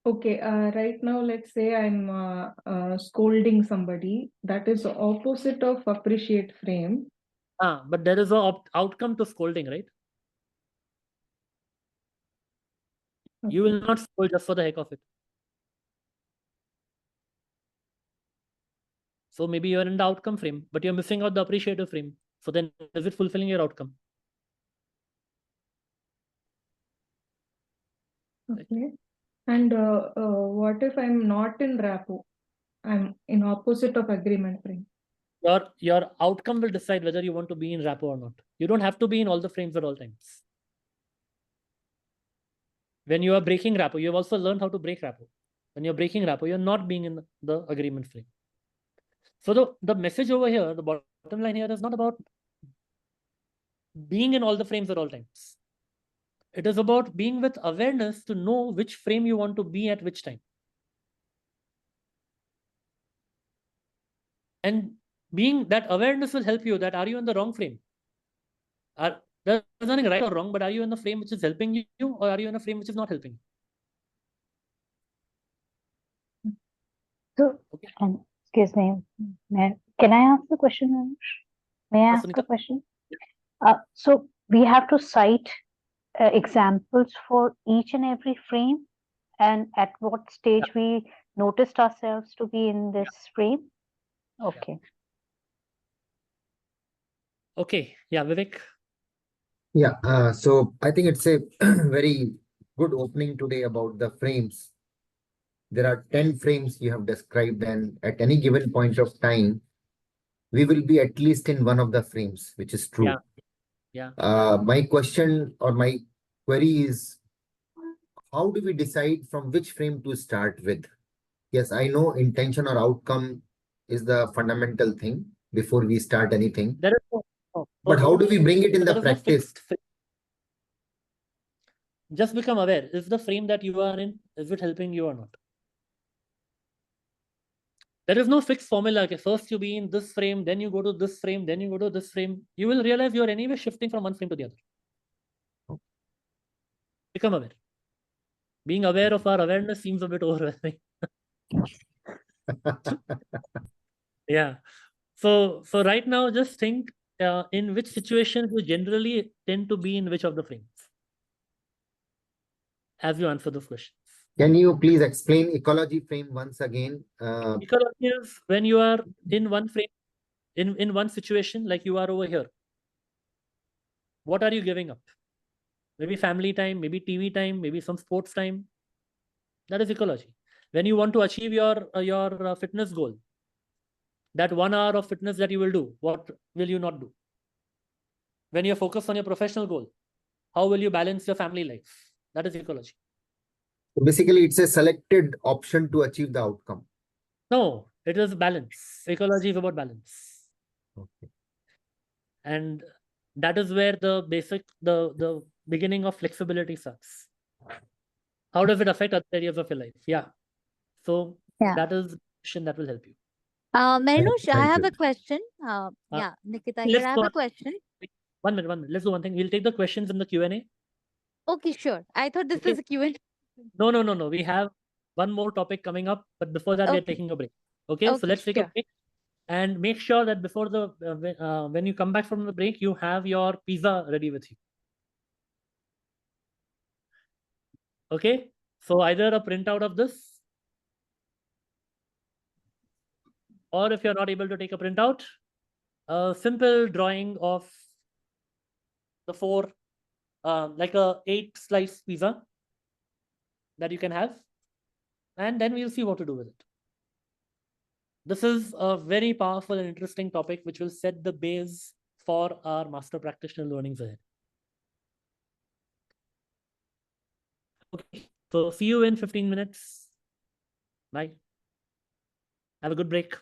Okay, right now, let's say I'm scolding somebody. That is the opposite of appreciate frame. But there is an outcome to scolding, right? Okay. You will not scold just for the heck of it. So maybe you're in the outcome frame, but you're missing out the appreciative frame. So then is it fulfilling your outcome? Okay. And what if I'm not in RAPO? I'm in opposite of agreement frame. Your outcome will decide whether you want to be in RAPO or not. You don't have to be in all the frames at all times. When you are breaking RAPO, you have also learned how to break RAPO. When you're breaking RAPO, you're not being in the agreement frame. So the message over here, the bottom line here is not about being in all the frames at all times. It is about being with awareness to know which frame you want to be at which time. And being that awareness will help you that are you in the wrong frame? There's nothing right or wrong, but are you in the frame which is helping you or are you in a frame which is not helping you? So, excuse me, can I ask the question, Mehernosh? May I ask a question? So we have to cite examples for each and every frame, and at what stage we noticed ourselves to be in this frame? Okay. Okay. Yeah, Vivek. Yeah, so I think it's a very good opening today about the frames. There are 10 frames you have described, and at any given point of time, we will be at least in one of the frames, which is true. Yeah. My question or my query is, how do we decide from which frame to start with? Yes, I know intention or outcome is the fundamental thing before we start anything. There is But how do we bring it in the practice? Just become aware. Is the frame that you are in, is it helping you or not? There is no fixed formula. Okay, first you be in this frame, then you go to this frame, then you go to this frame. You will realize you are anyway shifting from one frame to the other. Become aware. Being aware of our awareness seems a bit overwhelming. Yeah. So right now, just think in which situations you generally tend to be in which of the frames. As you answer those questions. Can you please explain ecology frame once again? Ecology is when you are in one frame, in one situation, like you are over here. What are you giving up? Maybe family time, maybe TV time, maybe some sports time. That is ecology. When you want to achieve your fitness goal, that 1 hour of fitness that you will do, what will you not do? When you're focused on your professional goal, how will you balance your family life? That is ecology. So basically, it's a selected option to achieve the outcome. No, it is balance. Ecology is about balance. Okay. And that is where the beginning of flexibility starts. How does it affect other areas of your life? Yeah. So Yeah. that is the question that will help you. Mehernosh, I Thank have you. a question. Yeah, Nikita here. Let's I have go a on. question. 1 minute. Let's do one thing. We'll take the questions in the Q&A. Okay, sure. I thought this Okay. was a Q&A. No. We have one more topic coming up, but before that, we are Okay. taking a break. Okay, so Okay, let's take a sure. break and make sure that before when you come back from the break, you have your pizza ready with you. Okay, so either a printout of this, or if you're not able to take a printout, a simple drawing of the four, like a 8-slice pizza that you can have, and then we'll see what to do with it. This is a very powerful and interesting topic which will set the base for our master practitioner learnings ahead. Okay, so see you in 15 minutes. Bye. Have a good break.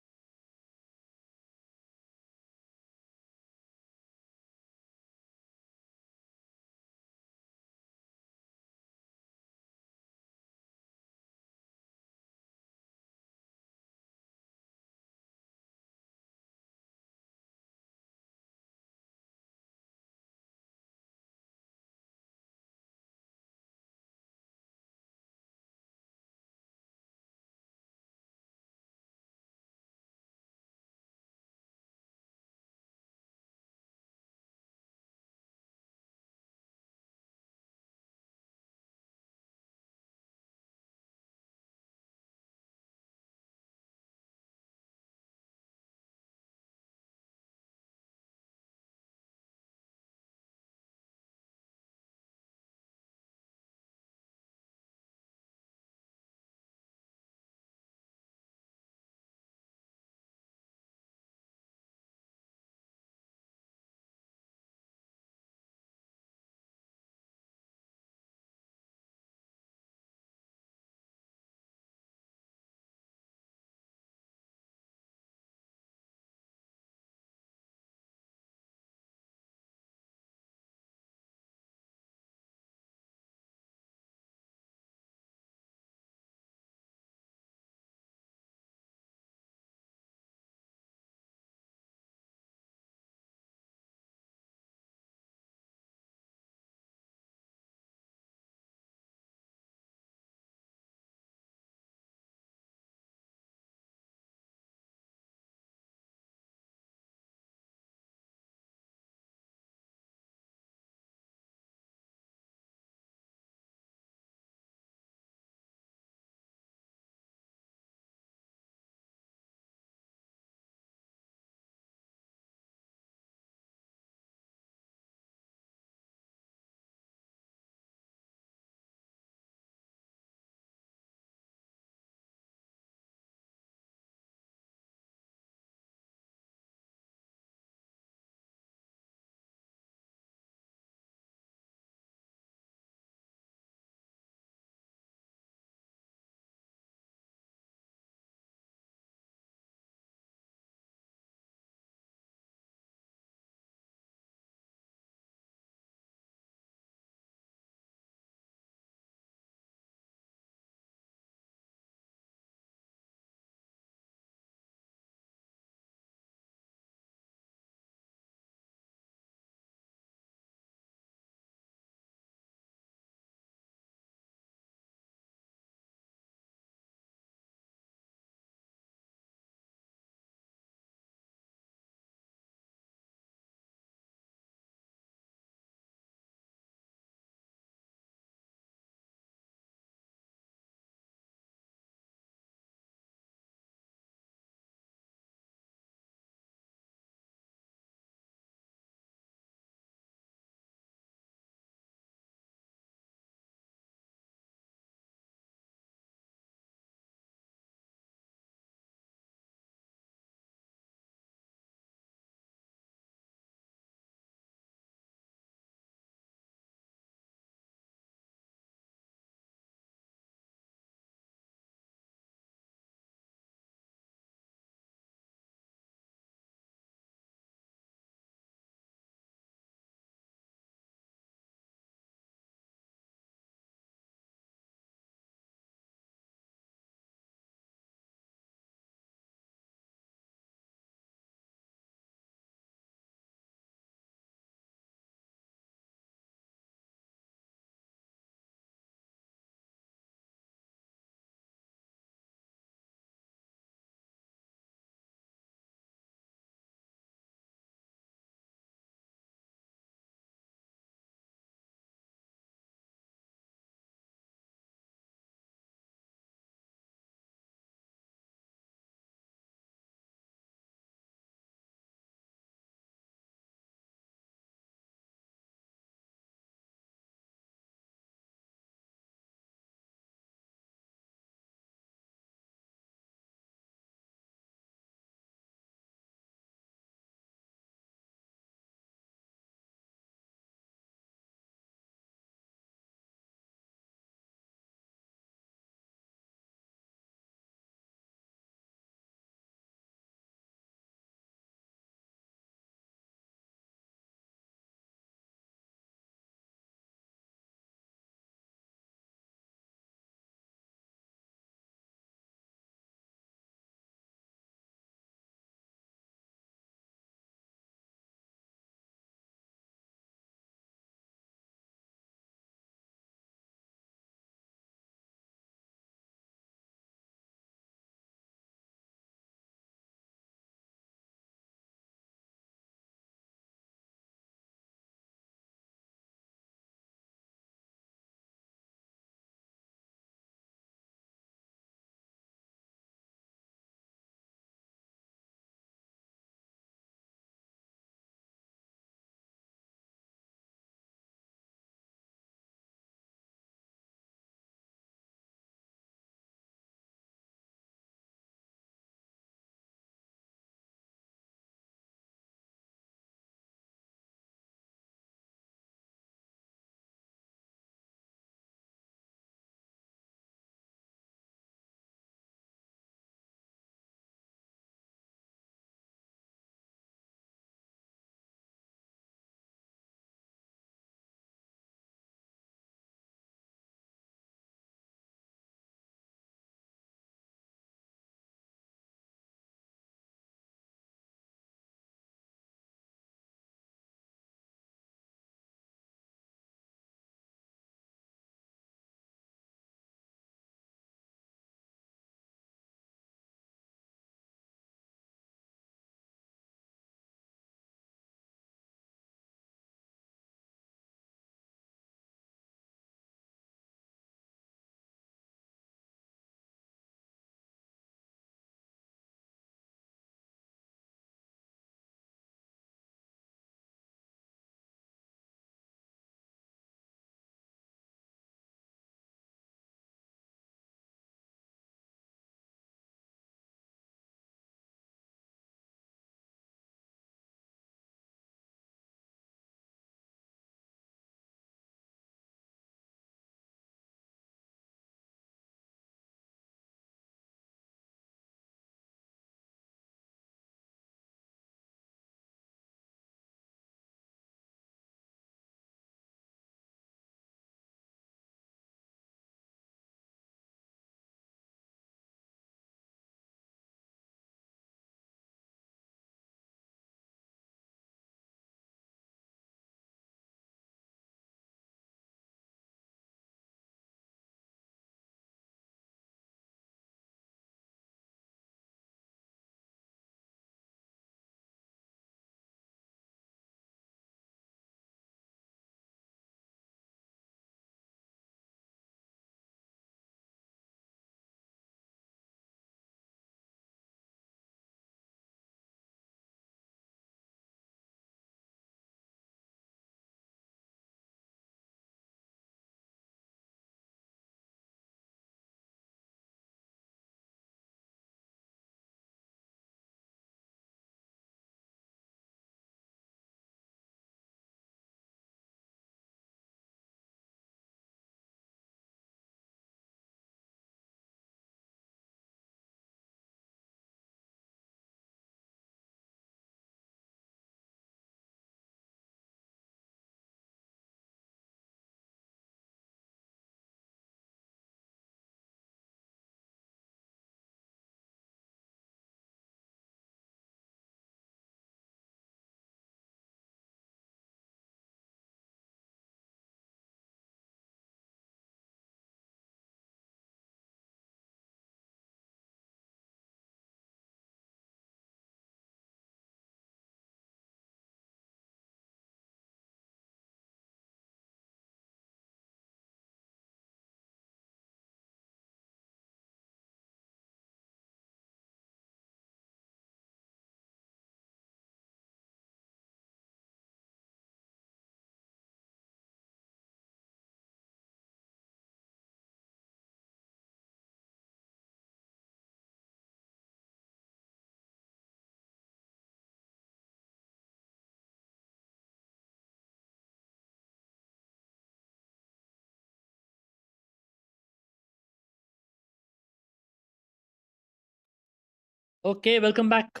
Okay, welcome back.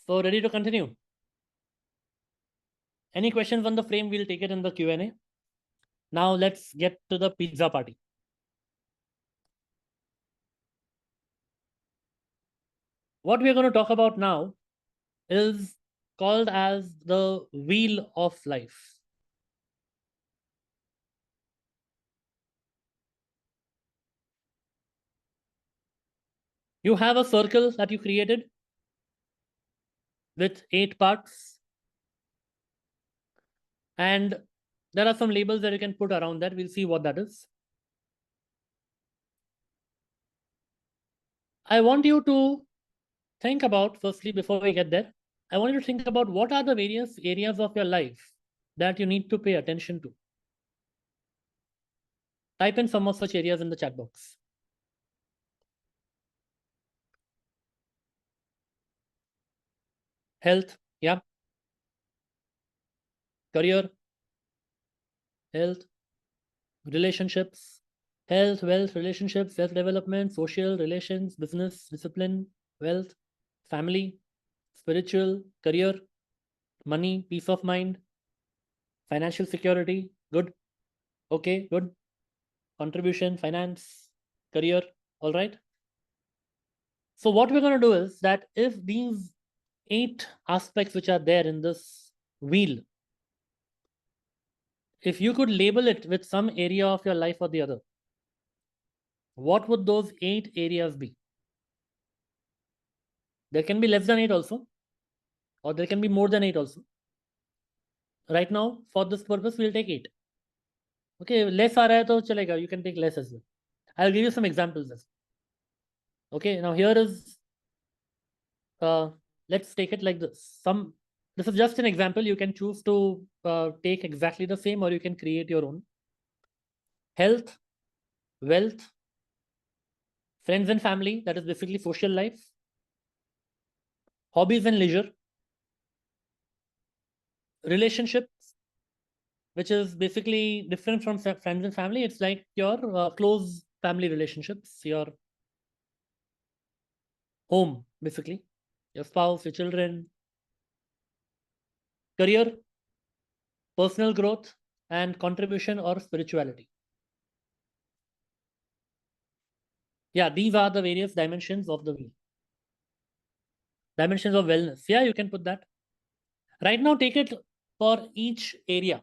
So ready to continue? Any questions on the frame? We'll take it in the Q&A. Now let's get to the pizza party. What we're going to talk about now is called as the wheel of life. You have a circle that you created with 8 parts. And there are some labels that you can put around that. We'll see what that is. I want you to think about, firstly, before we get there, I want you to think about what are the various areas of your life that you need to pay attention to. Type in some of such areas in the chat box. Health, yeah. Career, health, relationships, health, wealth, relationships, self-development, social, relations, business, discipline, wealth, family, spiritual, career, money, peace of mind, financial security, good. Okay, good. Contribution, finance, career, all right. So what we're going to do is that if these 8 aspects which are there in this wheel, if you could label it with some area of your life or the other, what would those 8 areas be? There can be less than 8 also, or there can be more than 8 also. Right now, for this purpose, we'll take 8. Okay, less aa raha hai to chalega, you can take less as well. I'll give you some examples. Okay, now here is, let's take it like this. This is just an example. You can choose to take exactly the same, or you can create your own. Health, wealth, friends and family, that is basically social life, hobbies and leisure, relationships, which is basically different from friends and family. It's like your close family relationships, your home, basically, your spouse, your children, career, personal growth, and contribution or spirituality. Yeah, these are the various dimensions of the wheel. Dimensions of wellness. Yeah, you can put that. Right now, take it for each area.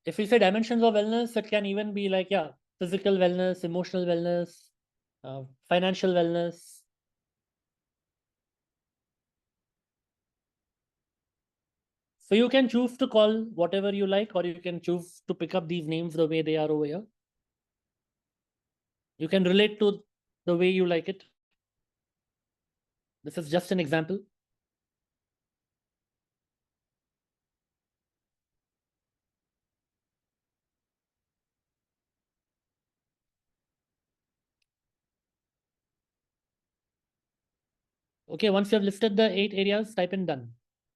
If we say dimensions of wellness, it can even be like, yeah, physical wellness, emotional wellness, financial wellness. So you can choose to call whatever you like, or you can choose to pick up these names the way they are over here. You can relate to the way you like it. This is just an example. Okay, once you have listed the 8 areas, type in done.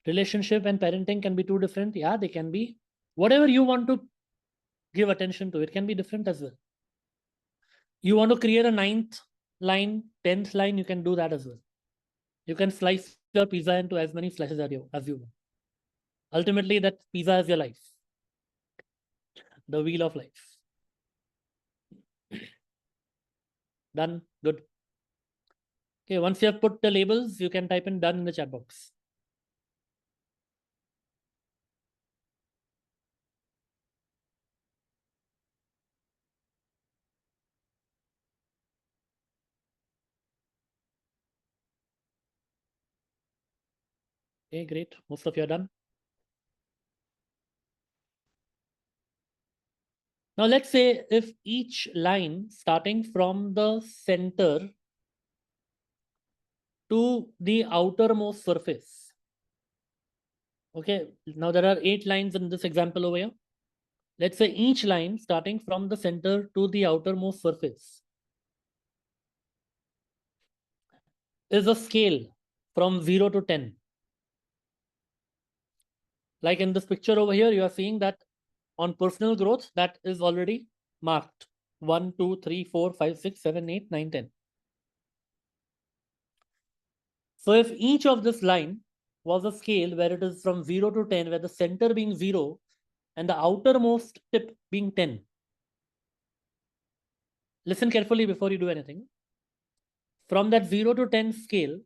Relationship and parenting can be 2 different. Yeah, they can be. Whatever you want to give attention to, it can be different as well. You want to create a 9th line, 10th line, you can do that as well. You can slice your pizza into as many slices as you want. Ultimately, that pizza is your life. The wheel of life. Done. Good. Okay, once you have put the labels, you can type in done in the chat box. Okay, great. Most of you are done. Now let's say if each line starting from the center to the outermost surface. Okay, now there are 8 lines in this example over here. Let's say each line starting from the center to the outermost surface is a scale from 0 to 10. Like in this picture over here, you are seeing that on personal growth, that is already marked. 1, 2, 3, 4, 5, 6, 7, 8, 9, 10. So if each of this line was a scale where it is from 0 to 10, where the center being 0 and the outermost tip being 10. Listen carefully before you do anything. From that 0 to 10 scale,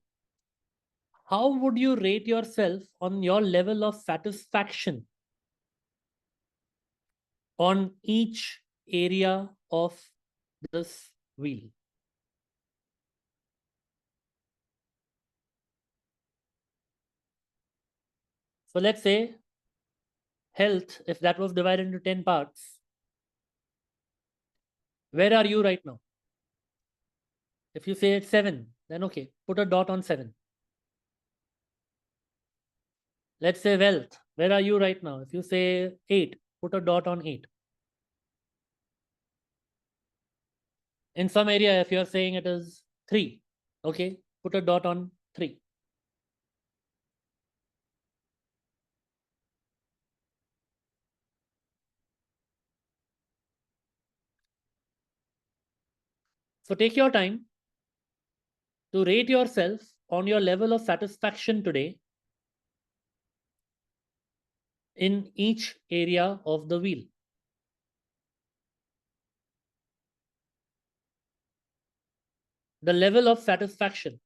how would you rate yourself on your level of satisfaction on each area of this wheel? So let's say health, if that was divided into 10 parts, where are you right now? If you say it's 7, then okay, put a dot on 7. Let's say wealth, where are you right now? If you say 8, put a dot on 8. In some area, if you're saying it is 3, okay, put a dot on 3. So take your time to rate yourself on your level of satisfaction today in each area of the wheel. The level of satisfaction,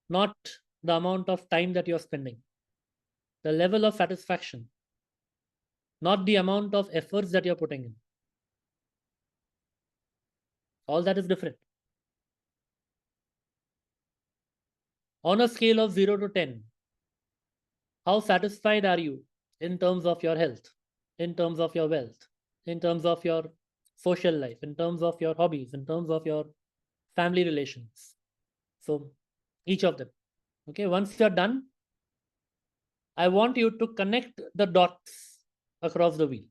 not the amount of time that you're spending. The level of satisfaction, not the amount of efforts that you're putting in. All that is different. On a scale of 0 to 10, how satisfied are you in terms of your health, in terms of your wealth, in terms of your social life, in terms of your hobbies, in terms of your family relations? So each of them. Okay, once you're done, I want you to connect the dots across the wheel.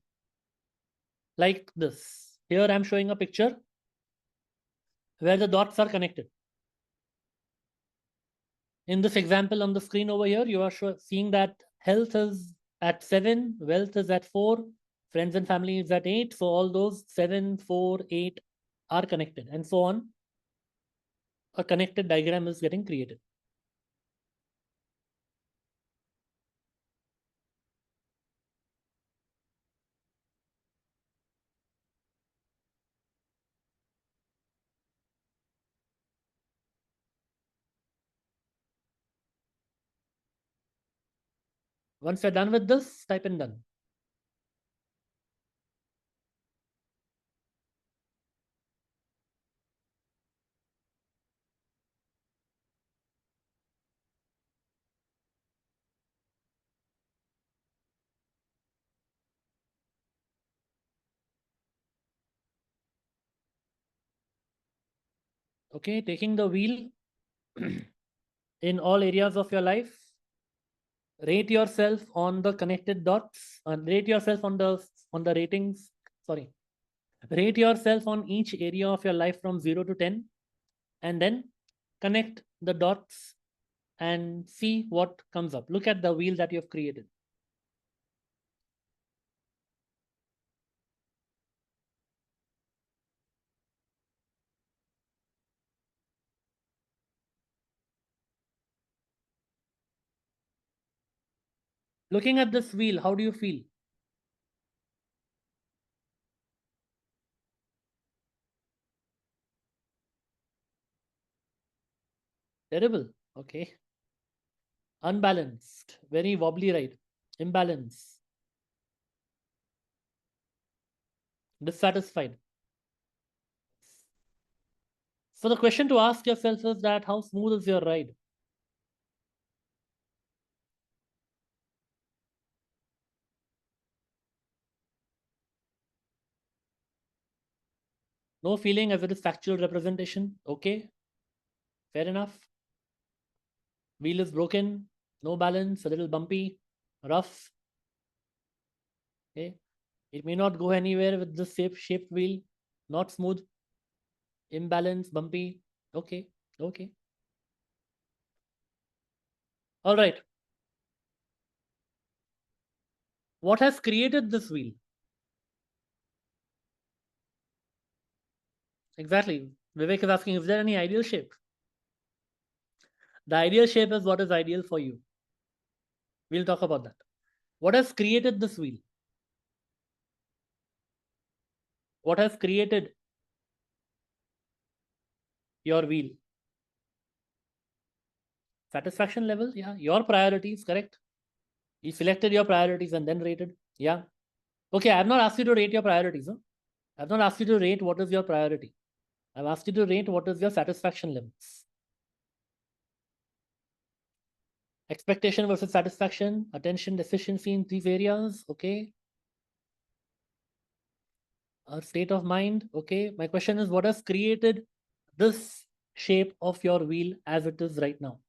Like this. Here I'm showing a picture where the dots are connected. In this example on the screen over here, you are seeing that health is at 7, wealth is at 4, friends and family is at 8. So all those 7, 4, 8 are connected, and so on. A connected diagram is getting created. Once you're done with this, type in done. Okay, taking the wheel in all areas of your life. Rate yourself on the connected dots, and rate yourself on the ratings. Sorry, rate yourself on each area of your life from 0 to 10, and then connect the dots and see what comes up. Look at the wheel that you have created. Looking at this wheel, how do you feel? Terrible. Okay. Unbalanced. Very wobbly ride. Imbalance. Dissatisfied. So the question to ask yourself is that how smooth is your ride? No feeling as it is factual representation. Okay. Fair enough. Wheel is broken. No balance. A little bumpy. Rough. Okay. It may not go anywhere with this shaped wheel. Not smooth. Imbalance. Bumpy. Okay. Okay. All right. What has created this wheel? Exactly. Vivek is asking, is there any ideal shape? The ideal shape is what is ideal for you. We'll talk about that. What has created this wheel? What has created your wheel? Satisfaction level? Yeah. Your priorities, correct? You selected your priorities and then rated. Yeah. Okay, I have not asked you to rate your priorities. Huh? I have not asked you to rate what is your priority. I've asked you to rate what is your satisfaction levels. Expectation versus satisfaction, attention deficiency in these areas. Okay. Our state of mind. Okay. My question is, what has created this shape of your wheel as it is right now?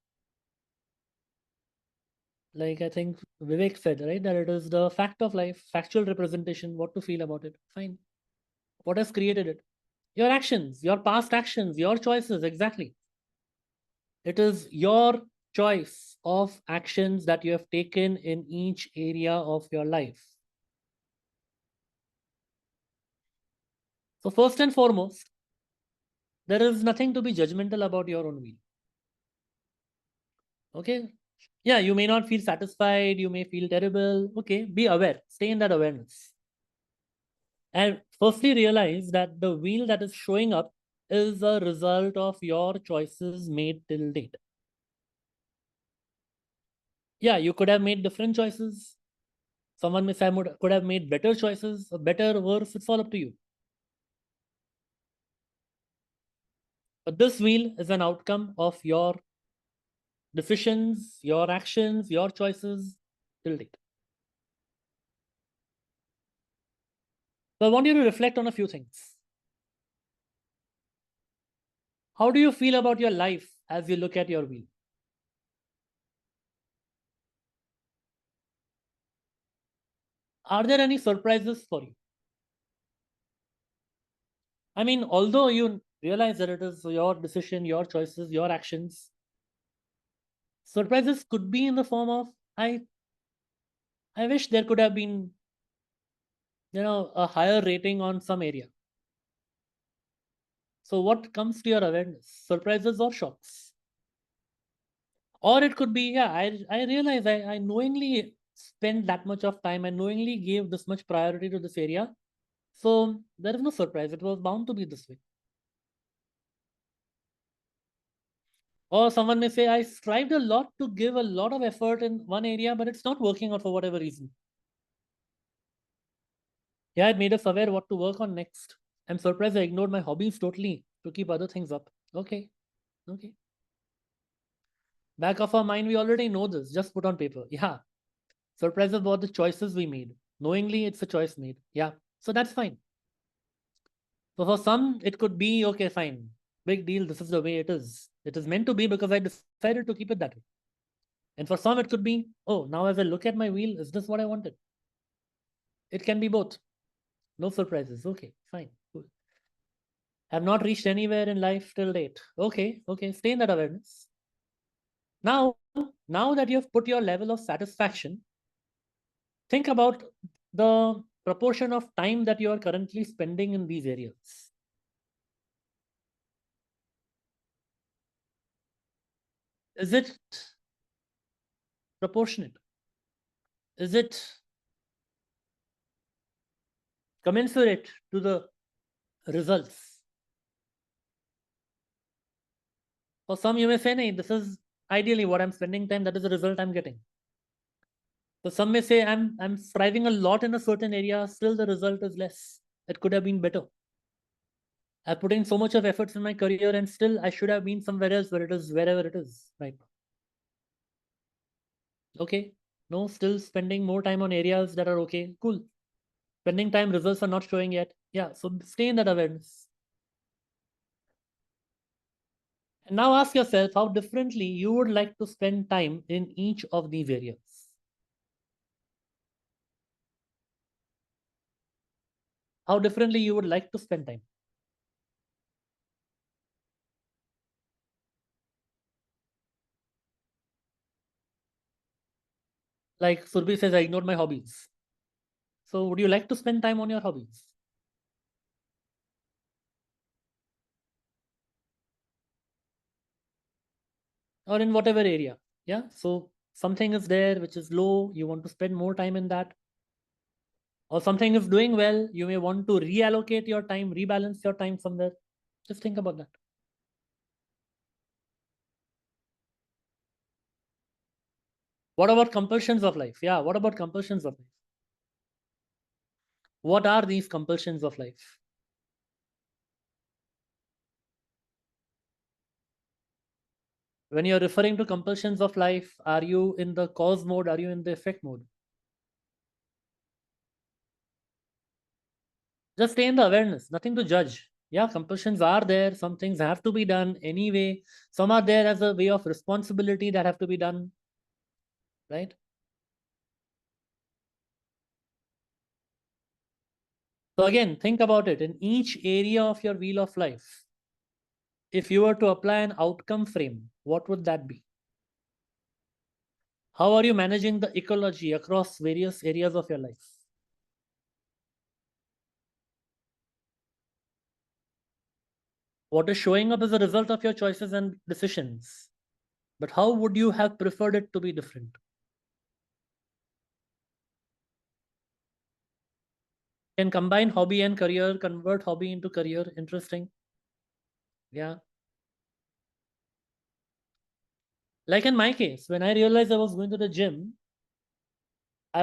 Like I think Vivek said, right, that it is the fact of life, factual representation, what to feel about it. Fine. What has created it? Your actions, your past actions, your choices. Exactly. It is your choice of actions that you have taken in each area of your life. So first and foremost, there is nothing to be judgmental about your own wheel. Okay. Yeah, you may not feel satisfied. You may feel terrible. Okay. Be aware. Stay in that awareness. And firstly, realize that the wheel that is showing up is a result of your choices made till date. Yeah, you could have made different choices. Someone may say could have made better choices, or better or worse. It's all up to you. But this wheel is an outcome of your decisions, your actions, your choices till date. So I want you to reflect on a few things. How do you feel about your life as you look at your wheel? Are there any surprises for you? I mean, although you realize that it is your decision, your choices, your actions, surprises could be in the form of, I wish there could have been, a higher rating on some area. So what comes to your awareness? Surprises or shocks? Or it could be, yeah, I realize I knowingly spent that much of time, I knowingly gave this much priority to this area. So there is no surprise. It was bound to be this way. Or someone may say, I strived a lot to give a lot of effort in one area, but it's not working out for whatever reason. Yeah, it made us aware what to work on next. I'm surprised I ignored my hobbies totally to keep other things up. Okay. Okay. Back of our mind, we already know this. Just put on paper. Yeah. Surprised about the choices we made. Knowingly, it's a choice made. Yeah. So that's fine. So for some, it could be, okay, fine. Big deal. This is the way it is. It is meant to be because I decided to keep it that way. And for some, it could be, oh, now as I look at my wheel, is this what I wanted? It can be both. No surprises. Okay, fine. Cool. Have not reached anywhere in life till date. Okay, okay. Stay in that awareness. Now that you have put your level of satisfaction, think about the proportion of time that you are currently spending in these areas. Is it proportionate? Is it commensurate to the results? For some, you may say, "Nay, this is ideally what I'm spending time, that is the result I'm getting." So some may say, I'm striving a lot in a certain area, still the result is less. It could have been better. I put in so much of efforts in my career and still I should have been somewhere else where it is wherever it is right now. Okay. No, still spending more time on areas that are okay. Cool. Spending time, results are not showing yet. Yeah. So stay in that awareness. And now ask yourself how differently you would like to spend time in each of these areas. How differently you would like to spend time. Like Surbhi says, I ignored my hobbies. So would you like to spend time on your hobbies? or in whatever area. Yeah. So something is there which is low, you want to spend more time in that. Or something is doing well, you may want to reallocate your time, rebalance your time somewhere. Just think about that. What about compulsions of life? Yeah, what about compulsions of life? What are these compulsions of life? When you're referring to compulsions of life, are you in the cause mode? Are you in the effect mode? Just stay in the awareness, nothing to judge. Yeah, compulsions are there. Some things have to be done anyway. Some are there as a way of responsibility that have to be done, right? So again, think about it. In each area of your wheel of life, if you were to apply an outcome frame, what would that be? How are you managing the ecology across various areas of your life? What is showing up as a result of your choices and decisions? But how would you have preferred it to be different? Can combine hobby and career, convert hobby into career. Interesting. Yeah. Like in my case, when I realized I was going to the gym, I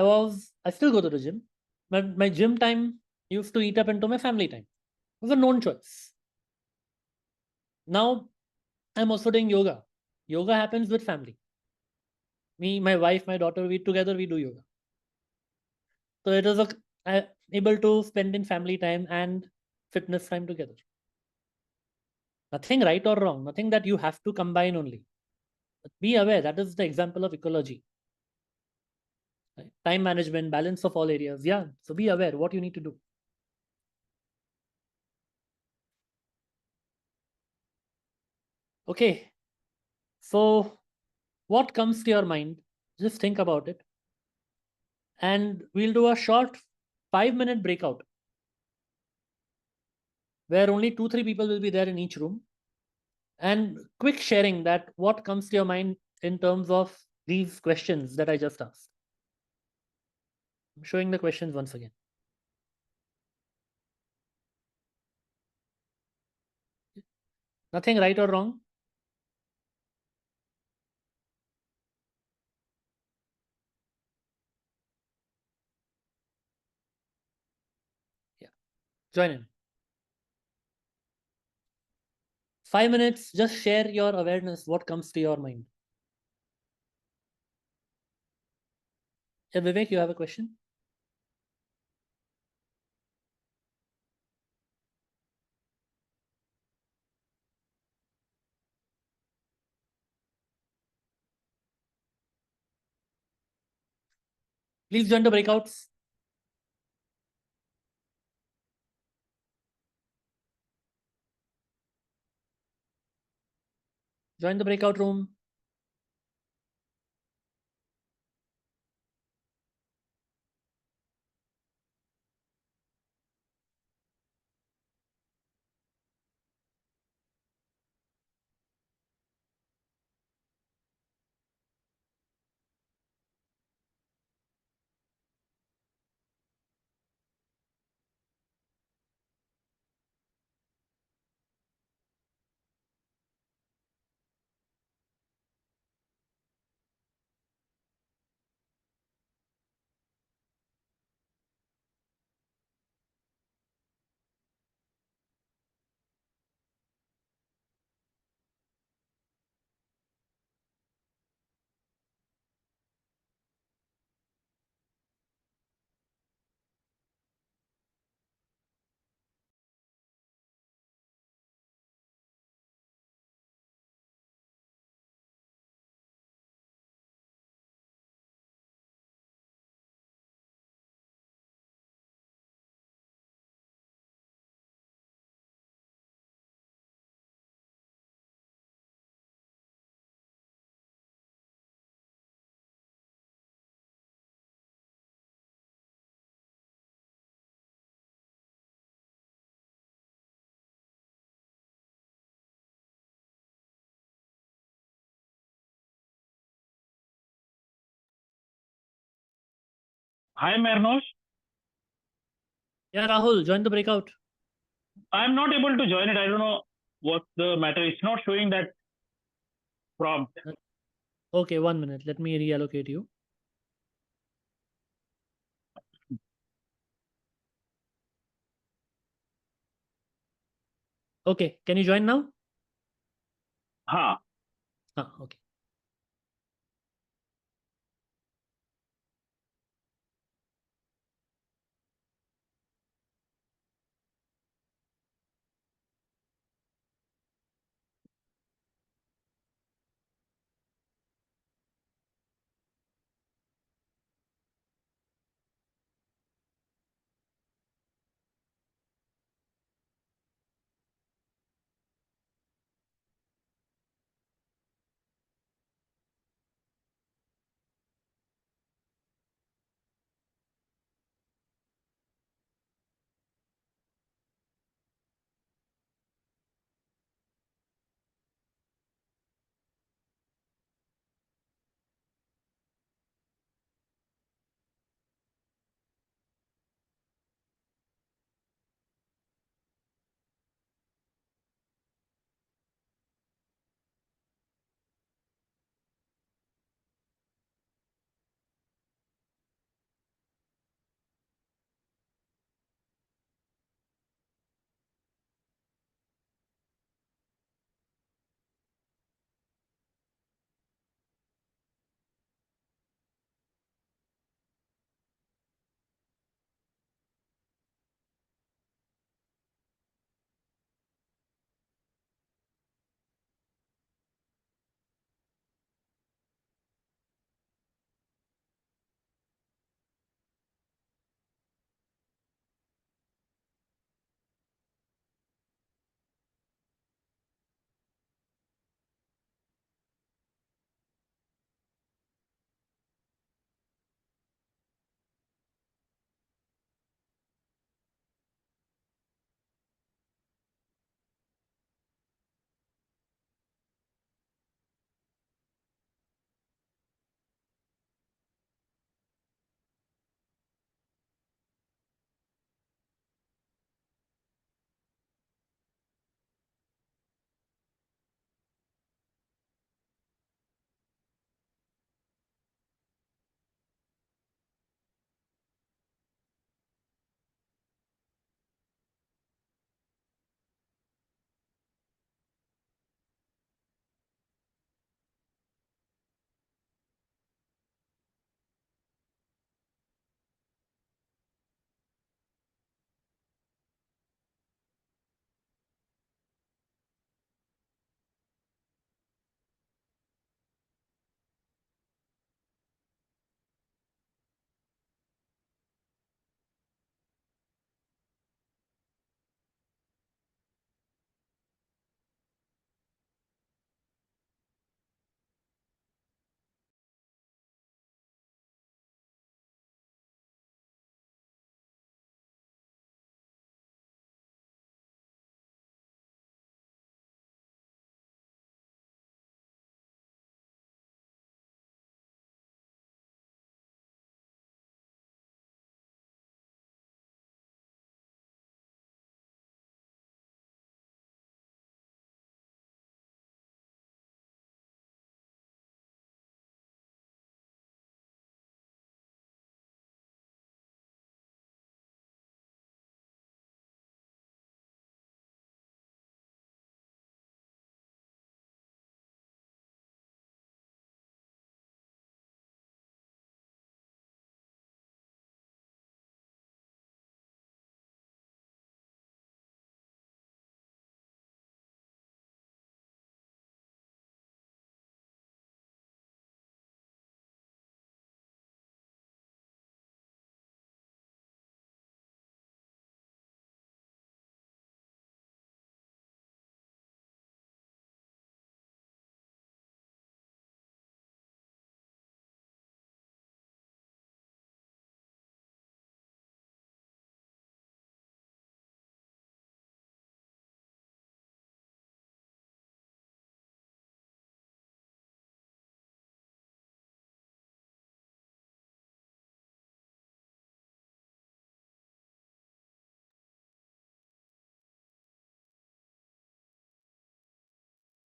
still go to the gym, but my gym time used to eat up into my family time. It was a known choice. Now I'm also doing yoga. Yoga happens with family. Me, my wife, my daughter, we together we do yoga. So it was able to spend in family time and fitness time together. Nothing right or wrong, nothing that you have to combine only. But be aware, that is the example of ecology. Right? Time management, balance of all areas. Yeah, so be aware what you need to do. Okay, so what comes to your mind? Just think about it. And we'll do a short 5-minute breakout where only 2-3 people will be there in each room. And quick sharing that what comes to your mind in terms of these questions that I just asked. I'm showing the questions once again. Nothing right or wrong. Yeah, join in. 5 minutes, just share your awareness, what comes to your mind. Yeah, Vivek, you have a question? Please join the breakouts. Join the breakout room. Hi, Mehernosh. Yeah, Rahul, join the breakout. I'm not able to join it. I don't know what's the matter. It's not showing that prompt. Okay, 1 minute. Let me reallocate you. Okay, can you join now? Okay.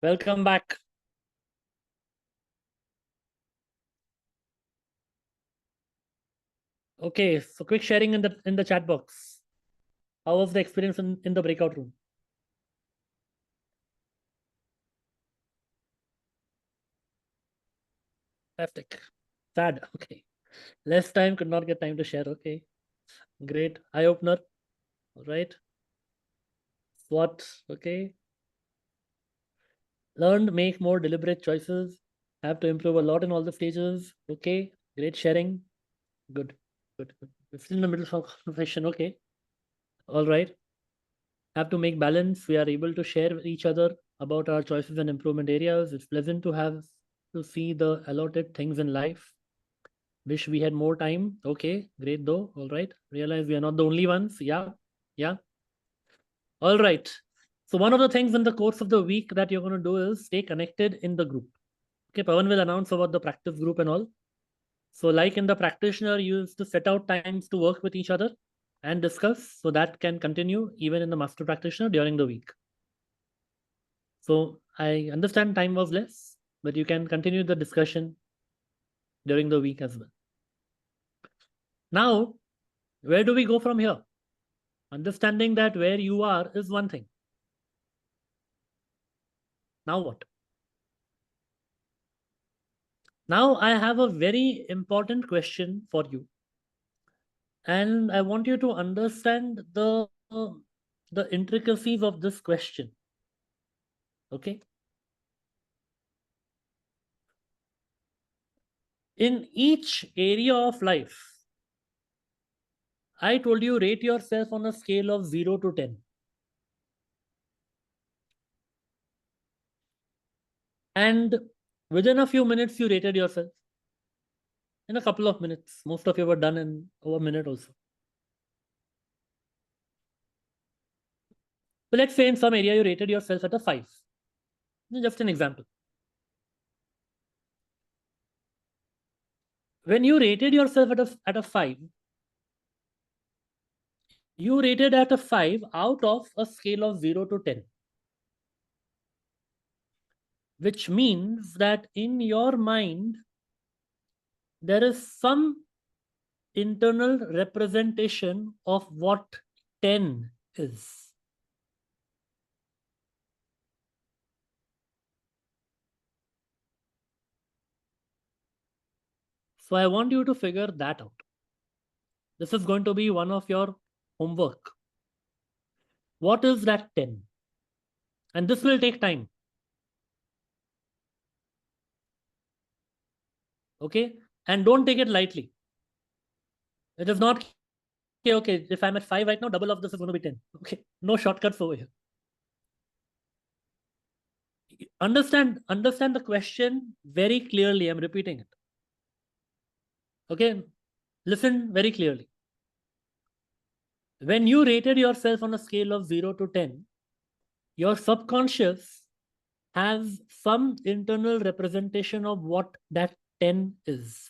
Welcome back. Okay, so quick sharing in the chat box. How was the experience in the breakout room? Fantastic. Sad. Okay. Less time, could not get time to share. Okay. Great. Eye opener. All right. SWOT. Okay. Learned, make more deliberate choices. Have to improve a lot in all the stages. Okay. Great sharing. Good. Good. Good. We're still in the middle of conversation. Okay. All right. Have to make balance. We are able to share with each other about our choices and improvement areas. It's pleasant to see the allotted things in life. Wish we had more time. Okay, great though. All right. Realize we are not the only ones. Yeah. Yeah. All right. So one of the things in the course of the week that you're going to do is stay connected in the group. Okay, Pawan will announce about the practice group and all. So like in the practitioner, you used to set out times to work with each other and discuss, so that can continue even in the master practitioner during the week. So I understand time was less, but you can continue the discussion during the week as well. Now, where do we go from here? Understanding that where you are is one thing. Now what? Now I have a very important question for you. And I want you to understand the intricacies of this question. Okay? In each area of life, I told you rate yourself on a scale of 0 to 10. And within a few minutes, you rated yourself. In a couple of minutes. Most of you were done in over a minute also. So let's say in some area you rated yourself at a 5. Just an example. When you rated yourself at a 5, you rated at a 5 out of a scale of 0 to 10. Which means that in your mind, there is some internal representation of what 10 is. So I want you to figure that out. This is going to be one of your homework. What is that 10? And this will take time. Okay? And don't take it lightly. It is not, okay, if I'm at 5 right now, double of this is going to be 10. Okay? No shortcuts over here. Understand the question very clearly. I'm repeating it. Okay? Listen very clearly. When you rated yourself on a scale of 0 to 10, your subconscious has some internal representation of what that 10 is.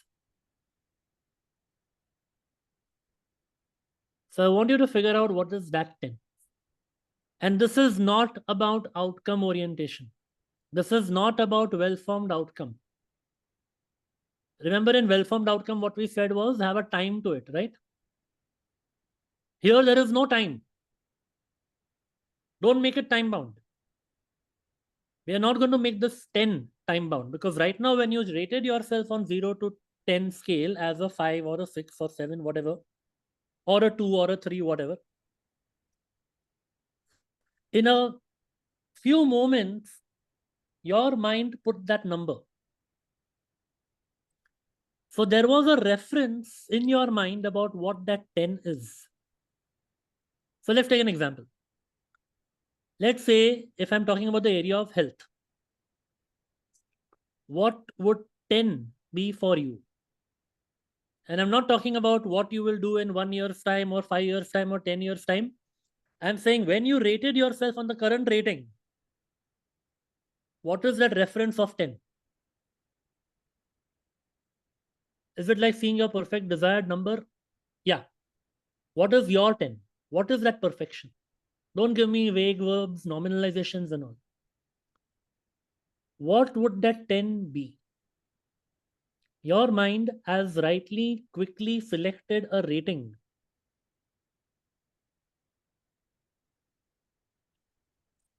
So I want you to figure out what is that 10. And this is not about outcome orientation. This is not about well-formed outcome. Remember, in well-formed outcome, what we said was have a time to it, right? Here, there is no time. Don't make it time-bound. We are not going to make this 10 time-bound, because right now, when you rated yourself on 0 to 10 scale as a 5 or a 6 or 7, whatever, or a 2 or a 3, whatever, in a few moments, your mind put that number. So there was a reference in your mind about what that 10 is. So let's take an example. Let's say if I'm talking about the area of health, what would 10 be for you? And I'm not talking about what you will do in 1 year's time or 5 years' time or 10 years' time. I'm saying when you rated yourself on the current rating, what is that reference of 10? Is it like seeing your perfect desired number? Yeah. What is your 10? What is that perfection? Don't give me vague verbs, nominalizations and all. what would that 10 be? Your mind has rightly, quickly selected a rating.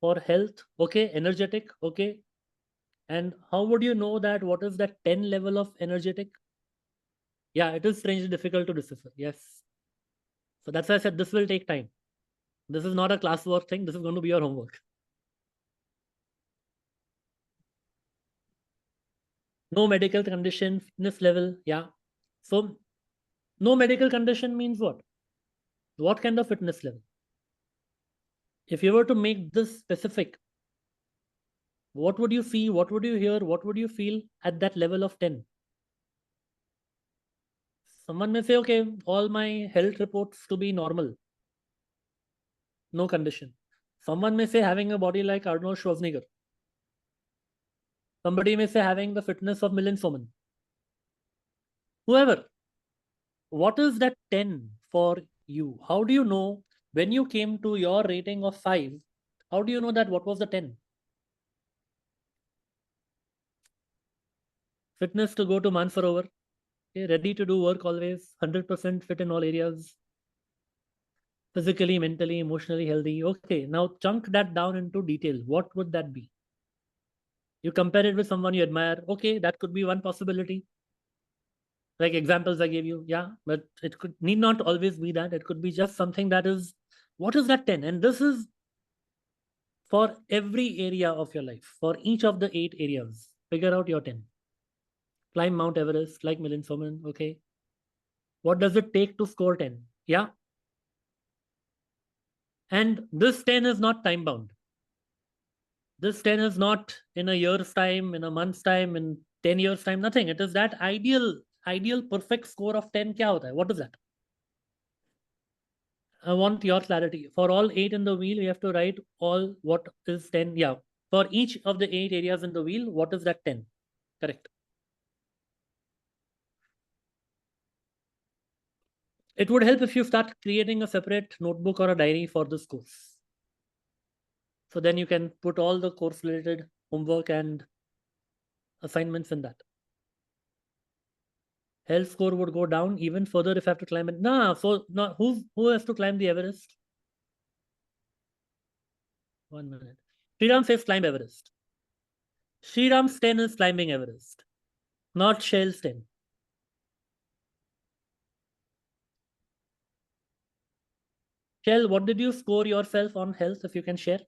For health, okay, energetic, okay. And how would you know that what is that 10 level of energetic? Yeah, it is strangely difficult to decipher. Yes. So that's why I said this will take time. This is not a classwork thing. This is going to be your homework. No medical condition, fitness level. Yeah. So no medical condition means what? What kind of fitness level? If you were to make this specific, what would you see? What would you hear? What would you feel at that level of 10? Someone may say, okay, all my health reports to be normal. No condition. Someone may say having a body like Arnold Schwarzenegger. Somebody may say having the fitness of Milan Soman. Whoever. What is that 10 for you? How do you know when you came to your rating of 5? How do you know that what was the 10? Fitness to go to Mansarovar. Okay, ready to do work always. 100% fit in all areas. Physically, mentally, emotionally healthy. Okay, now chunk that down into detail. What would that be? You compare it with someone you admire. Okay, that could be one possibility. Like examples I gave you. Yeah, but it could need not always be that. It could be just something that is, what is that 10? And this is for every area of your life. For each of the 8 areas, figure out your 10. Climb Mount Everest like Milan Soman. Okay. What does it take to score 10? Yeah. And this 10 is not time bound. This 10 is not in a year's time, in a month's time, in 10 years' time, nothing. It is that ideal perfect score of 10. Kya hota hai? What is that? I want your clarity. For all 8 in the wheel, we have to write all what is 10. Yeah. For each of the 8 areas in the wheel, what is that 10? Correct. It would help if you start creating a separate notebook or a diary for this course. So then you can put all the course related homework and assignments in that. Health score would go down even further if I have to climb it. Nah, so no, who has to climb the Everest? 1 minute. Sriram says climb Everest. Sriram's 10 is climbing Everest, not Shell's 10. Shell, what did you score yourself on health, if you can share?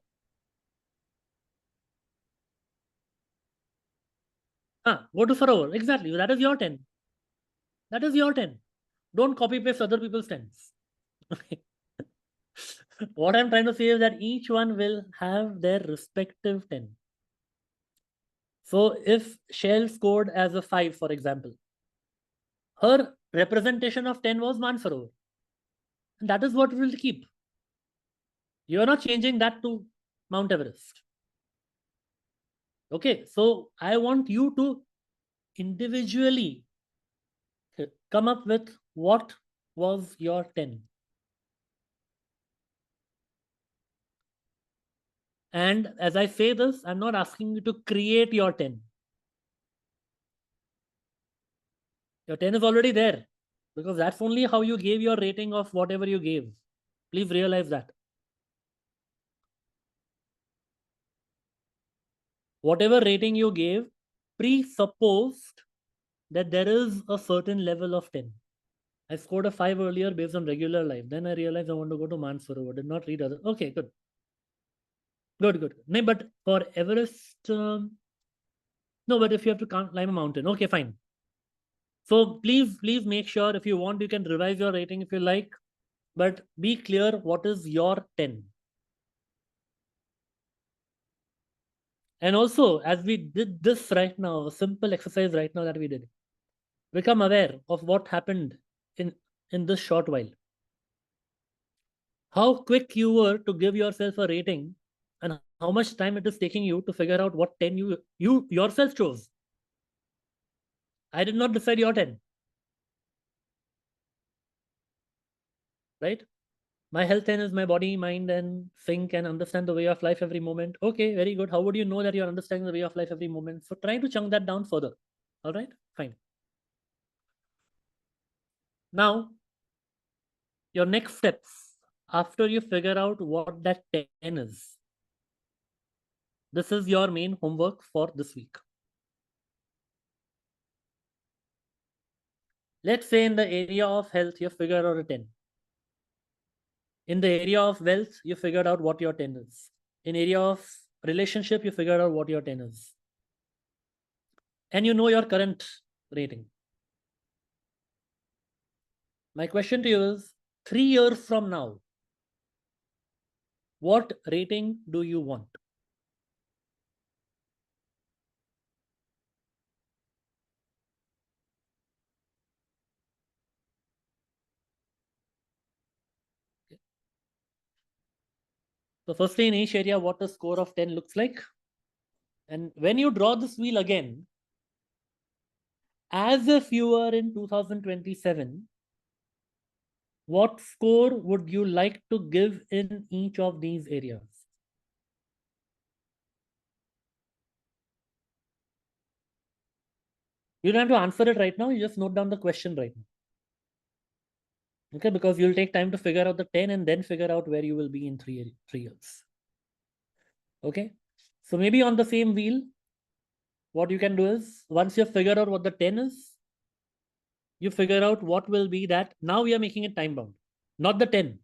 Go to Sarovar. Exactly. That is your 10. That is your 10. Don't copy paste other people's 10s. What I'm trying to say is that each one will have their respective 10. So if Shell scored as a 5, for example, her representation of 10 was Mansarovar. And that is what we will keep. You are not changing that to Mount Everest. Okay, so I want you to individually come up with what was your 10. And as I say this, I'm not asking you to create your 10. Your 10 is already there because that's only how you gave your rating of whatever you gave. Please realize that. Whatever rating you gave presupposed that there is a certain level of 10. I scored a 5 earlier based on regular life. Then I realized I want to go to Mansarovar. Did not read other. Okay, good. Good. No, but for Everest, no, but if you have to climb a mountain, okay, fine. So please make sure if you want, you can revise your rating if you like, but be clear what is your 10. And also, as we did this right now, a simple exercise right now that we did, become aware of what happened in this short while. How quick you were to give yourself a rating and how much time it is taking you to figure out what 10 you yourself chose. I did not decide your 10. Right? My health 10 is my body, mind, and think and understand the way of life every moment. Okay, very good. How would you know that you're understanding the way of life every moment? So try to chunk that down further. All right, fine. Now, your next steps after you figure out what that 10 is. This is your main homework for this week. Let's say in the area of health, you figured out a 10. In the area of wealth, you figured out what your 10 is. In area of relationship, you figured out what your 10 is. And you know your current rating. My question to you is, 3 years from now, what rating do you want? So firstly, in each area, what a score of 10 looks like. And when you draw this wheel again, as if you were in 2027, what score would you like to give in each of these areas? You don't have to answer it right now. You just note down the question right now. Okay, because you'll take time to figure out the 10 and then figure out where you will be in 3 years. Okay, so maybe on the same wheel, what you can do is, once you've figured out what the 10 is, you figure out what will be that. Now we are making it time bound, not the 10.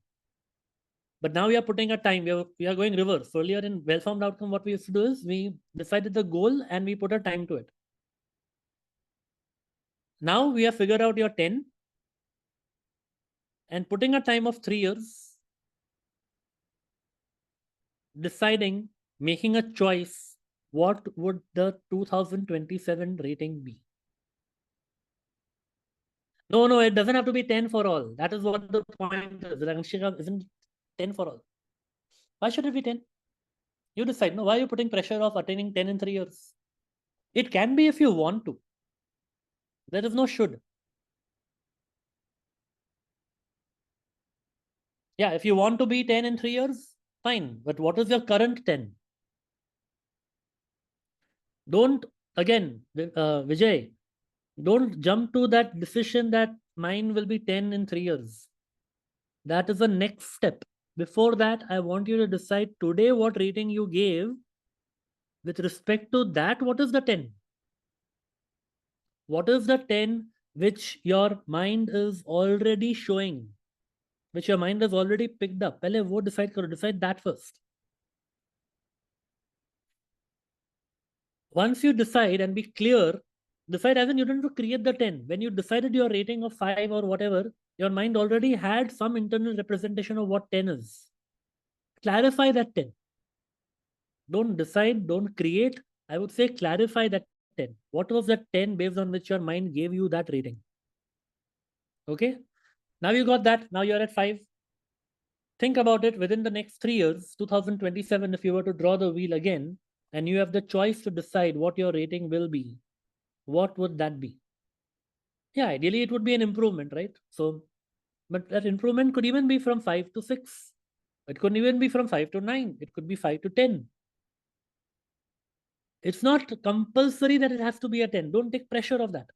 But now we are putting a time, we are going reverse. So earlier in well-formed outcome, what we used to do is we decided the goal and we put a time to it. Now we have figured out your 10 and putting a time of 3 years, deciding, making a choice, what would the 2027 rating be? No, it doesn't have to be 10 for all. That is what the point is. Randeria isn't 10 for all. Why should it be 10? You decide. No, why are you putting pressure of attaining 10 in 3 years? It can be if you want to. There is no should. Yeah, if you want to be 10 in 3 years, fine. But what is your current 10? Don't, again, Vijay, don't jump to that decision that mine will be 10 in 3 years. That is the next step. Before that, I want you to decide today what rating you gave. With respect to that, what is the 10? What is the 10 which your mind is already showing? Which your mind has already picked up. Pehle wo decide karo, decide that first. Once you decide and be clear, decide as in you don't have to create the 10. When you decided your rating of 5 or whatever, your mind already had some internal representation of what 10 is. Clarify that 10. Don't decide, don't create. I would say clarify that 10. What was that 10 based on which your mind gave you that rating? Okay. Now you got that. Now you're at 5. Think about it within the next 3 years, 2027, if you were to draw the wheel again, and you have the choice to decide what your rating will be, what would that be? Yeah, ideally it would be an improvement, right? So, but that improvement could even be from 5 to 6. It could even be from 5 to 9. It could be 5 to 10. It's not compulsory that it has to be a 10. Don't take pressure of that.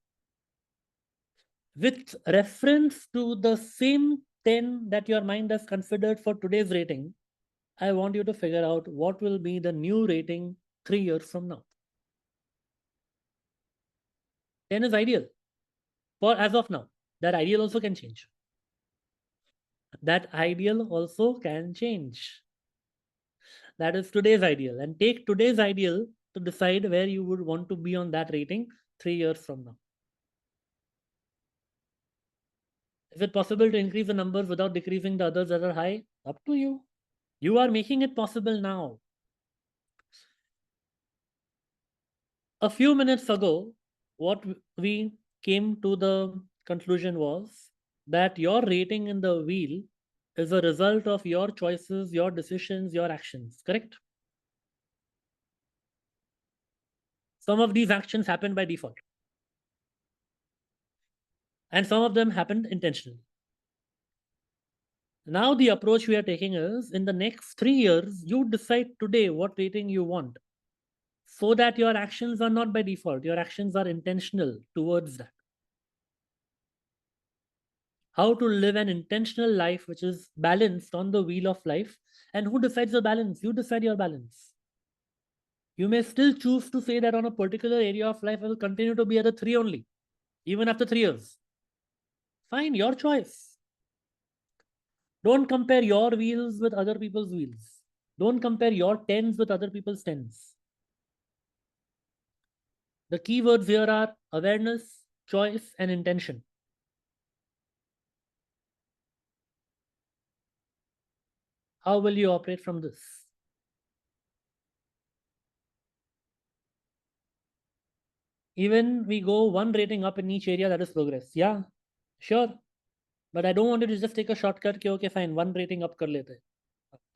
With reference to the same 10 that your mind has considered for today's rating, I want you to figure out what will be the new rating 3 years from now. 10 is ideal for as of now. That ideal also can change. That ideal also can change. That is today's ideal. And take today's ideal to decide where you would want to be on that rating 3 years from now. Is it possible to increase the numbers without decreasing the others that are high? Up to you. You are making it possible now. A few minutes ago, what we came to the conclusion was that your rating in the wheel is a result of your choices, your decisions, your actions, correct? Some of these actions happened by default. And some of them happened intentionally. Now the approach we are taking is, in the next 3 years, you decide today what rating you want, so that your actions are not by default, your actions are intentional towards that. How to live an intentional life which is balanced on the wheel of life. And who decides the balance? You decide your balance. You may still choose to say that on a particular area of life I will continue to be at a 3 only, even after 3 years. Fine, your choice. Don't compare your wheels with other people's wheels. Don't compare your 10s with other people's 10s. The keywords here are awareness, choice, and intention. How will you operate from this? Even we go 1 rating up in each area, that is progress. Yeah, sure. But I don't want you to just take a shortcut. Okay, fine, 1 rating up kar lete.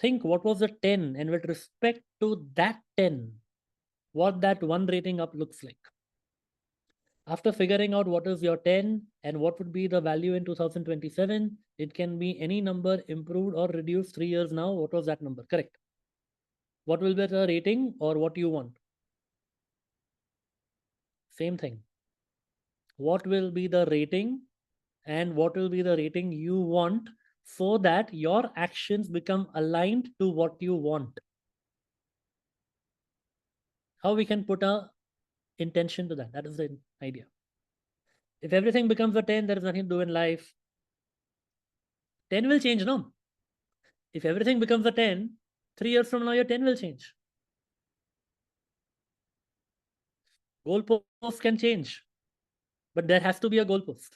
Think what was the 10, and with respect to that 10, what that 1 rating up looks like. After figuring out what is your 10 and what would be the value in 2027, it can be any number improved or reduced 3 years now. What was that number? Correct. What will be the rating or what you want? Same thing. What will be the rating and what will be the rating you want, so that your actions become aligned to what you want. How we can put a intention to that. That is the idea. If everything becomes a 10, there is nothing to do in life. 10 will change, no? If everything becomes a 10, 3 years from now, your 10 will change. Goalposts can change, but there has to be a goalpost.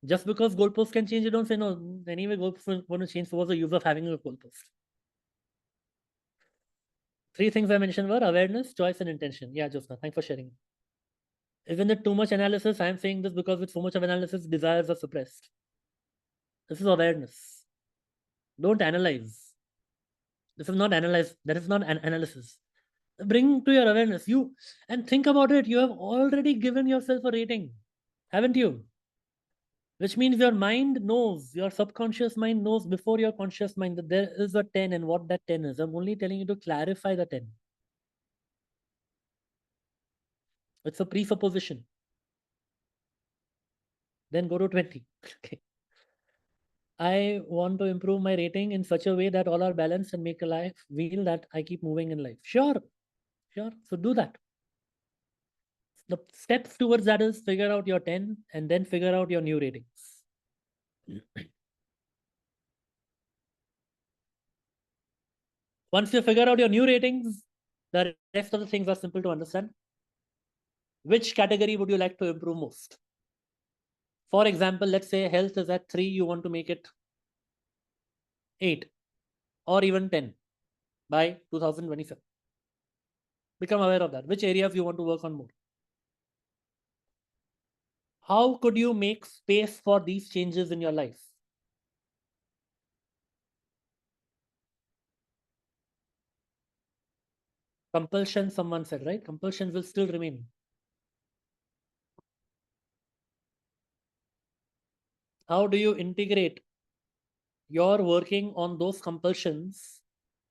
Just because goalposts can change, you don't say, no, anyway, goalposts want to change. So what's the use of having a goalpost? 3 things I mentioned were awareness, choice, and intention. Yeah, Josna, thanks for sharing. Isn't it too much analysis? I'm saying this because with so much of analysis, desires are suppressed. This is awareness. Don't analyze. This is not analyze. That is not an analysis. Bring to your awareness. You and think about it. You have already given yourself a rating, haven't you? Which means your mind knows, your subconscious mind knows before your conscious mind that there is a 10 and what that 10 is. I'm only telling you to clarify the 10. It's a presupposition. Then go to 20. Okay. I want to improve my rating in such a way that all are balanced and make a life feel that I keep moving in life. Sure. So do that. The steps towards that is figure out your 10 and then figure out your new ratings. Once you figure out your new ratings, the rest of the things are simple to understand. Which category would you like to improve most? For example, let's say health is at 3, you want to make it 8 or even 10 by 2027. Become aware of that. Which areas you want to work on more? How could you make space for these changes in your life? Compulsion, someone said, right? Compulsion will still remain. How do you integrate your working on those compulsions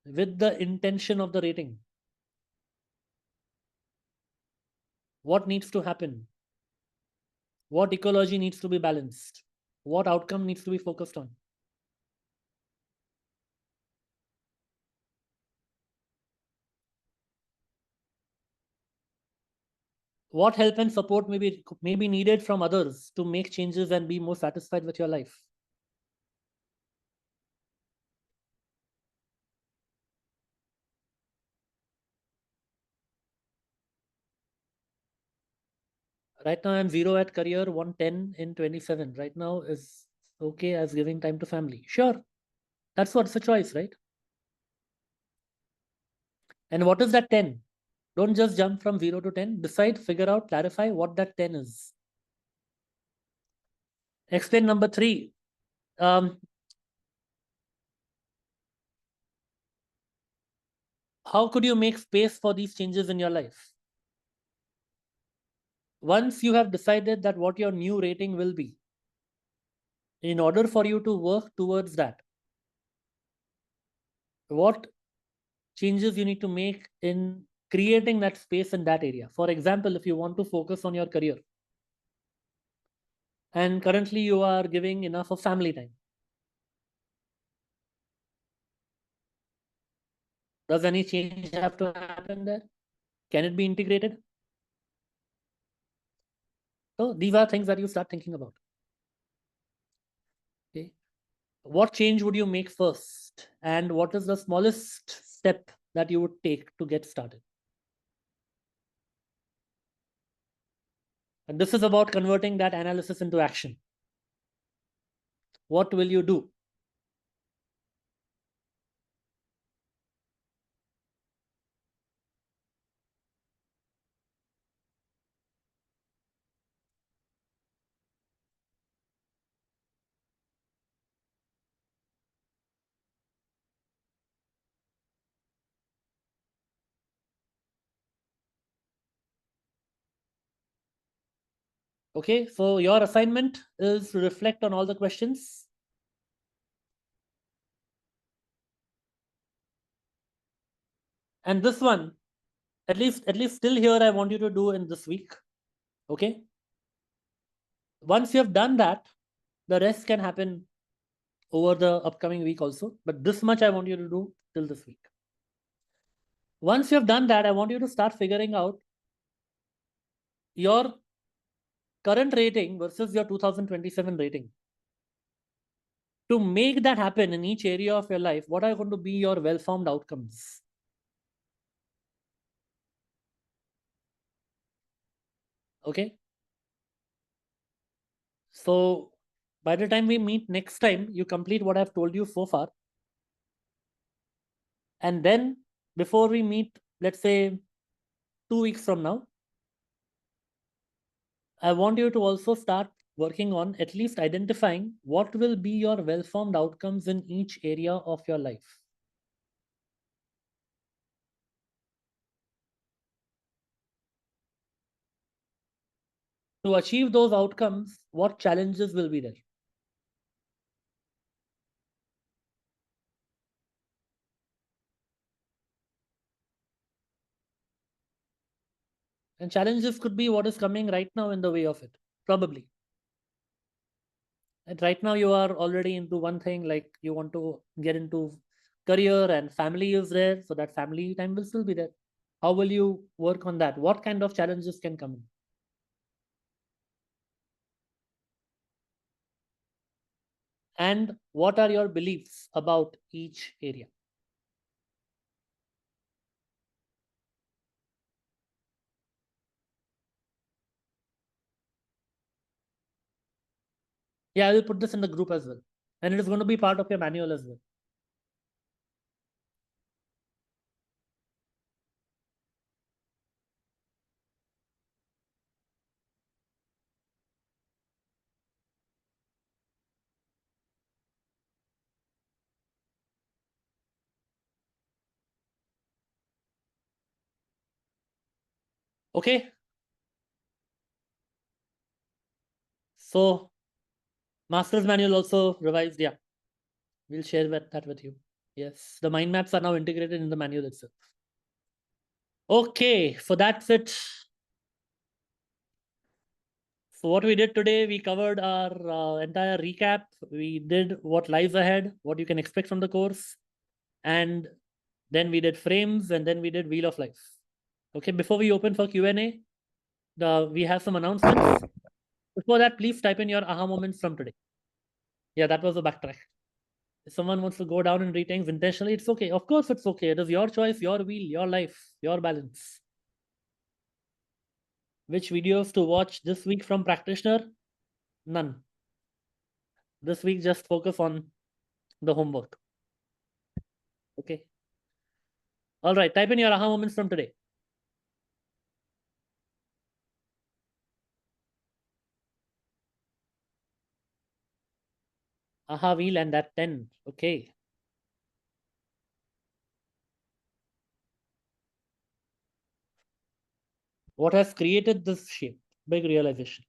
with the intention of the rating? What needs to happen? What ecology needs to be balanced? What outcome needs to be focused on? What help and support may be needed from others to make changes and be more satisfied with your life? Right now, I'm 0 at career, 110 in 27. Right now is okay as giving time to family. Sure. That's what's a choice, right? And what is that 10? Don't just jump from 0 to 10. Decide, figure out, clarify what that 10 is. Explain number 3. How could you make space for these changes in your life? Once you have decided that what your new rating will be, in order for you to work towards that, what changes you need to make in creating that space in that area. For example, if you want to focus on your career and currently you are giving enough of family time, does any change have to happen there? Can it be integrated? So these are things that you start thinking about. Okay. What change would you make first? And what is the smallest step that you would take to get started? And this is about converting that analysis into action. What will you do? Okay, so your assignment is to reflect on all the questions. And this one, at least till here, I want you to do in this week. Okay. Once you have done that, the rest can happen over the upcoming week also. But this much I want you to do till this week. Once you have done that, I want you to start figuring out your current rating versus your 2027 rating. To make that happen in each area of your life, what are going to be your well-formed outcomes? Okay. So by the time we meet next time, you complete what I've told you so far. And then before we meet, let's say 2 weeks from now, I want you to also start working on at least identifying what will be your well-formed outcomes in each area of your life. To achieve those outcomes, what challenges will be there? And challenges could be what is coming right now in the way of it, probably. And right now you are already into one thing, like you want to get into career and family is there, so that family time will still be there. How will you work on that? What kind of challenges can come in? And what are your beliefs about each area? Yeah, I will put this in the group as well. And it is going to be part of your manual as well. Okay. So master's manual also revised. Yeah. We'll share that with you. Yes. The mind maps are now integrated in the manual itself. Okay. So that's it. So what we did today, we covered our entire recap. We did what lies ahead, what you can expect from the course. And then we did frames, and then we did Wheel of Life. Okay, before we open for Q&A, we have some announcements. Before that, please type in your aha moments from today. Yeah, that was a backtrack. If someone wants to go down and read things intentionally, it's okay. Of course, it's okay. It is your choice, your wheel, your life, your balance. Which videos to watch this week from Practitioner? None. This week, just focus on the homework. Okay. All right. Type in your aha moments from today. Aha wheel and that 10. Okay. What has created this shape? Big realization.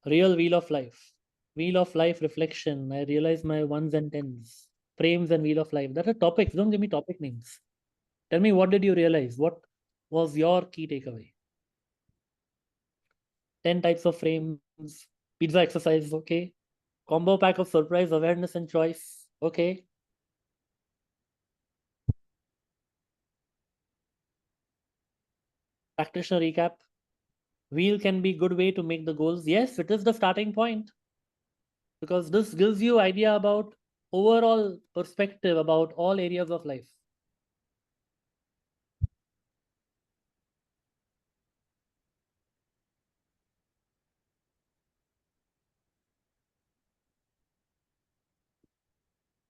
Real wheel of life. Wheel of life reflection. I realize my ones and tens. frames and wheel of life. That are topics. Don't give me topic names. Tell me, what did you realize? What was your key takeaway? 10 types of frames, pizza exercise, okay. Combo pack of surprise, awareness, and choice, okay. Practitioner recap. Wheel can be a good way to make the goals. Yes, it is the starting point, because this gives you idea about overall perspective about all areas of life.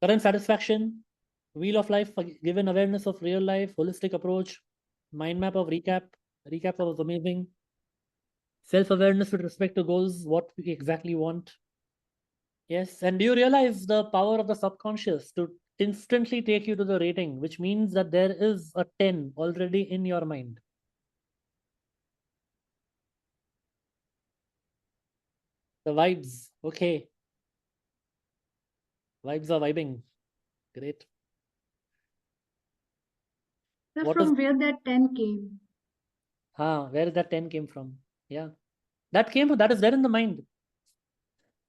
Current satisfaction, wheel of life, given awareness of real life, holistic approach, mind map of recap. Recap was amazing. Self-awareness with respect to goals, what we exactly want. Yes, and do you realize the power of the subconscious to instantly take you to the rating, which means that there is a 10 already in your mind. The vibes, okay. Vibes are vibing. Great. Sir, What from is- where that 10 came? Where that 10 came from? Yeah. That is there in the mind.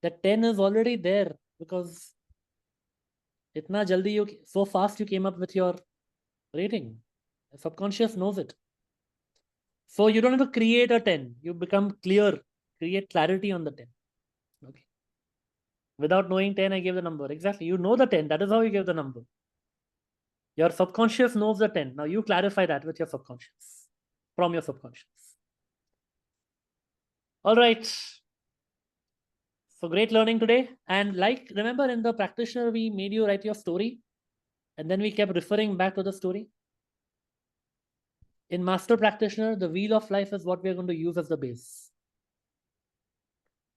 That 10 is already there because itna jaldi so fast you came up with your rating. The subconscious knows it. So you don't have to create a 10. You become clear, create clarity on the 10. Okay. Without knowing 10, I gave the number. Exactly. You know the 10. That is how you give the number. Your subconscious knows the 10. Now you clarify that with your subconscious, from your subconscious. All right. So great learning today. And like, remember in the practitioner, we made you write your story. And then we kept referring back to the story. In master practitioner, the wheel of life is what we are going to use as the base.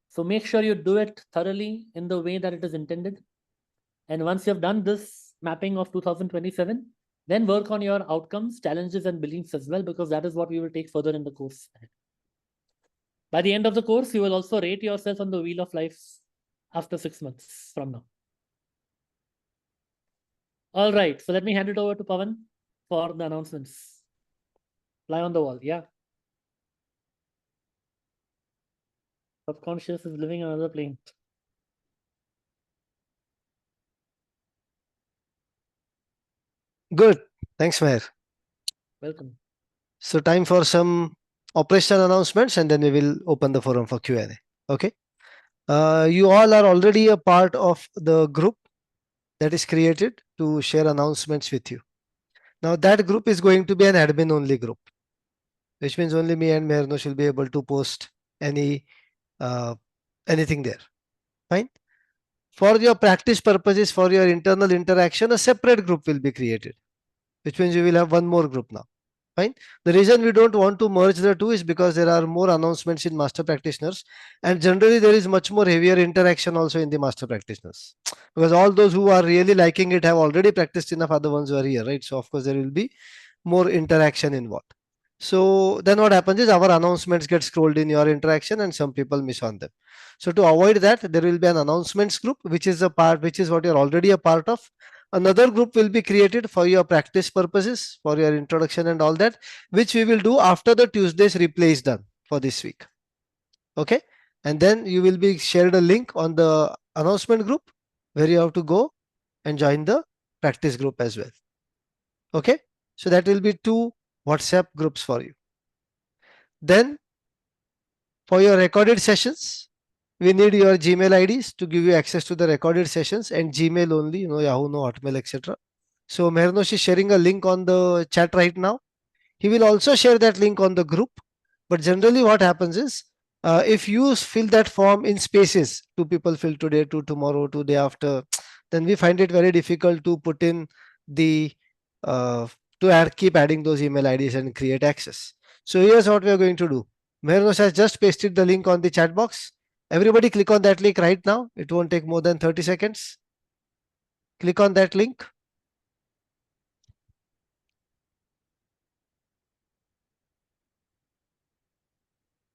So make sure you do it thoroughly in the way that it is intended. And once you have done this mapping of 2027, then work on your outcomes, challenges, and beliefs as well, because that is what we will take further in the course. By the end of the course, you will also rate yourself on the wheel of life after 6 months from now. All right, so let me hand it over to Pawan for the announcements. Fly on the wall, yeah. Subconscious is living on another plane. Good. Thanks, Meher. Welcome. So time for some operational announcements, and then we will open the forum for Q&A. Okay. You all are already a part of the group that is created to share announcements with you. Now that group is going to be an admin only group, which means only me and Mehernosh will be able to post anything there. Fine. For your practice purposes, for your internal interaction, a separate group will be created, which means you will have one more group now. Fine. The reason we don't want to merge the two is because there are more announcements in master practitioners, and generally there is much more heavier interaction also in the master practitioners, because all those who are really liking it have already practiced enough, other ones who are here, right? So of course there will be more interaction involved. So then what happens is our announcements get scrolled in your interaction and some people miss on them. So to avoid that, there will be an announcements group, which is what you're already a part of. Another group will be created for your practice purposes, for your introduction and all that, which we will do after the Tuesday's replay is done for this week. Okay. And then you will be shared a link on the announcement group where you have to go and join the practice group as well. Okay. So that will be 2 WhatsApp groups for you. Then for your recorded sessions, we need your Gmail IDs to give you access to the recorded sessions, and Gmail only, Yahoo, no Hotmail, etc. So Mehernosh is sharing a link on the chat right now. He will also share that link on the group. But generally what happens is, if you fill that form in spaces, 2 people fill today, 2 tomorrow, 2 day after, then we find it very difficult to put in the, keep adding those email IDs and create access. So here's what we are going to do. Mehernosh has just pasted the link on the chat box. Everybody click on that link right now. It won't take more than 30 seconds. Click on that link.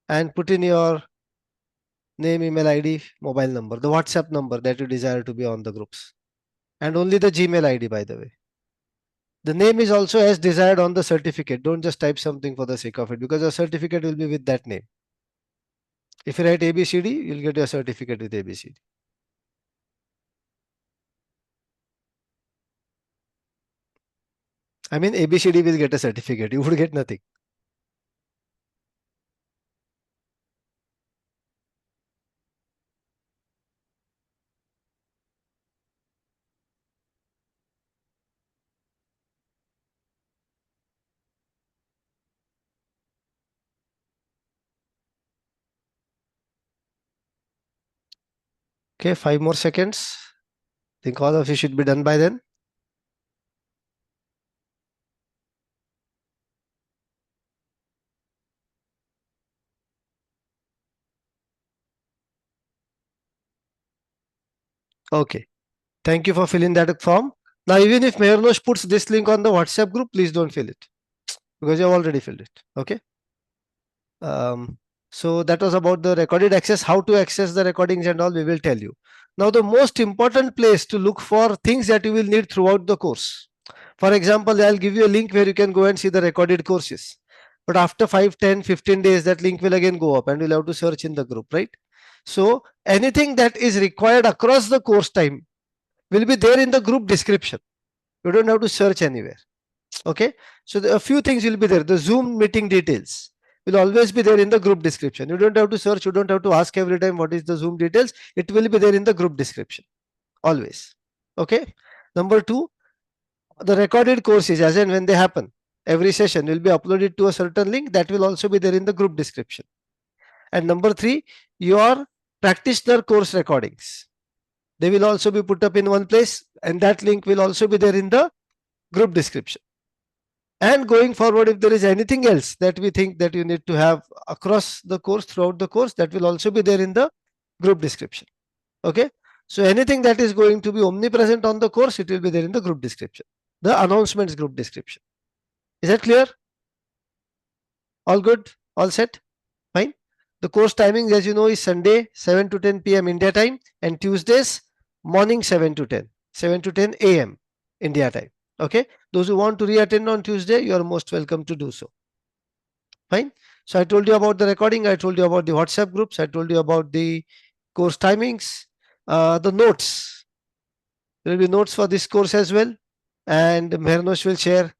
And put in your name, email ID, mobile number, the WhatsApp number that you desire to be on the groups. and only the Gmail ID, by the way. The name is also as desired on the certificate. Don't just type something for the sake of it, because your certificate will be with that name. If you write ABCD, you'll get your certificate with ABCD. I mean, ABCD will get a certificate. You would get nothing. Okay, 5 more seconds. Think all of you should be done by then. Okay. Thank you for filling that form. Now, even if Mehernosh puts this link on the WhatsApp group, please don't fill it because you have already filled it. Okay. So that was about the recorded access. How to access the recordings and all, we will tell you. Now, the most important place to look for things that you will need throughout the course. For example, I'll give you a link where you can go and see the recorded courses. But after 5, 10, 15 days, that link will again go up and you'll have to search in the group, right? So anything that is required across the course time will be there in the group description. You don't have to search anywhere. Okay. So a few things will be there. The Zoom meeting details will always be there in the group description. You don't have to search. You don't have to ask every time what is the Zoom details. It will be there in the group description. Always. Okay. Number 2, the recorded courses as and when they happen. Every session will be uploaded to a certain link that will also be there in the group description. And number 3, your practitioner course recordings. They will also be put up in one place and that link will also be there in the group description. And going forward, if there is anything else that we think that you need to have across the course, throughout the course, that will also be there in the group description. Okay. So anything that is going to be omnipresent on the course, it will be there in the group description. The announcements group description. Is that clear? All good? All set? Fine. The course timings, as you know, is Sunday 7 to 10 p.m. India time and Tuesdays morning 7 to 10 a.m. India time. Okay. Those who want to re-attend on Tuesday, you are most welcome to do so. Fine. So I told you about the recording. I told you about the WhatsApp groups. I told you about the course timings, the notes. There will be notes for this course as well. And Mehernosh will share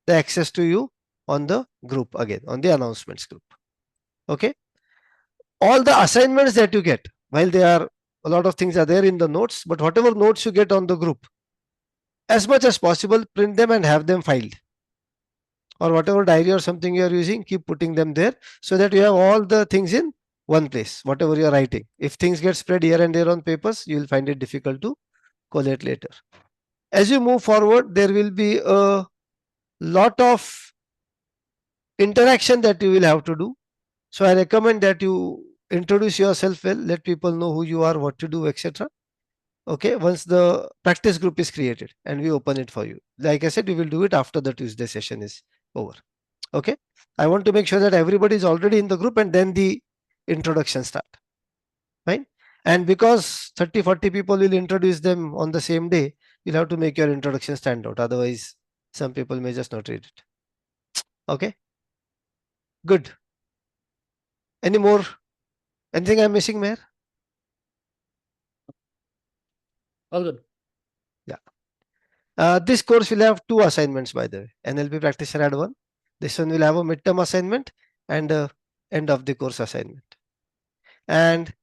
the access to you on the group again, on the announcements group. Okay. All the assignments that you get, while they are, a lot of things are there in the notes, but whatever notes you get on the group, as much as possible, print them and have them filed. Or whatever diary or something you are using, keep putting them there so that you have all the things in one place, whatever you are writing. If things get spread here and there on papers, you will find it difficult to collate later. As you move forward, there will be a lot of interaction that you will have to do. So I recommend that you introduce yourself well, let people know who you are, what to do, etc. Okay, once the practice group is created and we open it for you. Like I said, we will do it after the Tuesday session is over. Okay, I want to make sure that everybody is already in the group and then the introduction start. Right? And because 30-40 people will introduce them on the same day, you'll have to make your introduction stand out. Otherwise, some people may just not read it. Okay, good. Any more? Anything I'm missing, Meher? All good. Yeah. This course will have 2 assignments, by the way. NLP Practitioner had 1. This one will have a midterm assignment and a end of the course assignment. And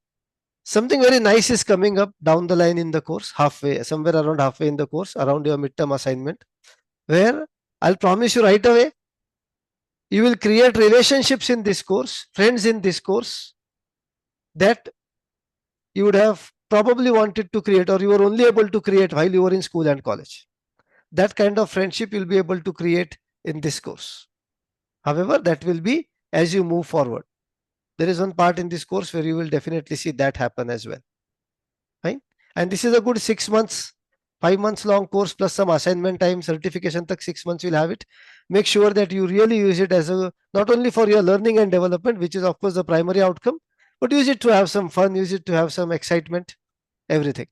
something very nice is coming up down the line in the course, halfway, somewhere around halfway in the course, around your midterm assignment, where I'll promise you right away, you will create relationships in this course, friends in this course that you would have probably wanted to create or you were only able to create while you were in school and college. That kind of friendship you'll be able to create in this course. However, that will be as you move forward. There is one part in this course where you will definitely see that happen as well. Right? And this is a good 6 months, 5 months long course plus some assignment time, certification tak 6 months you'll have it. Make sure that you really use it as a, not only for your learning and development, which is of course the primary outcome, but use it to have some fun, use it to have some excitement, everything.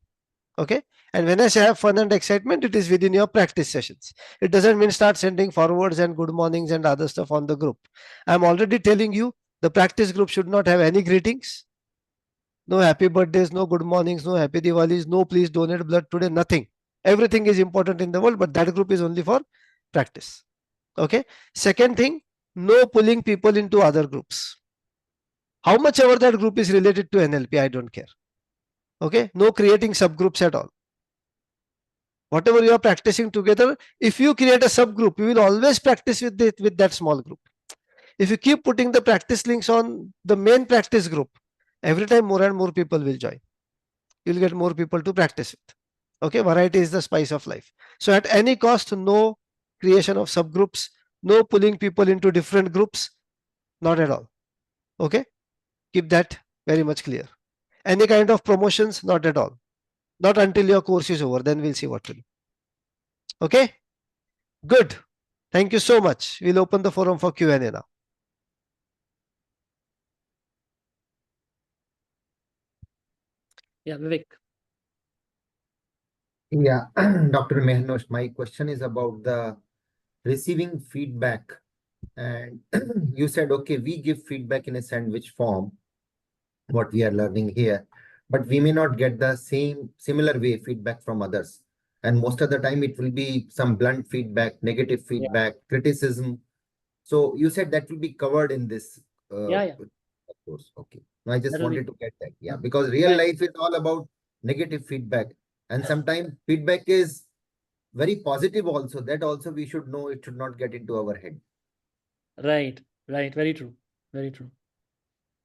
Okay. And when I say have fun and excitement, it is within your practice sessions. It doesn't mean start sending forwards and good mornings and other stuff on the group. I'm already telling you the practice group should not have any greetings. No happy birthdays, no good mornings, no happy Diwalis, no please donate blood today, nothing. Everything is important in the world, but that group is only for practice. Okay. Second thing, no pulling people into other groups. How much ever that group is related to NLP, I don't care. Okay. No creating subgroups at all. Whatever you are practicing together, if you create a subgroup, you will always practice with that small group. If you keep putting the practice links on the main practice group, every time more and more people will join. You'll get more people to practice with. Okay, variety is the spice of life. So at any cost, no creation of subgroups, no pulling people into different groups, not at all. Okay, keep that very much clear. Any kind of promotions, not at all. Not until your course is over, then we'll see what to do. Okay, good. Thank you so much. We'll open the forum for Q&A now. Yeah, Vivek. Yeah, Dr. Mehernosh, my question is about the receiving feedback. And you said, okay, we give feedback in a sandwich form, what we are learning here, but we may not get the similar way feedback from others. And most of the time it will be some blunt feedback, negative feedback, criticism. So you said that will be covered in this course. Okay. I just wanted to get that. Yeah, because real life is all about negative feedback. And sometimes feedback is very positive also. That also we should know, it should not get into our head. Right. Very true. Very true.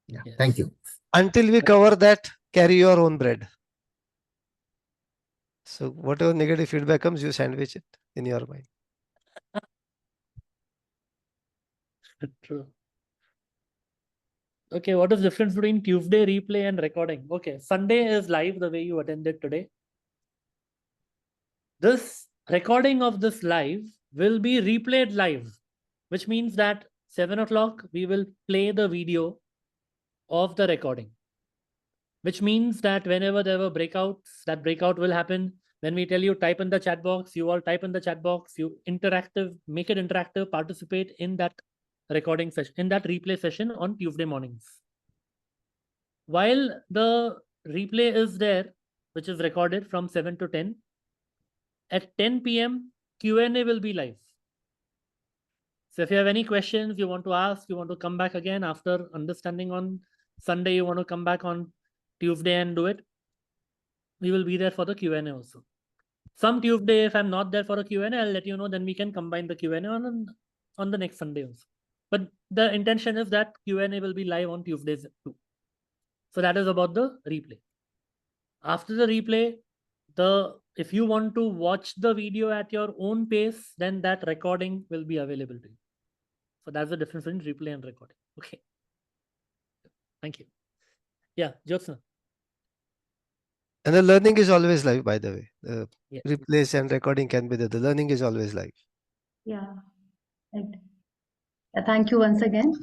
Yeah. Yes. Thank you. Until we cover that, carry your own bread. So whatever negative feedback comes, you sandwich it in your mind. True. Okay, what is the difference between Tuesday replay and recording? Okay, Sunday is live the way you attended today. This recording of this live will be replayed live, which means that 7 o'clock we will play the video of the recording, which means that whenever there were breakouts, that breakout will happen. When we tell you type in the chat box, you all type in the chat box, you make it interactive, participate in that recording session, in that replay session on Tuesday mornings. While the replay is there, which is recorded from 7 to 10, at 10 p.m. Q&A will be live. So if you have any questions you want to ask, you want to come back again after understanding on Sunday, you want to come back on Tuesday and do it, we will be there for the Q&A also. Some Tuesday, if I'm not there for a Q&A, I'll let you know, then we can combine the Q&A on the next Sunday also. But the intention is that Q&A will be live on Tuesdays too. So that is about the replay. After the replay, if you want to watch the video at your own pace, then that recording will be available to you. So that's the difference between replay and recording. Okay. Thank you. Yeah, Jyotsna. And the learning is always live, by the way. Replays and recording can be there. The learning is always live. Yeah. Right. Thank you once again.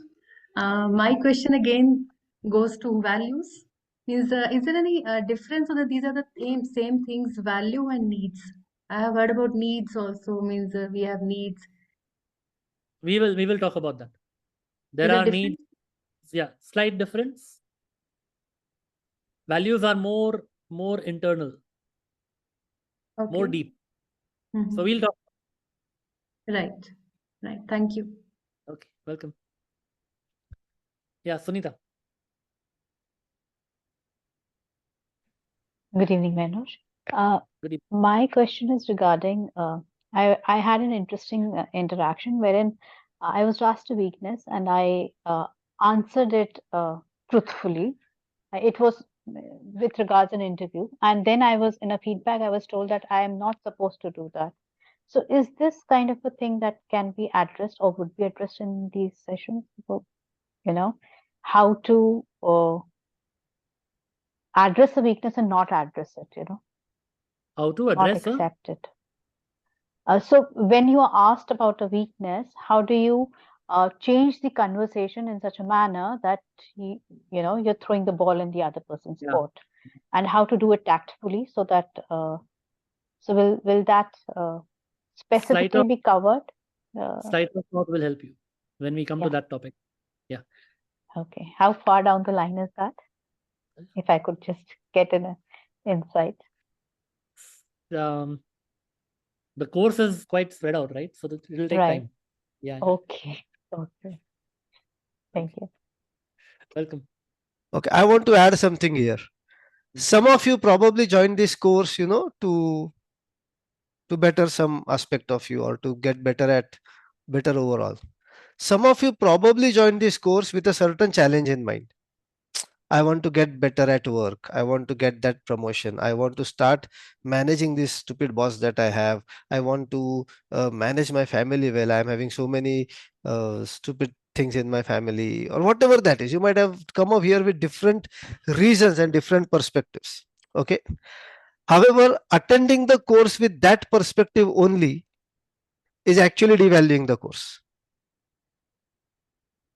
My question again goes to values. Is there any difference, or that these are the same things, value and needs? I have heard about needs also, means we have needs. We will talk about that. There are needs. Yeah, slight difference. Values are more internal, more deep. So we'll talk. Right. Thank you. Okay, welcome. Yeah, Sunita. Good evening, Mehernosh. My question is regarding, I had an interesting interaction wherein I was asked a weakness and I answered it truthfully. It was with regards an interview. And then I was in a feedback, I was told that I am not supposed to do that. So is this kind of a thing that can be addressed or would be addressed in these sessions? How to address a weakness and not address it, How to address not accept it. So when you are asked about a weakness, how do you change the conversation in such a manner that you're throwing the ball in the other person's court? and how to do it tactfully, so that so will that specifically be covered? Slight of thought will help you when we come to Yeah. that topic. Yeah. Okay. How far down the line is that? If I could just get an insight. The course is quite spread out, right? So it will take Right. time. Yeah. Okay. Okay. Thank you. Welcome. Okay, I want to add something here. Some of you probably joined this course, you know, to better some aspect of you, or to get better at better overall. Some of you probably joined this course with a certain challenge in mind. I want to get better at work. I want to get that promotion. I want to start managing this stupid boss that I have. I want to manage my family well. I'm having so many stupid things in my family, or whatever that is. You might have come up here with different reasons and different perspectives. Okay. However, attending the course with that perspective only is actually devaluing the course.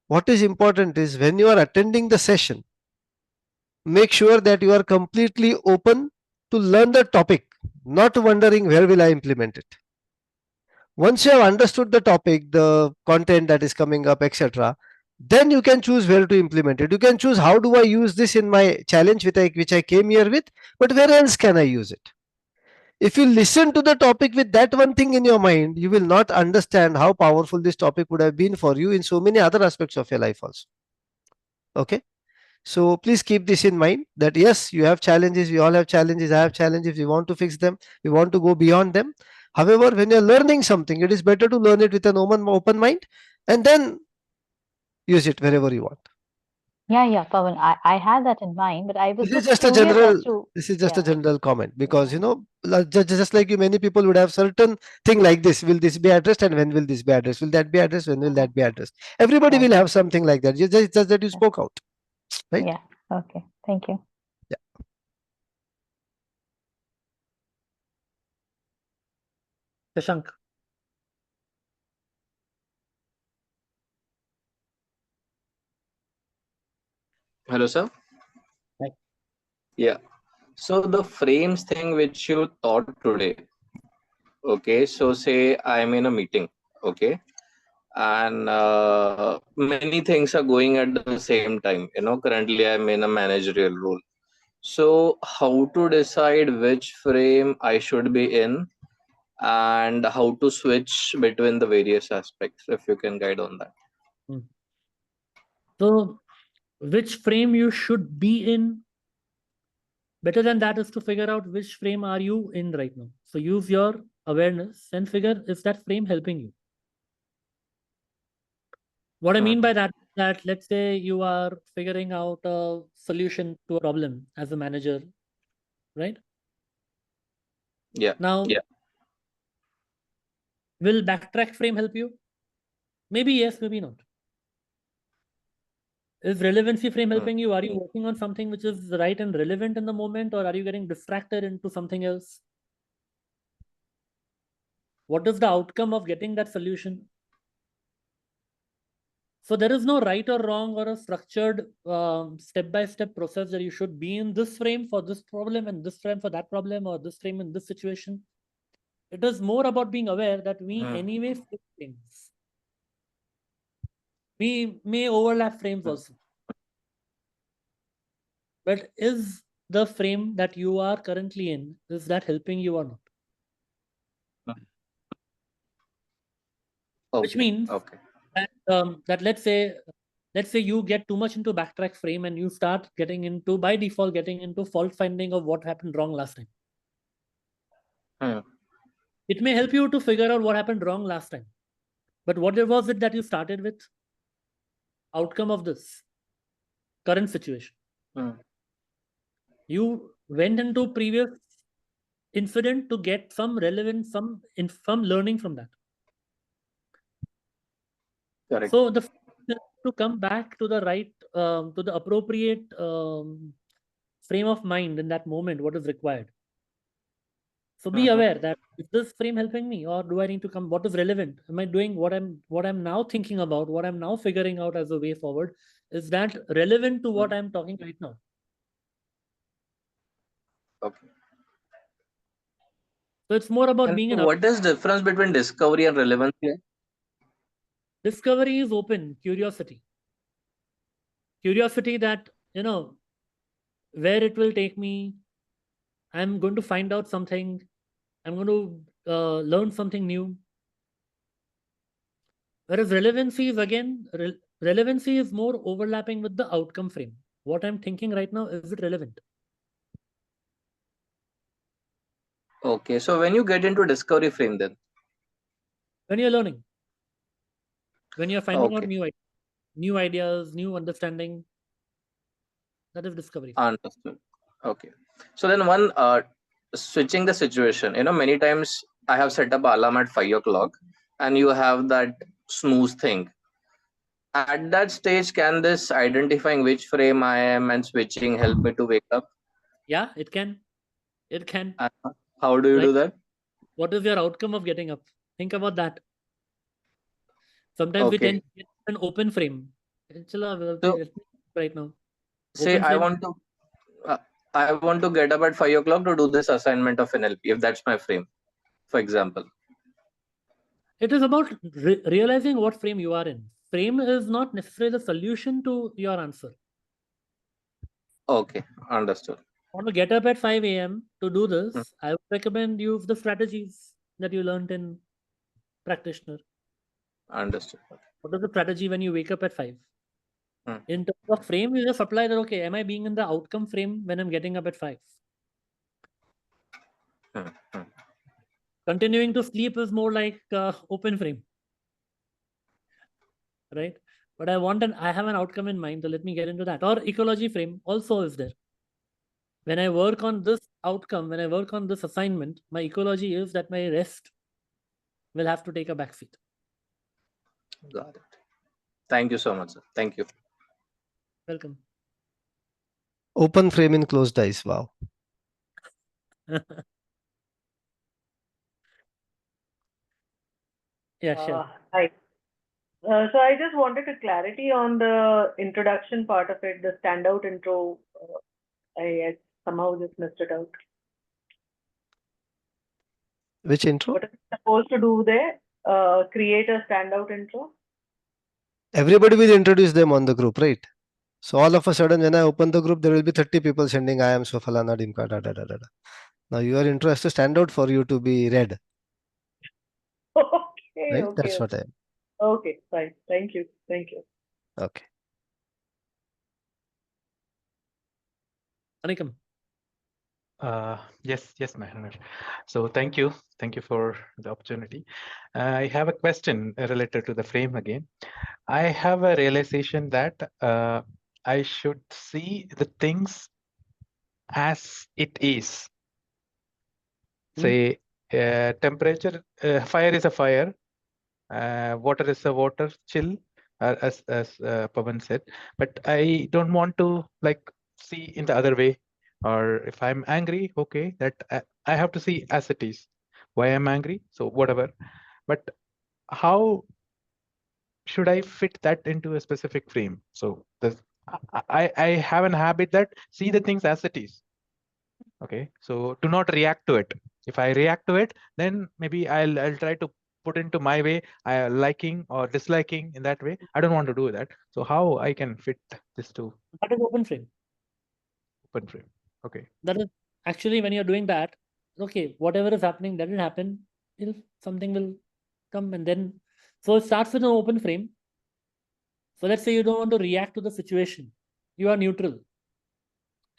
What is important is, when you are attending the session, make sure that you are completely open to learn the topic, not wondering where will I implement it. Once you have understood the topic, the content that is coming up, etc., then you can choose where to implement it. You can choose, how do I use this in my challenge which I came here with, but where else can I use it? If you listen to the topic with that one thing in your mind, you will not understand how powerful this topic would have been for you in so many other aspects of your life also. Okay. So please keep this in mind, that yes, you have challenges, we all have challenges, I have challenges, we want to fix them, we want to go beyond them. However, when you're learning something, it is better to learn it with an open mind, and then use it wherever you want. Yeah, Pawan, I had that in mind, but I was This is just just a curious general, as to, this is just yeah. a general comment, because you know, just like you, many people would have certain thing like this. Will this be addressed, and when will this be addressed? Will that be addressed? When will that be addressed? Everybody will have something like that. Just that you spoke out, right? Yeah. Okay. Thank you. Yeah. Shashank. Hello, sir. Hi. Yeah. So the frames thing which you taught today. Okay. So say I'm in a meeting. Okay. And many things are going at the same time. Currently I'm in a managerial role. So how to decide which frame I should be in, and how to switch between the various aspects, if you can guide on that. So which frame you should be in, better than that is to figure out which frame are you in right now. So use your awareness and figure, is that frame helping you? What I mean by that, let's say you are figuring out a solution to a problem as a manager, right? Yeah. Now, will backtrack frame help you? Maybe yes, maybe not. Is relevancy frame helping you? Are you working on something which is right and relevant in the moment, or are you getting distracted into something else? What is the outcome of getting that solution? So there is no right or wrong or a structured step-by-step process that you should be in this frame for this problem and this frame for that problem, or this frame in this situation. It is more about being aware that we anyway flip frames. We may overlap frames also. But is the frame that you are currently in, is that helping you or not? Okay. Which means that let's say you get too much into backtrack frame and you start getting into, by default, getting into fault finding of what happened wrong last time. It may help you to figure out what happened wrong last time. But what was it that you started with? Outcome of this current situation. You went into previous incident to get some relevance, some learning from that. Correct. So the to come back to the right, to the appropriate frame of mind in that moment, what is required. So be aware that, is this frame helping me, or do I need to come? What is relevant? Am I doing what I'm now thinking about, what I'm now figuring out as a way forward? Is that relevant to what I'm talking right now? Okay. So it's more about And being an what is difference between discovery and relevancy? discovery is open, curiosity. Curiosity that, where it will take me. I'm going to find out something. I'm going to learn something new. Whereas relevancy is again, relevancy is more overlapping with the outcome frame. What I'm thinking right now, is it relevant? Okay, so when you get into discovery frame then? When you're learning. When you're finding out Okay. new ideas, new understanding. That is discovery. Understood. Okay. So then one switching the situation, many times I have set up alarm at 5 o'clock and you have that snooze thing. At that stage, can this identifying which frame I am and switching help me to wake up? Yeah, it can. It can. How do you do that? What is your outcome of getting up? Think about that. Sometimes we tend to get an open frame. Right now. Say Open frame. I want to get up at 5 o'clock to do this assignment of NLP, if that's my frame, for example. It is about realizing what frame you are in. Frame is not necessarily the solution to your answer. Okay, understood. Want to get up at 5 a.m. to do this, I would recommend use the strategies that you learned in Practitioner. Understood. What is the strategy when you wake up at 5? In terms of frame, you just apply that, okay, am I being in the outcome frame when I'm getting up at 5? Continuing to sleep is more like open frame. Right? But I have an outcome in mind, so let me get into that. Or ecology frame also is there. When I work on this outcome, when I work on this assignment, my ecology is that my rest will have to take a backseat. Got it. Thank you so much, sir. Thank you. Welcome. Open frame in closed eyes. Wow. Yeah, sure. Hi. So I just wanted a clarity on the introduction part of it, the standout intro. I somehow just missed it out. Which intro? What is it supposed to do there? Create a standout intro? Everybody will introduce them on the group, right? So all of a sudden, when I open the group, there will be 30 people sending, I am so falana dimka, da, da, da, da, da. Now your intro has to stand out for you to be read. Okay, Right? okay. That's what I am. Okay, fine. Thank you. Thank you. Okay. Anikam. Yes, Mehernosh. So thank you for the opportunity. I have a question related to the frame again. I have a realization that I should see the things as it is. Say, temperature, fire is a fire, water is a water, chill, as Pavan said. But I don't want to see in the other way. Or if I'm angry, okay, that I have to see as it is. Why I'm angry, so whatever. But how should I fit that into a specific frame? So I have an habit that see the things as it is. Okay, so do not react to it. If I react to it, then maybe I'll try to put into my way, liking or disliking in that way. I don't want to do that. So how I can fit this to? That is open frame. Open frame. Okay. That is actually when you're doing that, okay, whatever is happening, that will happen. Something will come and then. So it starts with an open frame. So let's say you don't want to react to the situation. You are neutral.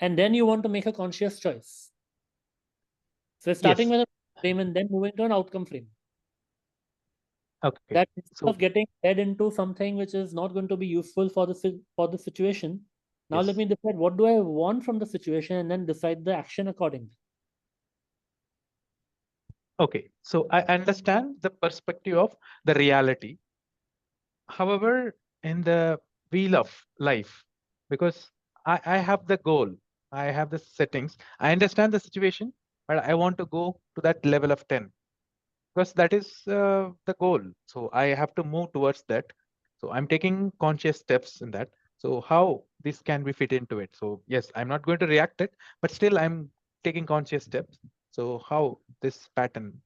And then you want to make a conscious choice. So starting with a frame and then moving to an outcome frame. Okay. That instead of getting led into something which is not going to be useful for the situation, now let me decide what do I want from the situation and then decide the action accordingly. Okay, so I understand the perspective of the reality. However, in the wheel of life, because I have the goal, I have the settings, I understand the situation, but I want to go to that level of 10 because that is the goal. So I have to move towards that. So I'm taking conscious steps in that. So how this can be fit into it? So yes, I'm not going to react it, but still I'm taking conscious steps. So how this pattern?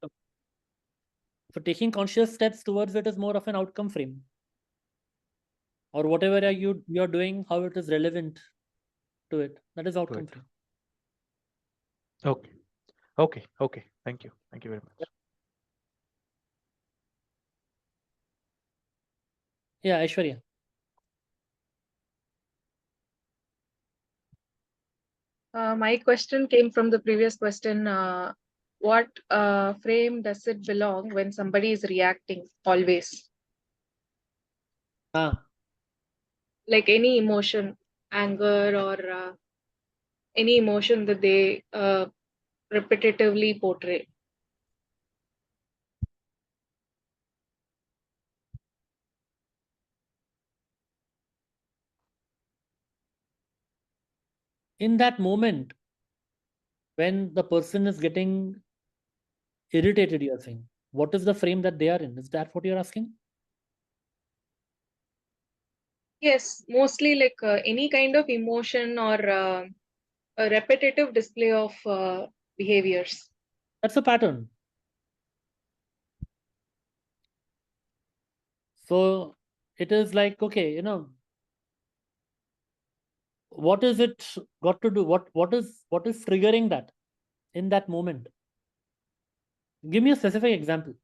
So taking conscious steps towards it is more of an outcome frame, or whatever you're doing, how it is relevant to it. That is outcome frame. Okay. Okay. Okay. Thank you. Thank you very much. Yeah, Aishwarya. My question came from the previous question. What frame does it belong when somebody is reacting always? Like any emotion, anger, or any emotion that they repetitively portray. In that moment, when the person is getting irritated, you're saying, what is the frame that they are in? Is that what you're asking? Yes, mostly like any kind of emotion or a repetitive display of behaviors. That's a pattern. So it is like, okay, what is it got to do? What is triggering that in that moment? Give me a specific example.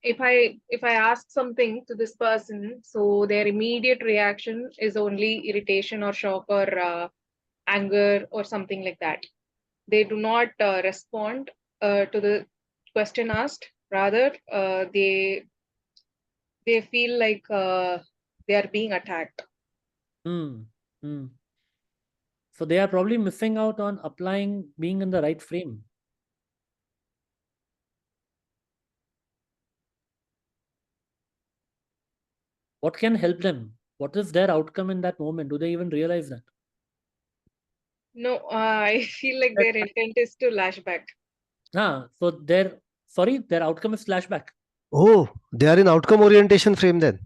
If I ask something to this person, so their immediate reaction is only irritation or shock or anger or something like that. They do not respond to the question asked. Rather, they feel like they are being attacked. So they are probably missing out on being in the right frame. What can help them? What is their outcome in that moment? Do they even realize that? No, I feel like their intent is to lash back. So their outcome is flashback. Oh, they are in outcome orientation frame then.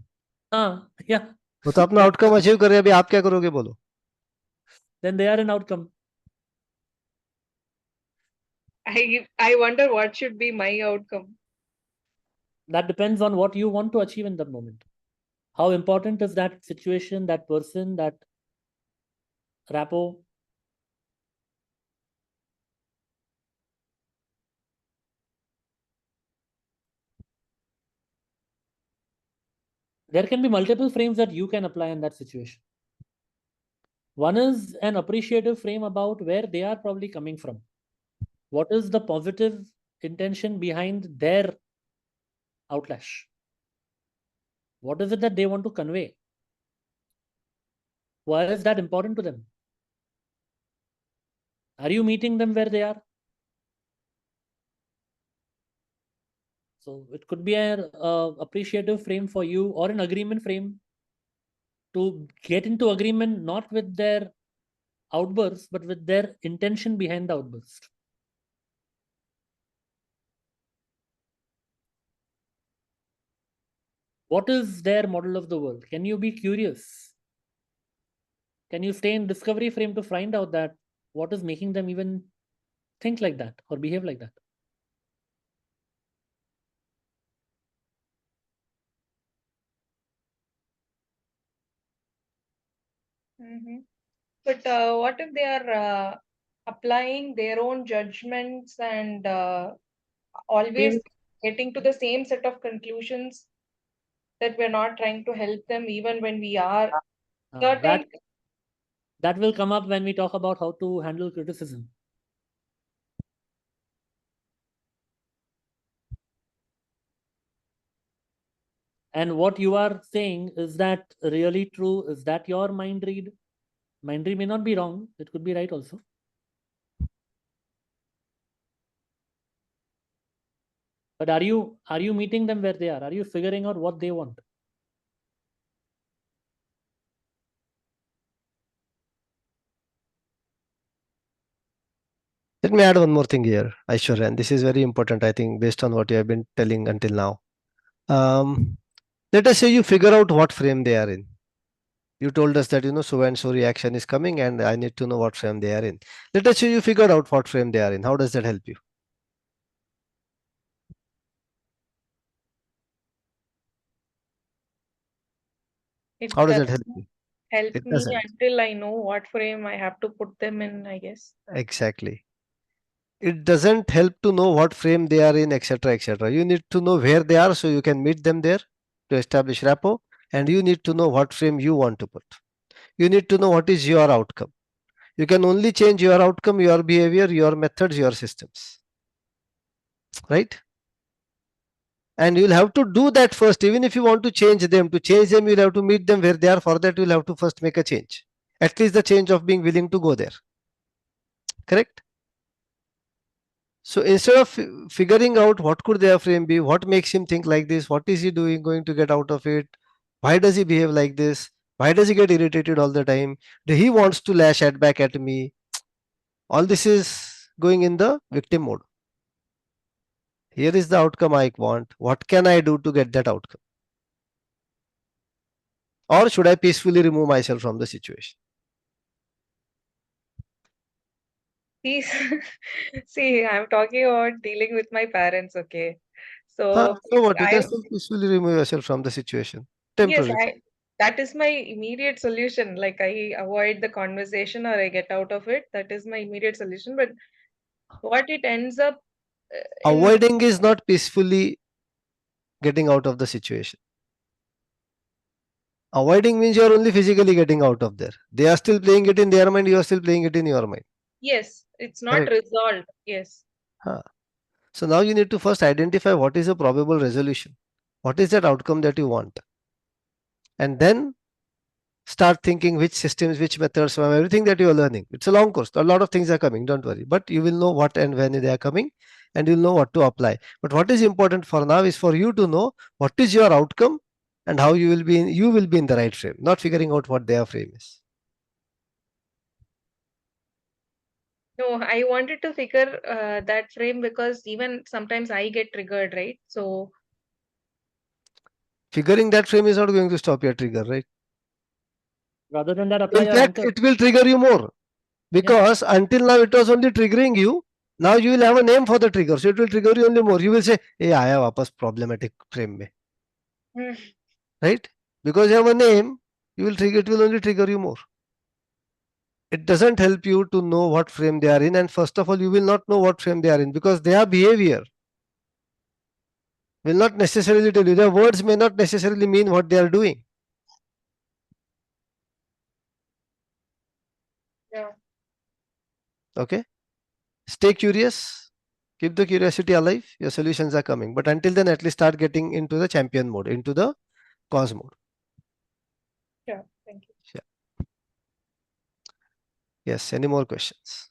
Yeah. वो तो अपना outcome achieve कर रहे हैं, अभी आप क्या करोगे बोलो? Then they are in outcome. I wonder what should be my outcome. That depends on what you want to achieve in that moment. How important is that situation, that person, that rapport? There can be multiple frames that you can apply in that situation. One is an appreciative frame about where they are probably coming from. What is the positive intention behind their outlash? What is it that they want to convey? Why is that important to them? Are you meeting them where they are? So it could be an appreciative frame for you, or an agreement frame to get into agreement, not with their outburst, but with their intention behind the outburst. What is their model of the world? Can you be curious? Can you stay in discovery frame to find out that what is making them even think like that or behave like that? But what if they are applying their own judgments and always getting to the same set of conclusions, that we're not trying to help them even when we are certain? That will come up when we talk about how to handle criticism. And what you are saying, is that really true? Is that your mind read? Mind read may not be wrong. It could be right also. But are you meeting them where they are? Are you figuring out what they want? Let me add one more thing here, Aishwarya, and this is very important, I think, based on what you have been telling until now. Let us say you figure out what frame they are in. You told us that, so and so reaction is coming and I need to know what frame they are in. Let us say you figured out what frame they are in. How does that help you? It How does that doesn't help you? help It me doesn't. until I know what frame I have to put them in, I guess. Exactly. It doesn't help to know what frame they are in, etc., etc. You need to know where they are so you can meet them there to establish rapport, and you need to know what frame you want to put. You need to know what is your outcome. You can only change your outcome, your behavior, your methods, your systems. Right? And you'll have to do that first. Even if you want to change them, you'll have to meet them where they are. For that, you'll have to first make a change. At least the change of being willing to go there. Correct? So instead of figuring out what could their frame be, what makes him think like this, what is he doing going to get out of it, why does he behave like this, why does he get irritated all the time, do he wants to lash at back at me, all this is going in the victim mode. Here is the outcome I want, what can I do to get that outcome? Or should I peacefully remove myself from the situation? See, I'm talking about dealing with my parents, okay? So So what, you can I, still peacefully remove yourself from the situation yes, temporarily. that is my immediate solution. Like I avoid the conversation or I get out of it. That is my immediate solution. But what it ends up in, Avoiding is not peacefully getting out of the situation. Avoiding means you are only physically getting out of there. They are still playing it in their mind, you are still playing it in your mind. yes, it's not Correct. resolved. Yes. Huh. So now you need to first identify what is a probable resolution. What is that outcome that you want? And then start thinking which systems, which methods, from everything that you are learning. It's a long course. A lot of things are coming, don't worry. But you will know what and when they are coming and you'll know what to apply. But what is important for now is for you to know what is your outcome and how you will be in the right frame, not figuring out what their frame is. No, I wanted to figure that frame because even sometimes I get triggered, right? So Figuring that frame is not going to stop your trigger, right? Rather than that, apply In your fact, anchor. it will trigger you more because until now it was only triggering you. Now you will have a name for the trigger, so it will trigger you only more. You will say, "Hey, आया वापस problematic frame में," right? Because you have a name, you will trigger. It will only trigger you more. It doesn't help you to know what frame they are in, and first of all, you will not know what frame they are in because their behavior will not necessarily tell you. Their words may not necessarily mean what they are doing. yeah. Okay, stay curious. Keep the curiosity alive. Your solutions are coming. But until then, at least start getting into the champion mode, into the cause mode. Yeah, thank you. Yeah. Yes. Any more questions?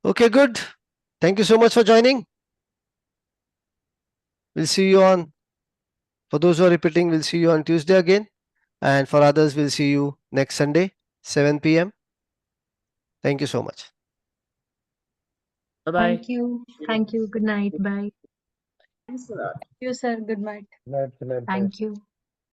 Okay, good. Thank you so much for joining. We'll see you on, for those who are repeating, we'll see you on Tuesday again. And for others, we'll see you next Sunday, 7 p.m. Thank you so much. Bye-bye. Thank you. Thank you. Good night. Bye. Thanks a lot. You, sir. Good night. Good night. Thank you.